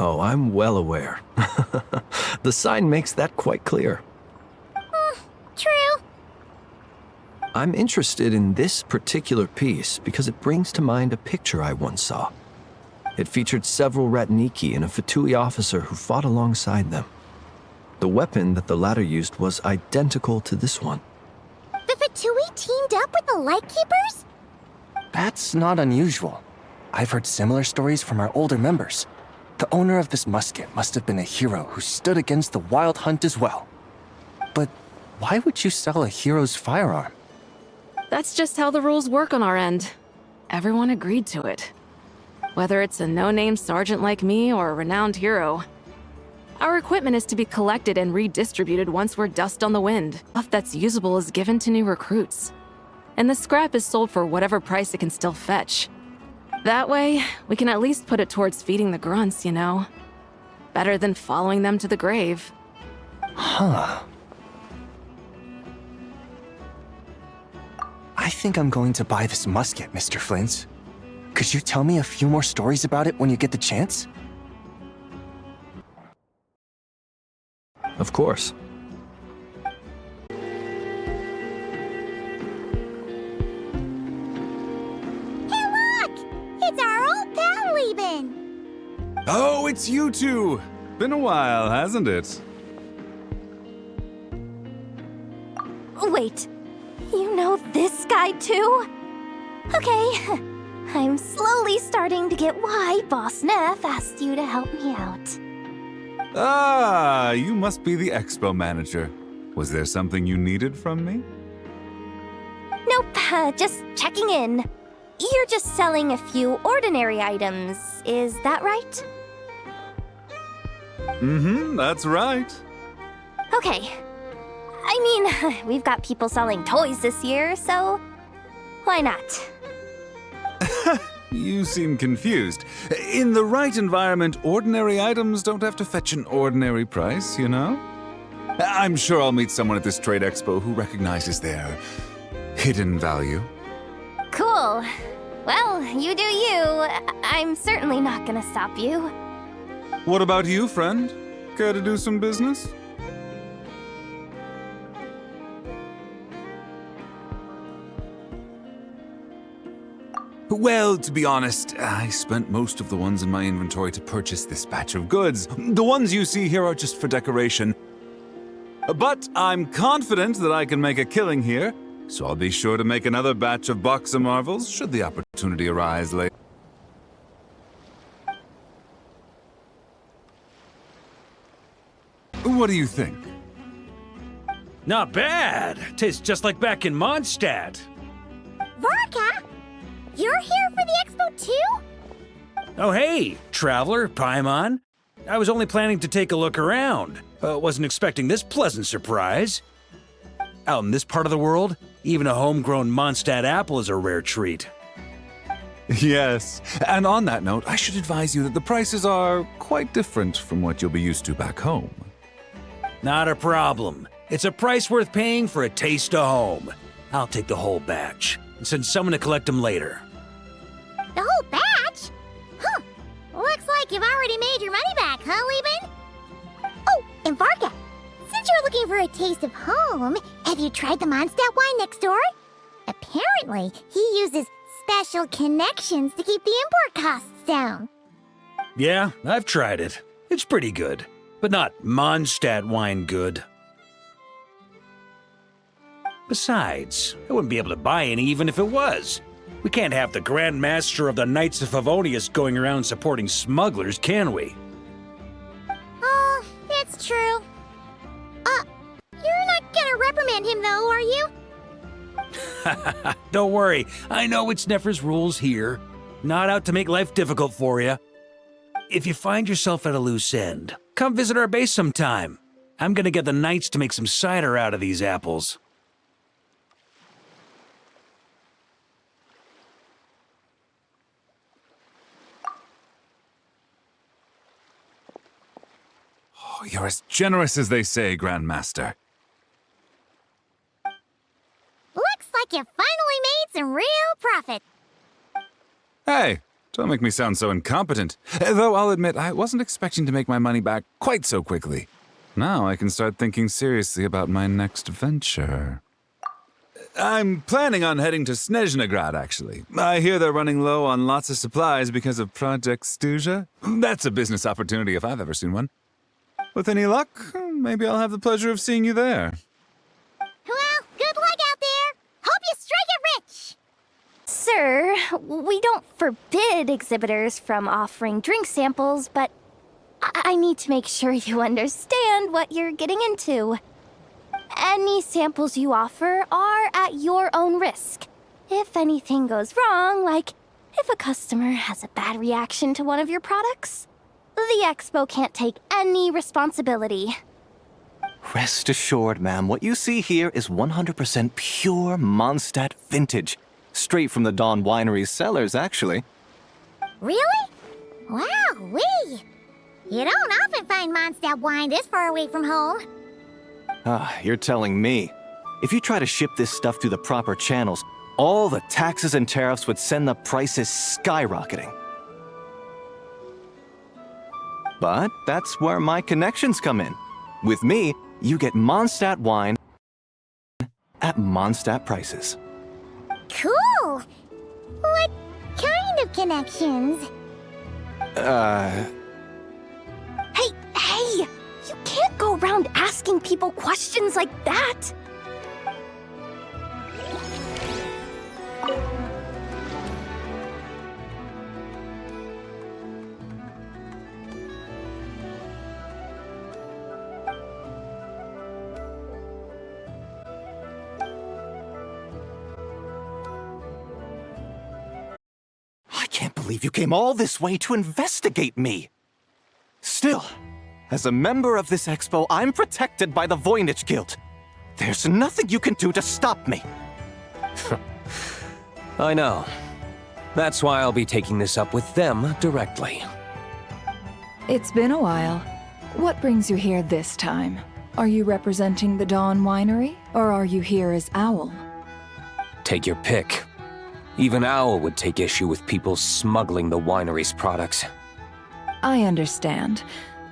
Oh, I'm well aware. The sign makes that quite clear. True. I'm interested in this particular piece because it brings to mind a picture I once saw. It featured several Ratniki and a Fatui officer who fought alongside them. The weapon that the latter used was identical to this one. The Fatui teamed up with the Lightkeepers? That's not unusual. I've heard similar stories from our older members. The owner of this musket must have been a hero who stood against the Wild Hunt as well. But why would you sell a hero's firearm? That's just how the rules work on our end. Everyone agreed to it. Whether it's a no-name sergeant like me or a renowned hero. Our equipment is to be collected and redistributed once we're dust on the wind. Stuff that's usable is given to new recruits. And the scrap is sold for whatever price it can still fetch. That way, we can at least put it towards feeding the grunts, you know? Better than following them to the grave. Huh. I think I'm going to buy this musket, Mr. Flintz. Could you tell me a few more stories about it when you get the chance? Of course. It's our old pal leaving! Oh, it's you two! Been a while, hasn't it? Wait, you know this guy too? Okay, I'm slowly starting to get why Boss Neff asked you to help me out. Ah, you must be the expo manager. Was there something you needed from me? Nope, just checking in. You're just selling a few ordinary items, is that right? That's right. Okay. I mean, we've got people selling toys this year, so why not? You seem confused. In the right environment, ordinary items don't have to fetch an ordinary price, you know? I'm sure I'll meet someone at this trade expo who recognizes their hidden value. Cool. Well, you do you. I'm certainly not gonna stop you. What about you, friend? Care to do some business? Well, to be honest, I spent most of the ones in my inventory to purchase this batch of goods. The ones you see here are just for decoration. But I'm confident that I can make a killing here, so I'll be sure to make another batch of Box of Marvels should the opportunity arise later. What do you think? Not bad. Tastes just like back in Mondstadt. Vorka? You're here for the expo too? Oh hey, Traveler, Paimon. I was only planning to take a look around. Wasn't expecting this pleasant surprise. Out in this part of the world, even a homegrown Mondstadt apple is a rare treat. Yes, and on that note, I should advise you that the prices are quite different from what you'll be used to back home. Not a problem. It's a price worth paying for a taste of home. I'll take the whole batch and send someone to collect them later. The whole batch? Huh. Looks like you've already made your money back, huh, Lieben? Oh, and Varga, since you're looking for a taste of home, have you tried the Mondstadt wine next door? Apparently, he uses special connections to keep the import costs down. Yeah, I've tried it. It's pretty good, but not Mondstadt wine good. Besides, I wouldn't be able to buy any even if it was. We can't have the Grand Master of the Knights of Favonius going around supporting smugglers, can we? Oh, that's true. You're not gonna reprimand him though, are you? Don't worry, I know it's Nefer's rules here. Not out to make life difficult for you. If you find yourself at a loose end, come visit our base sometime. I'm gonna get the Knights to make some cider out of these apples. Oh, you're as generous as they say, Grandmaster. Looks like you finally made some real profit. Hey, don't make me sound so incompetent. Though I'll admit, I wasn't expecting to make my money back quite so quickly. Now I can start thinking seriously about my next venture. I'm planning on heading to Snezhnegrad, actually. I hear they're running low on lots of supplies because of Project Stuja. That's a business opportunity if I've ever seen one. With any luck, maybe I'll have the pleasure of seeing you there. Well, good luck out there. Hope you strike it rich. Sir, we don't forbid exhibitors from offering drink samples, but I need to make sure you understand what you're getting into. Any samples you offer are at your own risk. If anything goes wrong, like if a customer has a bad reaction to one of your products, the expo can't take any responsibility. Rest assured, ma'am, what you see here is 100% pure Mondstadt vintage. Straight from the Dawn Winery's cellars, actually. Really? Wow-wee. You don't often find Mondstadt wine this far away from home. You're telling me. If you try to ship this stuff through the proper channels, all the taxes and tariffs would send the prices skyrocketing. But that's where my connections come in. With me, you get Mondstadt wine at Mondstadt prices. Cool. What kind of connections? Hey! You can't go around asking people questions like that! I can't believe you came all this way to investigate me. Still, as a member of this expo, I'm protected by the Voynich Guild. There's nothing you can do to stop me. I know. That's why I'll be taking this up with them directly. It's been a while. What brings you here this time? Are you representing the Dawn Winery, or are you here as Owl? Take your pick. Even Owl would take issue with people smuggling the winery's products. I understand,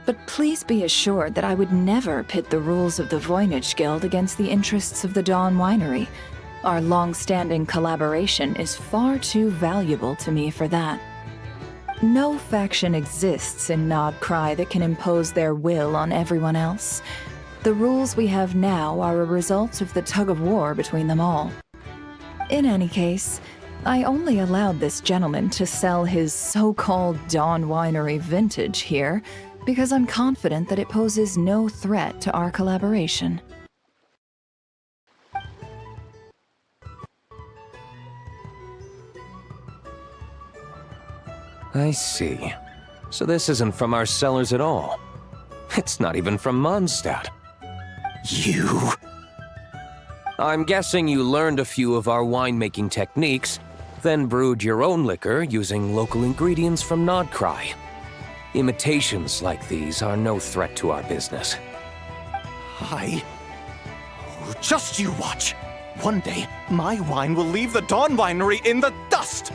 but please be assured that I would never pit the rules of the Voynich Guild against the interests of the Dawn Winery. Our long-standing collaboration is far too valuable to me for that. No faction exists in Nodcry that can impose their will on everyone else. The rules we have now are a result of the tug-of-war between them all. In any case, I only allowed this gentleman to sell his so-called Dawn Winery vintage here because I'm confident that it poses no threat to our collaboration. I see. So this isn't from our cellars at all. It's not even from Mondstadt. You... I'm guessing you learned a few of our winemaking techniques, then brewed your own liquor using local ingredients from Nodcry. Imitations like these are no threat to our business. Just you watch. One day, my wine will leave the Dawn Winery in the dust!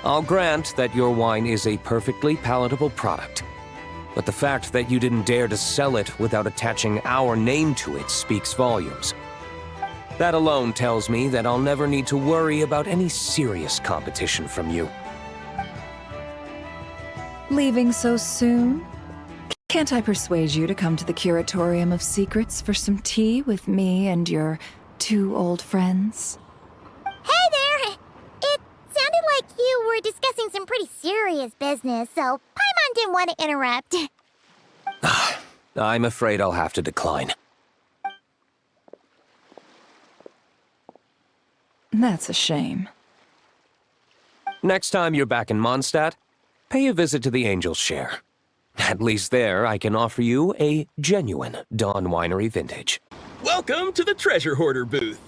I'll grant that your wine is a perfectly palatable product, but the fact that you didn't dare to sell it without attaching our name to it speaks volumes. That alone tells me that I'll never need to worry about any serious competition from you. Leaving so soon? Can't I persuade you to come to the Curatorium of Secrets for some tea with me and your 2 old friends? Hey there! It sounded like you were discussing some pretty serious business, so Paimon didn't want to interrupt. I'm afraid I'll have to decline. That's a shame. Next time you're back in Mondstadt, pay a visit to the Angel's Share. At least there, I can offer you a genuine Dawn Winery vintage. Welcome to the Treasure Hoarder booth.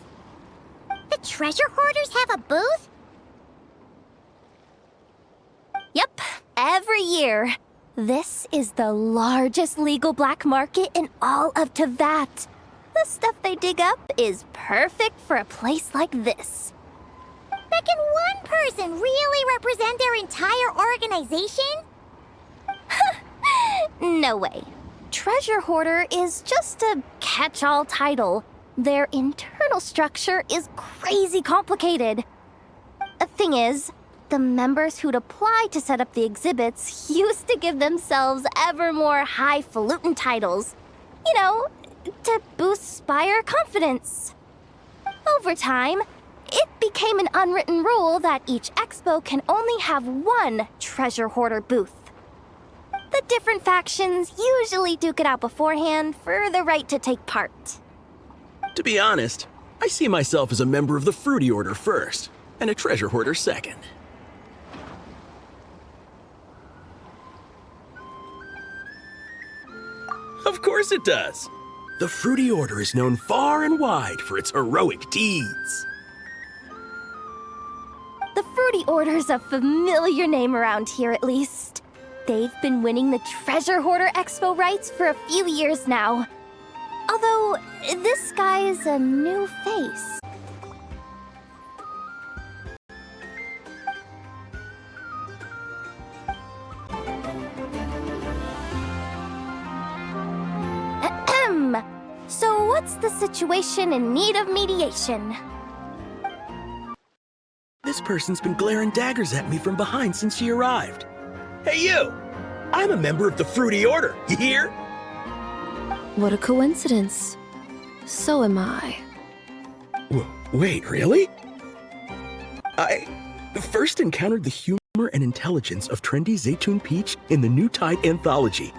The Treasure Hoarders have a booth? Yep, every year. This is the largest legal black market in all of Teyvat. The stuff they dig up is perfect for a place like this. But can one person really represent their entire organization? No way. Treasure Hoarder is just a catch-all title. Their internal structure is crazy complicated. The thing is, the members who'd apply to set up the exhibits used to give themselves ever more highfalutin titles. You know, to boost Spire confidence. Over time, it became an unwritten rule that each expo can only have one Treasure Hoarder booth. The different factions usually duke it out beforehand for the right to take part. To be honest, I see myself as a member of the Fruity Order first, and a Treasure Hoarder second. Of course it does. The Fruity Order is known far and wide for its heroic deeds. The Fruity Order's a familiar name around here, at least. They've been winning the Treasure Hoarder Expo rights for a few years now. Although, this guy's a new face. Ahem. So what's the situation in need of mediation? This person's been glaring daggers at me from behind since she arrived. Hey you! I'm a member of the Fruity Order, you hear? What a coincidence. So am I. Wait, really? I first encountered the humor and intelligence of trendy Zaytun Peach in the New Tide anthology.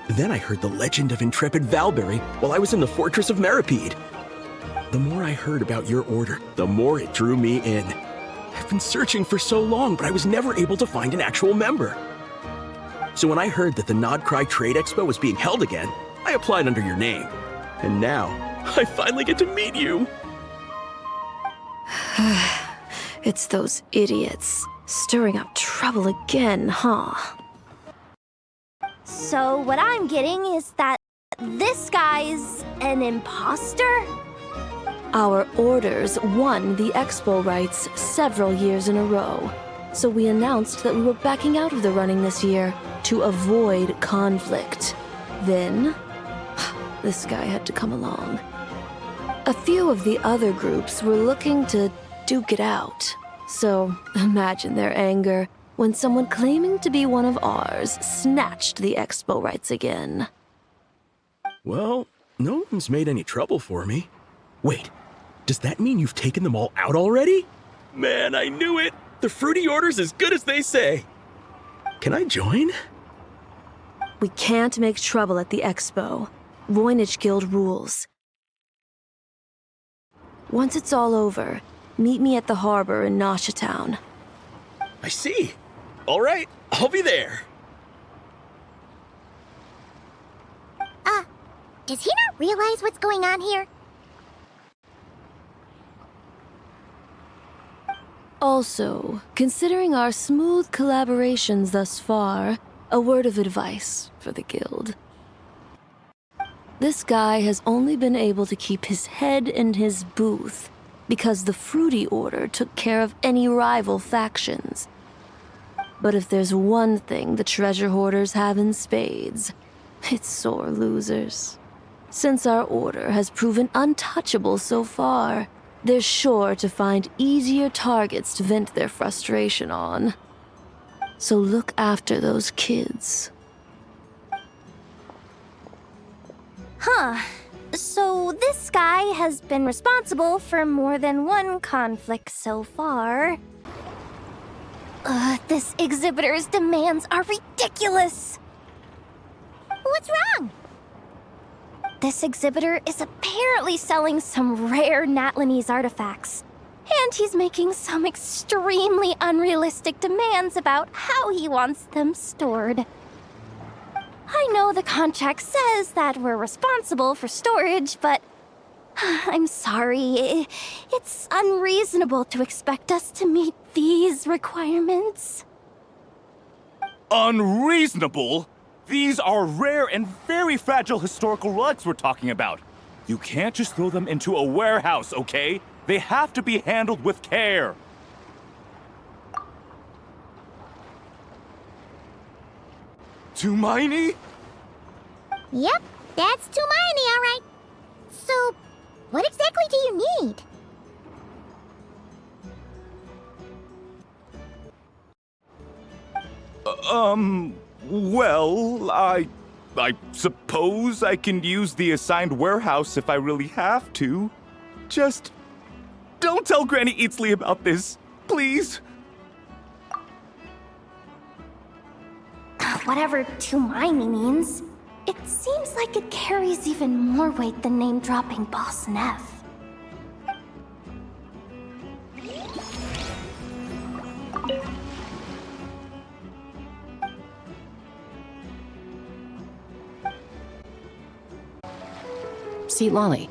Then I heard the legend of intrepid Valberry while I was in the Fortress of Meripede. The more I heard about your order, the more it drew me in. I've been searching for so long, but I was never able to find an actual member. So when I heard that the Nodcry Trade Expo was being held again, I applied under your name. And now, I finally get to meet you. It's those idiots. Stirring up trouble again, huh? So what I'm getting is that this guy's an imposter? Our orders won the expo rights several years in a row, so we announced that we were backing out of the running this year to avoid conflict. Then, this guy had to come along. A few of the other groups were looking to duke it out, so imagine their anger when someone claiming to be one of ours snatched the expo rights again. Well, no one's made any trouble for me. Wait, does that mean you've taken them all out already? Man, I knew it! The Fruity Order's as good as they say. Can I join? We can't make trouble at the expo. Voynich Guild rules. Once it's all over, meet me at the harbor in Nasha Town. I see. All right, I'll be there. Does he not realize what's going on here? Also, considering our smooth collaborations thus far, a word of advice for the guild. This guy has only been able to keep his head in his booth because the Fruity Order took care of any rival factions. But if there's one thing the treasure hoarders have in spades, it's sore losers. Since our order has proven untouchable so far, they're sure to find easier targets to vent their frustration on. So look after those kids. Huh. So this guy has been responsible for more than one conflict so far. This exhibitor's demands are ridiculous. What's wrong? This exhibitor is apparently selling some rare Natlanese artifacts. And he's making some extremely unrealistic demands about how he wants them stored. I know the contract says that we're responsible for storage, but I'm sorry. It's unreasonable to expect us to meet these requirements. Unreasonable? These are rare and very fragile historical relics we're talking about. You can't just throw them into a warehouse, okay? They have to be handled with care. Tumaini? Yep, that's Tumaini, all right. So, what exactly do you need? Well, I suppose I can use the assigned warehouse if I really have to. Just don't tell Granny Eatsley about this, please. Whatever Tumaini means, it seems like it carries even more weight than name-dropping Boss Neff. See, Lolly,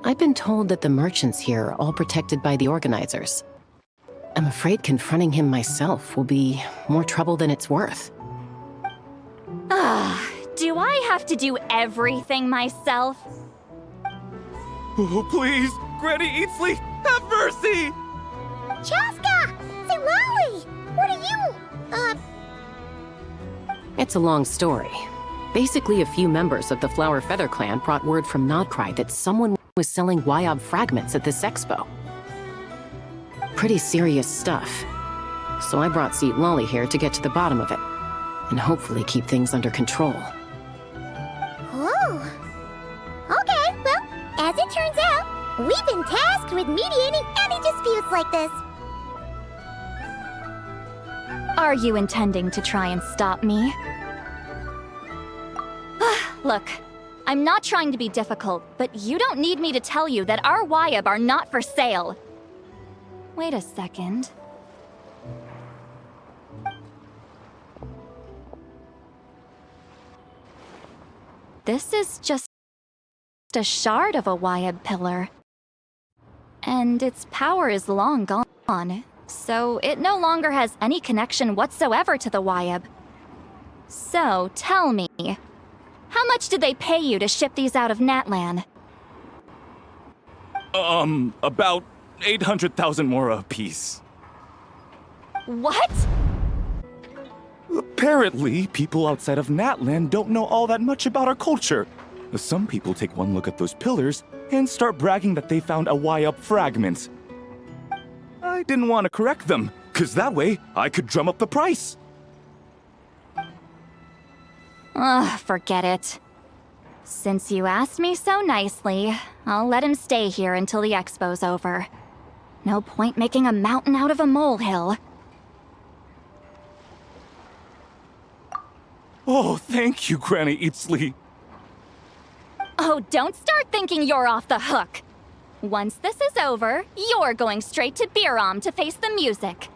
I've been told that the merchants here are all protected by the organizers. I'm afraid confronting him myself will be more trouble than it's worth. Do I have to do everything myself? Oh, please, Granny Eatsley, have mercy! Chaska! Say, Lolly! What are you, It's a long story. Basically, a few members of the Flower Feather clan brought word from Nodcry that someone was selling Wyob fragments at this expo. Pretty serious stuff. So I brought Seat Lolly here to get to the bottom of it, and hopefully keep things under control. Oh. Okay, well, as it turns out, we've been tasked with mediating any disputes like this. Are you intending to try and stop me? Look, I'm not trying to be difficult, but you don't need me to tell you that our Wyob are not for sale. Wait a second. This is just a shard of a Wyob pillar. And its power is long gone, so it no longer has any connection whatsoever to the Wyob. So, tell me, how much did they pay you to ship these out of Natlan? About 800,000 more apiece. What? Apparently, people outside of Natlan don't know all that much about our culture. Some people take one look at those pillars and start bragging that they found a Wyob fragment. I didn't want to correct them, because that way I could drum up the price. Ugh, forget it. Since you asked me so nicely, I'll let him stay here until the expo's over. No point making a mountain out of a molehill. Oh, thank you, Granny Eatsley. Oh, don't start thinking you're off the hook. Once this is over, you're going straight to Biram to face the music.